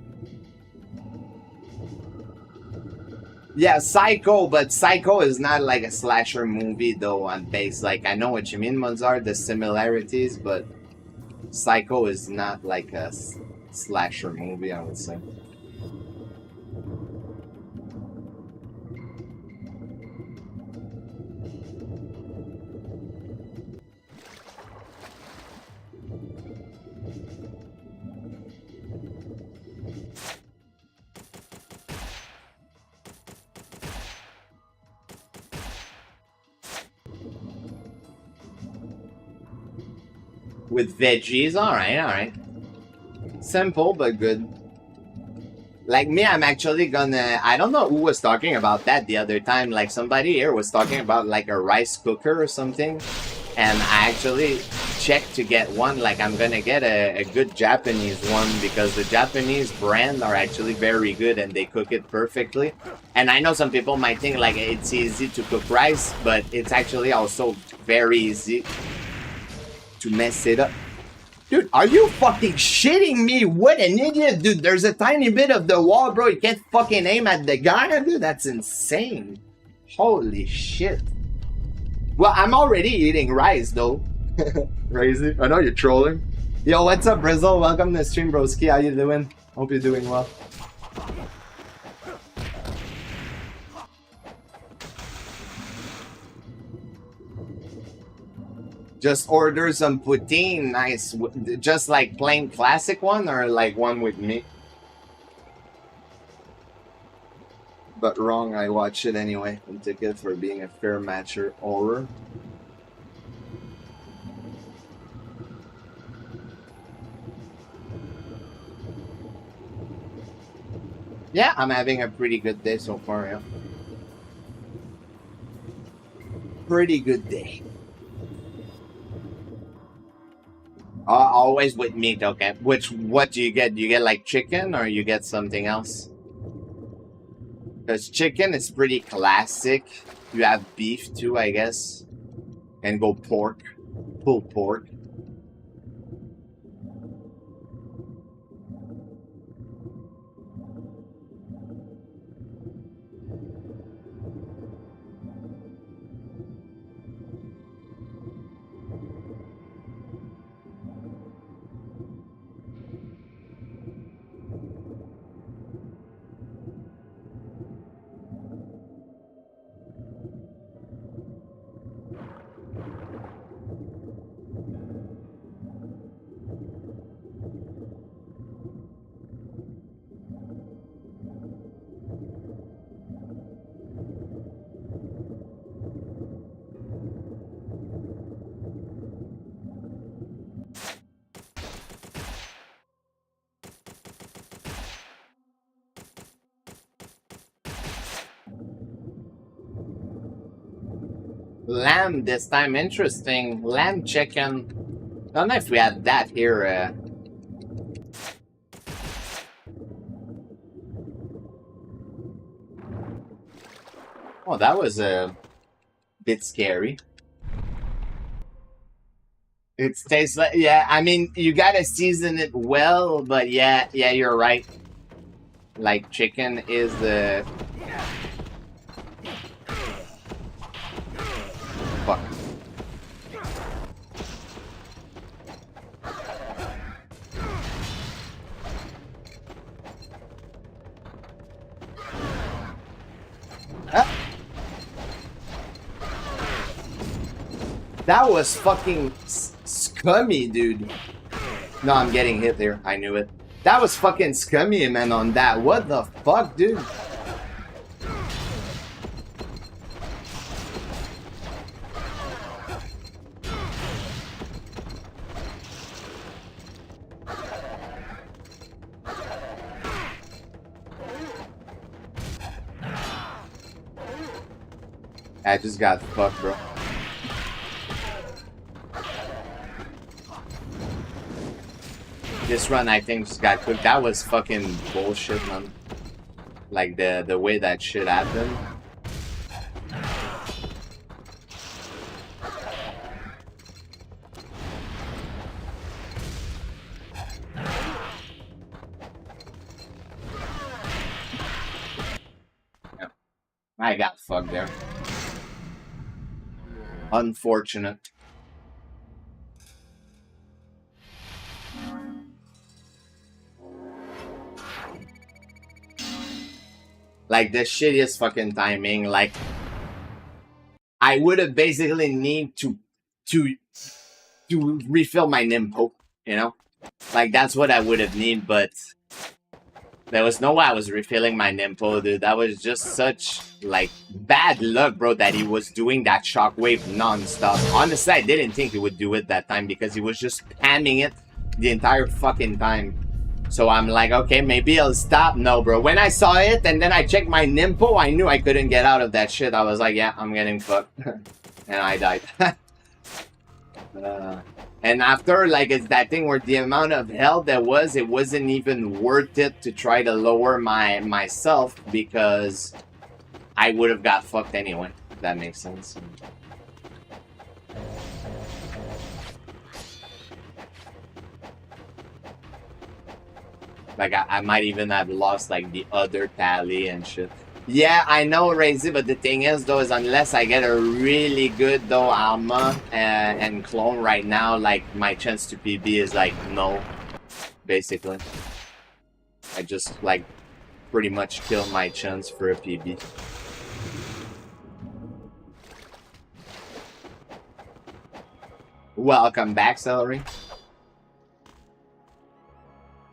Yeah, Psycho, but Psycho is not like a slasher movie though on base. Like, I know what you mean, Mozart, the similarities, but Psycho is not like a slasher movie, I would say. With veggies, alright. Simple, but good. Like me, I'm actually gonna... I don't know who was talking about that the other time. Like, somebody here was talking about, like, a rice cooker or something. And I actually checked to get one. Like, I'm gonna get a good Japanese one, because the Japanese brand are actually very good and they cook it perfectly. And I know some people might think, like, it's easy to cook rice, but it's actually also very easy to mess it up. Dude, are you fucking shitting me? What an idiot, dude. There's a tiny bit of the wall, bro. You can't fucking aim at the guy, dude. That's insane. Holy shit. Well, I'm already eating rice, though. Crazy. I know you're trolling. Yo, what's up, Brizzle? Welcome to the stream, broski. How you doing? Hope you're doing well. Just order some poutine, nice. Just like plain classic one, or like one with meat? but wrong. I watch it anyway and take it for being a fair matcher horror. Yeah, I'm having a pretty good day so far. Yeah, pretty good day. Always with meat, okay. What do you get? Do you get like chicken or you get something else? Because chicken is pretty classic. You have beef too, I guess. And go pork. Pulled pork. Lamb this time, interesting. Lamb chicken. I don't know if we had that here. Oh, that was a bit scary. It tastes like, yeah, I mean, you gotta season it well, but yeah, you're right. Like, chicken is the... Fuck. Ah. That was fucking scummy, dude. No, I'm getting hit there. I knew it. That was fucking scummy, man, on that. What the fuck, dude? I just got fucked, bro. This run, I think, just got cooked. That was fucking bullshit, man. Like, the way that shit happened. Yeah. I got fucked there. Unfortunate. Like, the shittiest fucking timing. Like, I would have basically need to refill my Nimpo, you know? Like, that's what I would have need, but there was no way I was refilling my Nimpo, dude. That was just such, like, bad luck, bro, that he was doing that shockwave non-stop. Honestly, I didn't think he would do it that time because he was just spamming it the entire fucking time. So I'm like, okay, maybe he'll stop. No, bro. When I saw it and then I checked my Nimpo, I knew I couldn't get out of that shit. I was like, yeah, I'm getting fucked. And I died. And after, like, it's that thing where the amount of health there was, it wasn't even worth it to try to lower myself because I would have got fucked anyway. If that makes sense. Like, I might even have lost, like, the other tally and shit. Yeah, I know, Razy, but the thing is, though, is unless I get a really good, though, Alma and clone right now, like, my chance to PB is, like, no, basically. I just, like, pretty much killed my chance for a PB. Welcome back, Celery.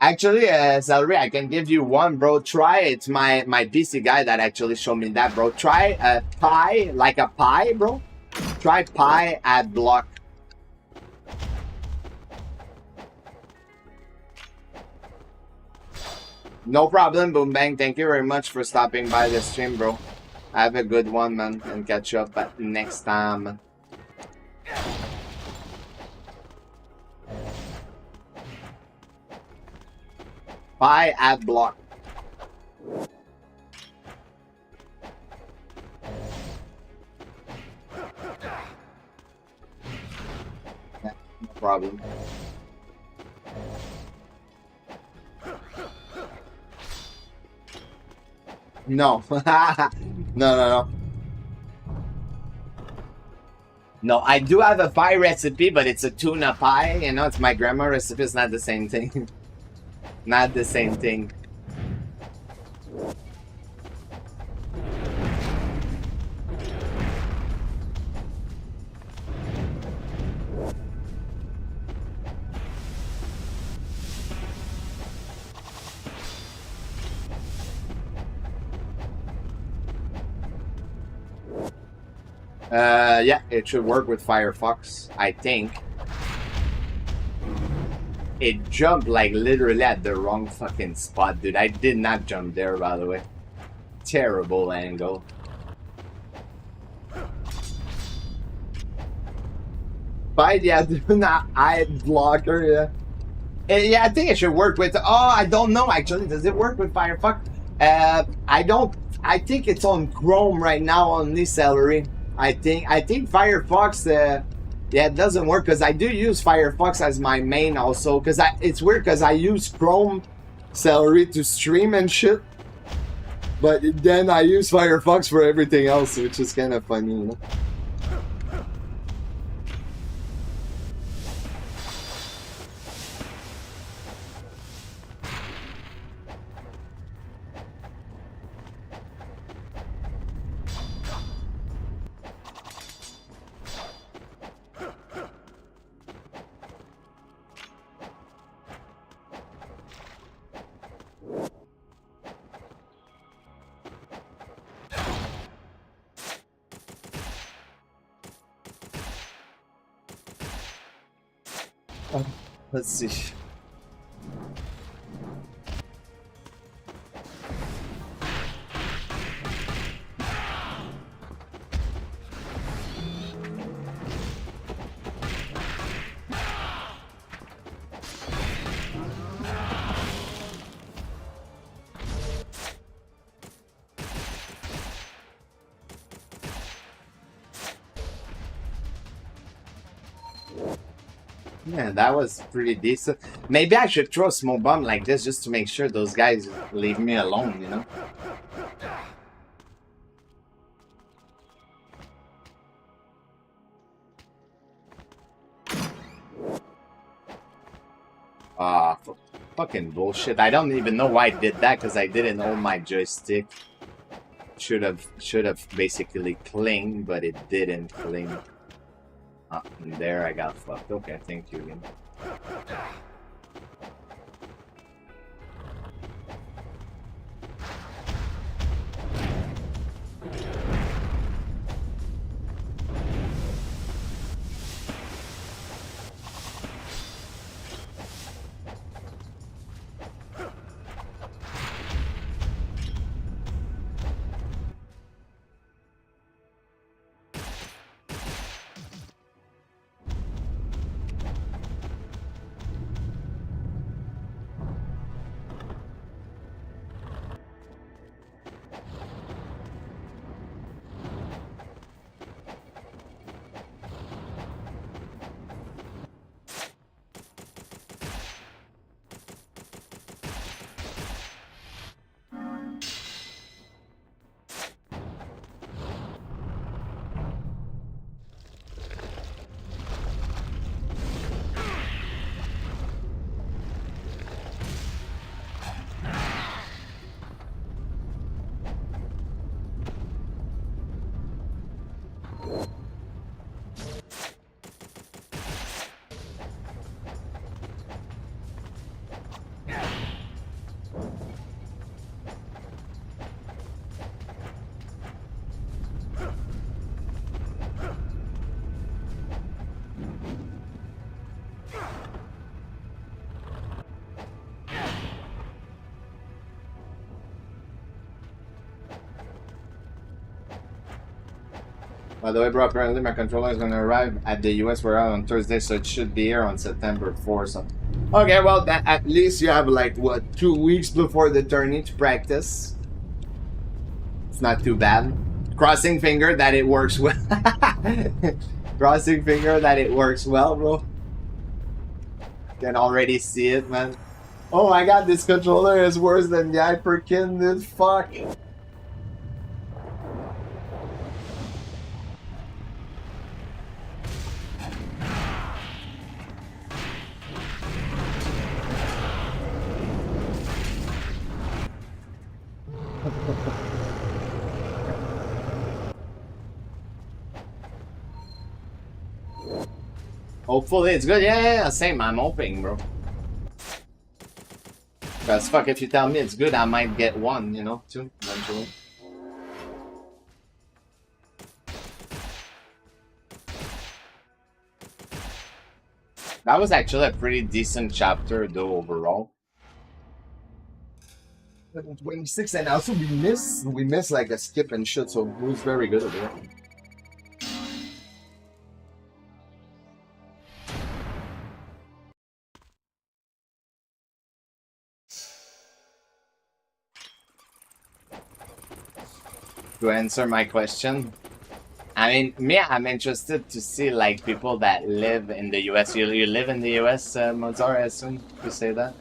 Actually, Celery, I can give you one, bro. Try it's my PC guy that actually showed me that, bro. Try a pie, like a pie, bro. Try pie at block. No problem, Boom Bang. Thank you very much for stopping by the stream, bro. Have a good one, man, and catch you up at next time. Pie at block. Yeah, no problem. No. No. No, I do have a pie recipe, but it's a tuna pie. You know, it's my grandma recipe. It's not the same thing. Not the same thing. Yeah, it should work with Firefox, I think. It jumped like literally at the wrong fucking spot, dude. I did not jump there, by the way. Terrible angle. But yeah, do not ad blocker, yeah. Yeah, I think it should work with. Oh, I don't know actually. Does it work with Firefox? I don't. I think it's on Chrome right now on this Celery. I think Firefox. Yeah, it doesn't work because I do use Firefox as my main also. Because it's weird because I use Chrome Celery to stream and shit. But then I use Firefox for everything else, which is kind of funny, you know. Let's see. Yeah, that was pretty decent. Maybe I should throw a smoke bomb like this just to make sure those guys leave me alone, you know? Ah, fucking bullshit. I don't even know why I did that because I didn't hold my joystick. Should have basically clinged, but it didn't cling. And there I got fucked. Okay, thank you again. By the way, bro, apparently my controller is gonna arrive at the US warehouse on Thursday, so it should be here on September 4th. So. Okay, well, that, at least you have like, what, 2 weeks before the tourney to practice. It's not too bad. Crossing finger that it works well. Crossing finger that it works well, bro. Can already see it, man. Oh my god, this controller is worse than the Hyperkin, dude. Fuck. Hopefully it's good. Yeah, same. I'm hoping, bro. Because fuck, if you tell me it's good, I might get one, you know, too, eventually. That was actually a pretty decent chapter, though, overall. 26, and also we miss like a skip and shit, so it was very good over it. To answer my question, I mean, me, I'm interested to see like people that live in the US. You live in the US, Mozart, I assume you say that?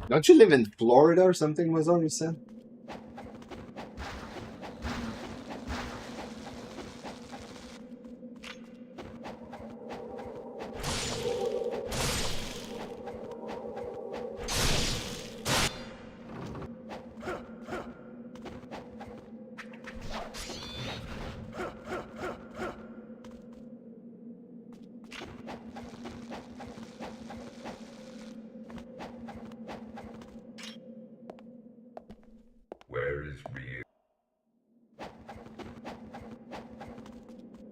Don't you live in Florida or something, Mozart, you said?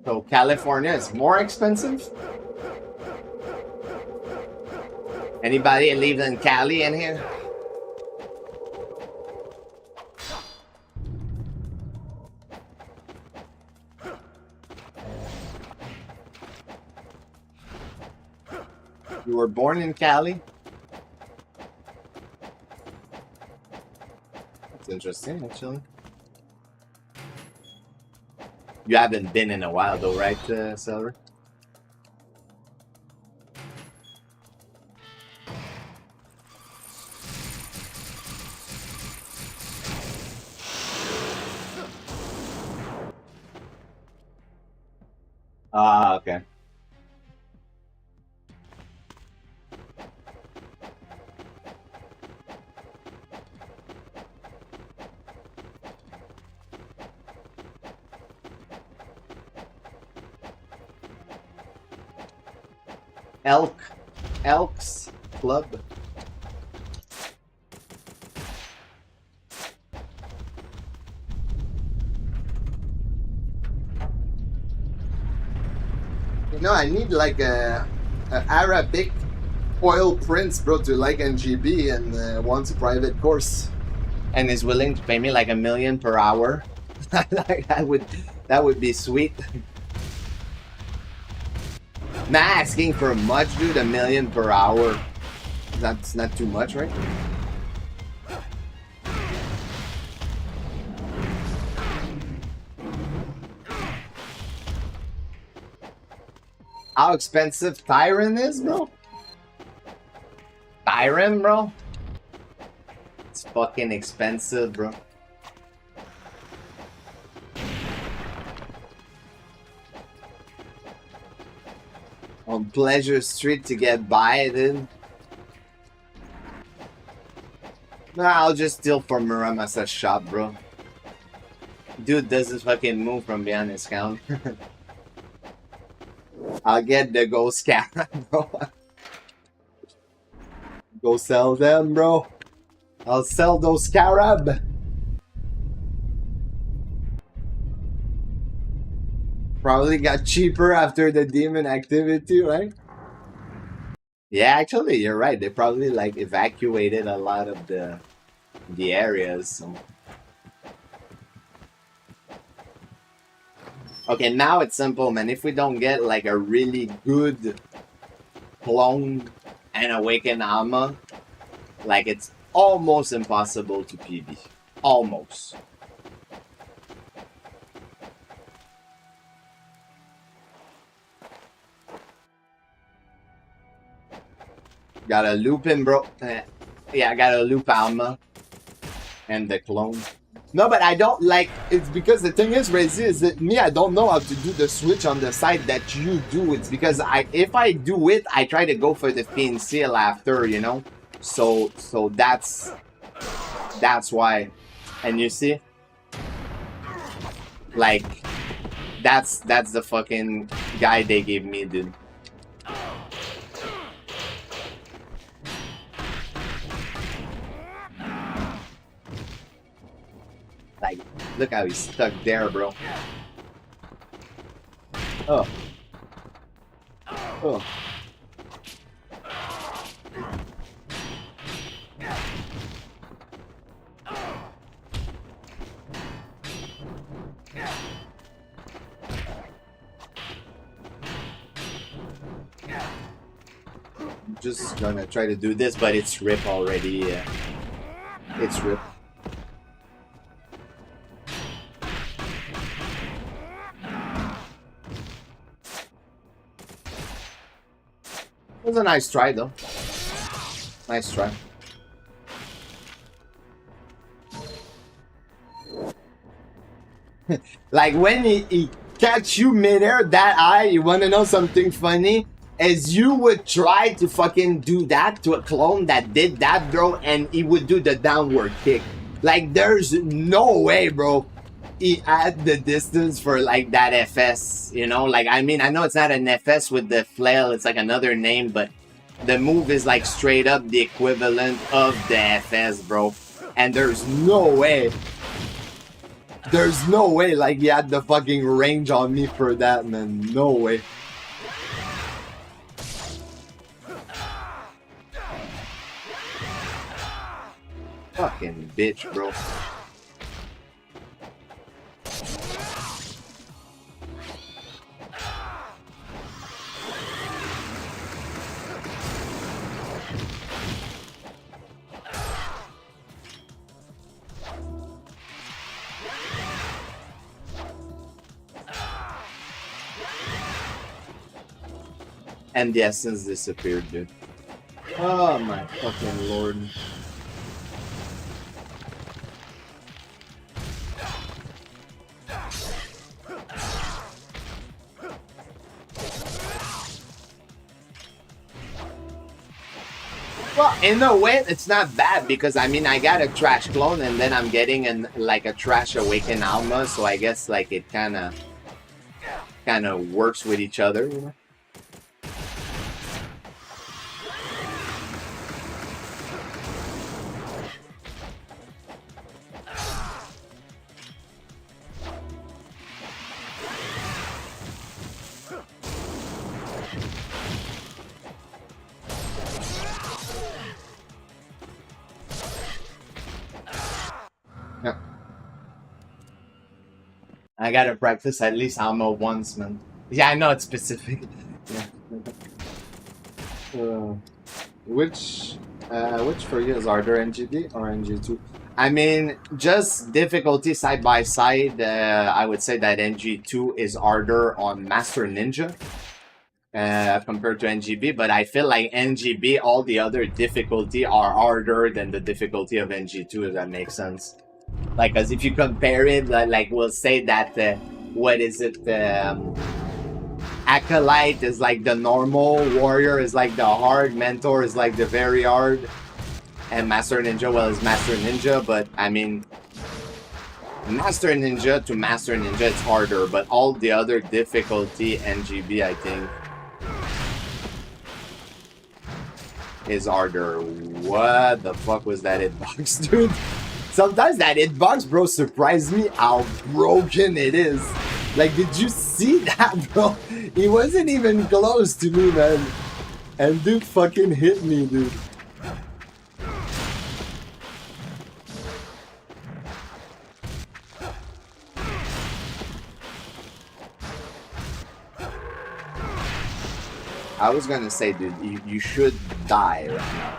So California is more expensive? Anybody live in Cali in here? You were born in Cali? That's interesting, actually. You haven't been in a while, though, right, Silver? Ah, okay. Elks Club. You know, I need like a Arabic oil prince, bro, to like NGB and wants a private course, and is willing to pay me like $1 million per hour. Like, that would be sweet. Not asking for much, dude. $1 million per hour. That's not too much, right? How expensive Tyron is, bro? Tyron, bro? It's fucking expensive, bro. On Pleasure Street to get by, dude. Nah, I'll just steal from Muramasa's shop, bro. Dude does this fucking move from behind his counter. I'll get the ghost scarab, bro. Go sell them, bro. I'll sell those scarab. Probably got cheaper after the demon activity, right? Yeah, actually, you're right. They probably like evacuated a lot of the the areas. So. Okay, now it's simple, man. If we don't get like a really good clone and awakened armor, like it's almost impossible to PB. Almost. Gotta loop him, bro. Yeah, I gotta loop armor and the clone. No, but I don't like, it's because the thing is, Razy, is that me, I don't know how to do the switch on the side that you do. It's because if I do it, I try to go for the fin seal after, you know? So that's why. And you see? Like, that's the fucking guy they gave me, dude. Like, look how he's stuck there, bro. Oh. Oh. I'm just gonna try to do this, but it's rip already. It's rip. It was a nice try, though. Nice try. Like, when he catch you midair that high, you wanna know something funny? As you would try to fucking do that to a clone that did that, bro, and he would do the downward kick. Like, there's no way, bro, he had the distance for, like, that FS, you know? Like, I mean, I know it's not an FS with the flail, it's like another name, but the move is, like, straight up the equivalent of the FS, bro. And there's no way. There's no way, like, he had the fucking range on me for that, man. No way. Fucking bitch, bro. And the essence disappeared, dude. Oh my fucking lord. Well, in a way, it's not bad because I mean I got a trash clone and then I'm getting like a trash awakened alma, so I guess like it kind of works with each other, you know. I gotta practice at least ammo once, man. Yeah, I know it's specific. Yeah. Which for you is harder, NGB or NG2? I mean, just difficulty side by side. I would say that NG2 is harder on Master Ninja compared to NGB, but I feel like NGB, all the other difficulty are harder than the difficulty of NG2, if that makes sense. Like, as if you compare it, like we'll say that, what is it, Acolyte is like the normal, Warrior is like the hard, Mentor is like the very hard, and Master Ninja, well, is Master Ninja, but I mean, Master Ninja to Master Ninja, it's harder, but all the other difficulty, NGB, I think, is harder. What the fuck was that hitbox, dude? Sometimes that hitbox, bro, surprised me how broken it is. Like, did you see that, bro? He wasn't even close to me, man. And dude fucking hit me, dude. I was gonna say, dude, you should die right now.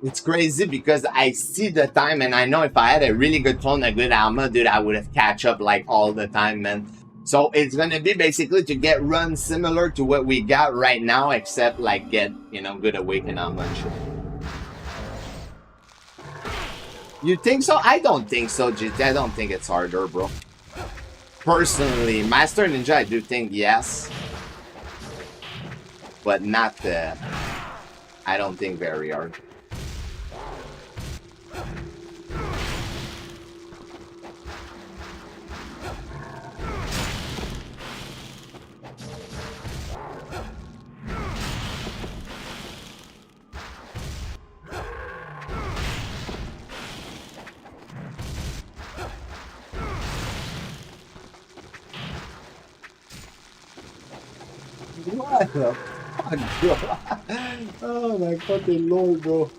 It's crazy because I see the time and I know if I had a really good phone, a good armor, dude, I would have catch up like all the time, man. So it's gonna be basically to get runs similar to what we got right now, except like get, you know, good awaken armor and shit. You think so? I don't think so, GT. I don't think it's harder, bro. Personally, Master Ninja, I do think yes. But not, I don't think very hard. What the fuck, bro? Oh my fucking lord, bro.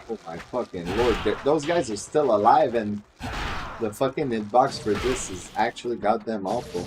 Oh my fucking lord. Those guys are still alive and the fucking hitbox for this is actually goddamn awful.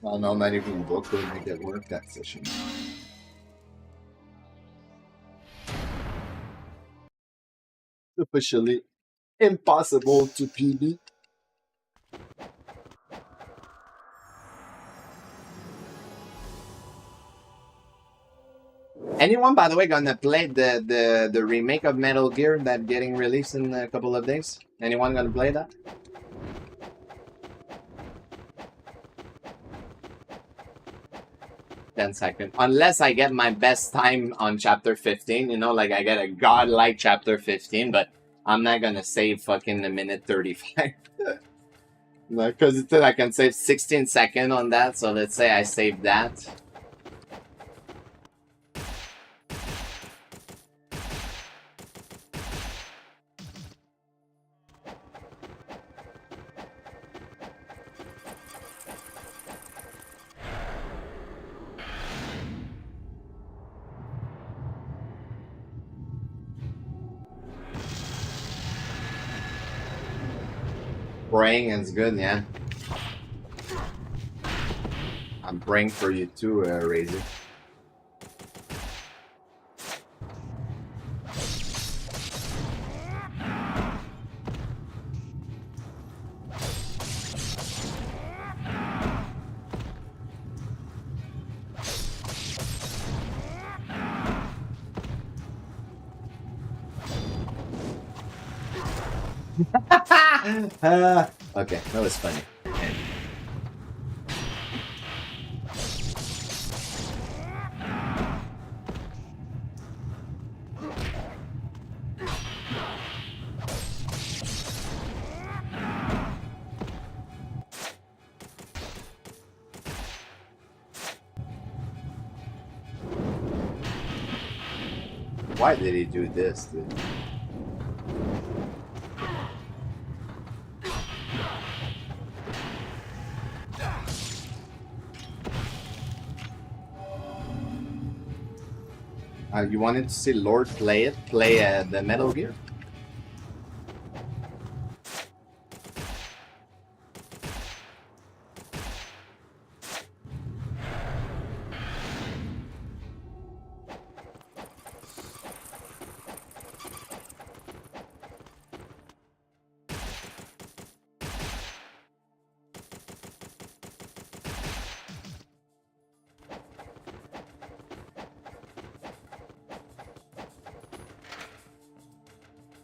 Well, no, not even book would make it work that session. Officially impossible to PB. Anyone, by the way, gonna play the remake of Metal Gear that getting released in a couple of days? Anyone gonna play that? Second. Unless I get my best time on chapter 15, you know, like I get a godlike chapter 15, but I'm not gonna save fucking a minute 35. Because it's I can save 16 seconds on that, so let's say I save that. Praying is good, yeah. I'm praying for you too, Razor. Okay, that was funny. Why did he do this, dude? You wanted to see Lord play it? Play the Metal Gear?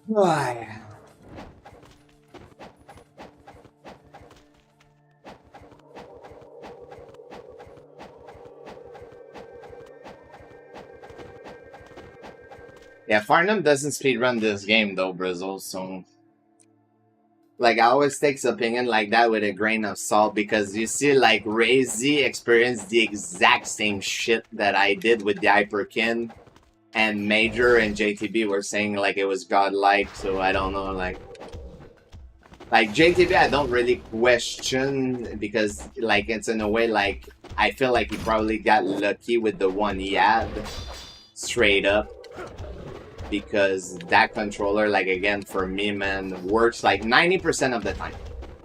Why? Yeah, Farnham doesn't speedrun this game though, Brizzle, so like I always take opinion like that with a grain of salt because you see like Razy experienced the exact same shit that I did with the Hyperkin, and Major and JTB were saying like it was godlike, so I don't know, like JTB I don't really question because like it's in a way like I feel like he probably got lucky with the one he had, straight up. Because that controller, like again, for me, man, works like 90% of the time.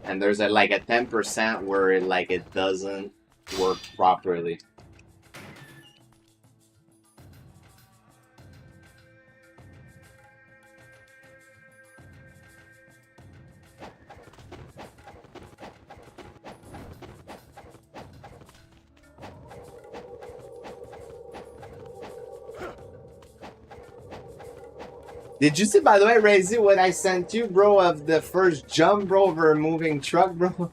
And there's like a 10% where it doesn't work properly. Did you see, by the way, Razy, what I sent you, bro, of the first jump, bro, over a moving truck, bro?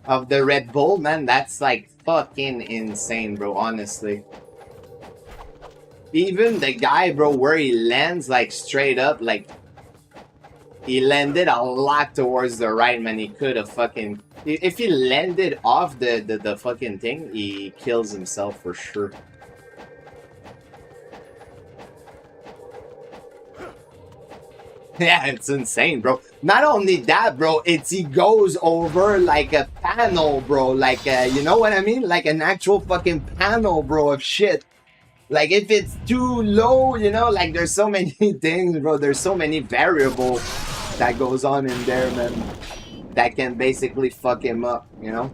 Of the Red Bull, man, that's like fucking insane, bro, honestly. Even the guy, bro, where he lands, like, straight up, like, he landed a lot towards the right, man. He could have fucking... If he landed off the fucking thing, he kills himself for sure. Yeah, it's insane, bro. Not only that, bro, he goes over like a panel, bro. Like, you know what I mean? Like an actual fucking panel, bro, of shit. Like, if it's too low, you know, like there's so many things, bro. There's so many variables that goes on in there, man. That can basically fuck him up, you know?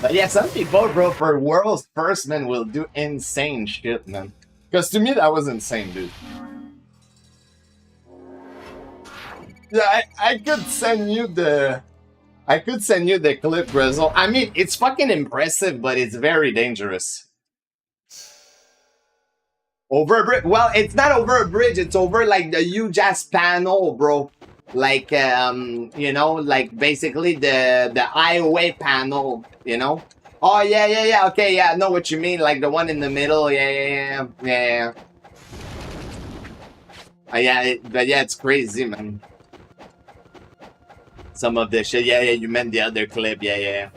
But yeah, some people, bro, for world's first, man, will do insane shit, man. Because to me, that was insane, dude. Yeah, I could send you the... I could send you the clip, Grizzle. I mean, it's fucking impressive, but it's very dangerous. Over a bridge? Well, it's not over a bridge. It's over, like, the huge ass panel, bro. Like, you know, like, basically the highway panel, you know? Oh, yeah, okay, yeah, I know what you mean, like, the one in the middle, yeah. Yeah, but yeah, it's crazy, man. Some of the shit, yeah, you meant the other clip, yeah.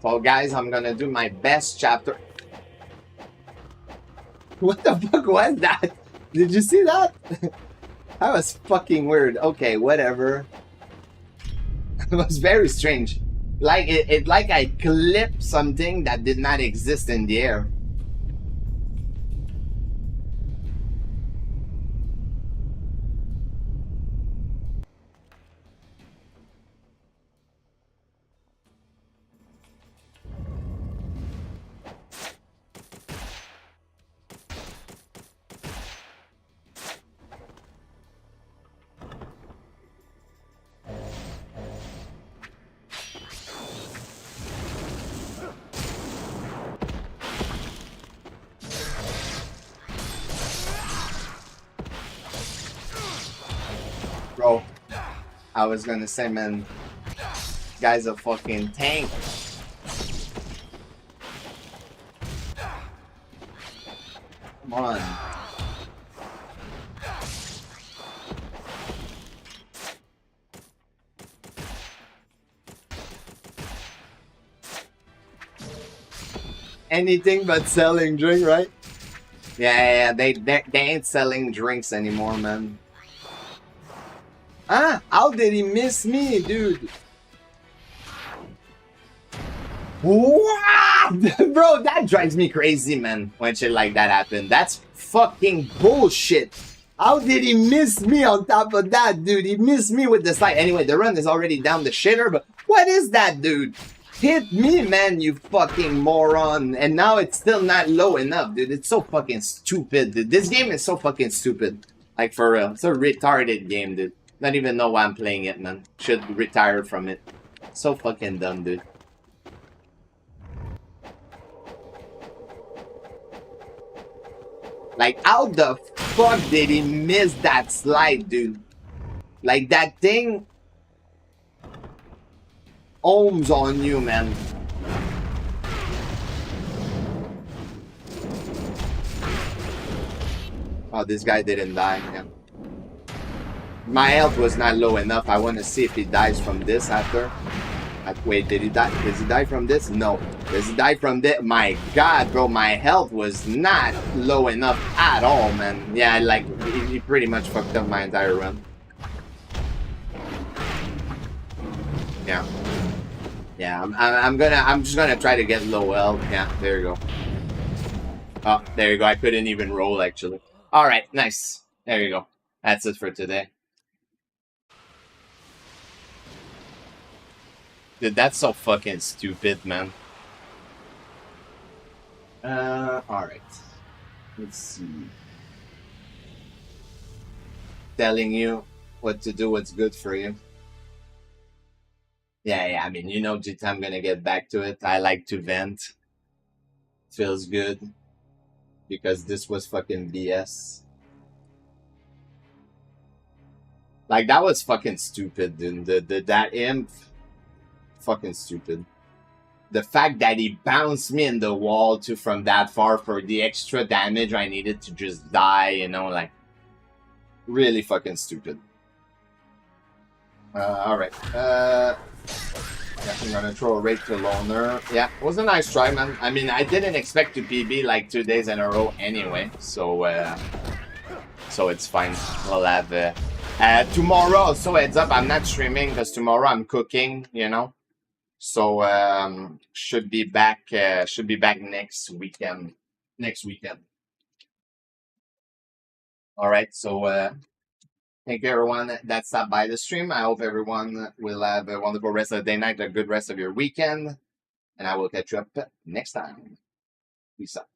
So guys, I'm gonna do my best chapter. What the fuck was that? Did you see that? That was fucking weird. Okay, whatever. It was very strange. Like it like I clipped something that did not exist in the air. Bro, I was gonna say, man, guy's a fucking tank. Come on. Anything but selling drink, right? Yeah, they ain't selling drinks anymore, man. Ah, how did he miss me, dude? What? Bro, that drives me crazy, man, when shit like that happen. That's fucking bullshit. How did he miss me on top of that, dude? He missed me with the slide. Anyway, the run is already down the shitter, but what is that, dude? Hit me, man, you fucking moron. And now it's still not low enough, dude. It's so fucking stupid, dude. This game is so fucking stupid. Like, for real. It's a retarded game, dude. Don't even know why I'm playing it, man. Should retire from it. So fucking dumb, dude. Like, how the fuck did he miss that slide, dude? Like, that thing ohms on you, man. Oh, this guy didn't die. Yeah. My health was not low enough. I want to see if he dies from this after. Wait, did he die? Does he die from this? No. Does he die from this? My God, bro, my health was not low enough at all, man. Yeah, like, he pretty much fucked up my entire run. Yeah. Yeah, I'm just gonna try to get low health. Yeah, there you go. Oh, there you go. I couldn't even roll, actually. All right, nice. There you go. That's it for today. Dude, that's so fucking stupid, man. Alright. Let's see. Telling you what to do, what's good for you. Yeah, I mean, you know, I'm gonna get back to it. I like to vent. Feels good. Because this was fucking BS. Like, that was fucking stupid, dude. That imp... Fucking stupid. The fact that he bounced me in the wall from that far for the extra damage I needed to just die, you know, like, really fucking stupid. Alright. Yeah, I'm gonna throw a raid to loner. Yeah, it was a nice try, man. I mean, I didn't expect to PB like 2 days in a row anyway, so it's fine. We'll have tomorrow. So heads up, I'm not streaming because tomorrow I'm cooking, you know. So should be back next weekend. All right. So thank you everyone that stopped by the stream. I hope everyone will have a wonderful rest of the day, night, a good rest of your weekend, and I will catch you up next time. Peace out.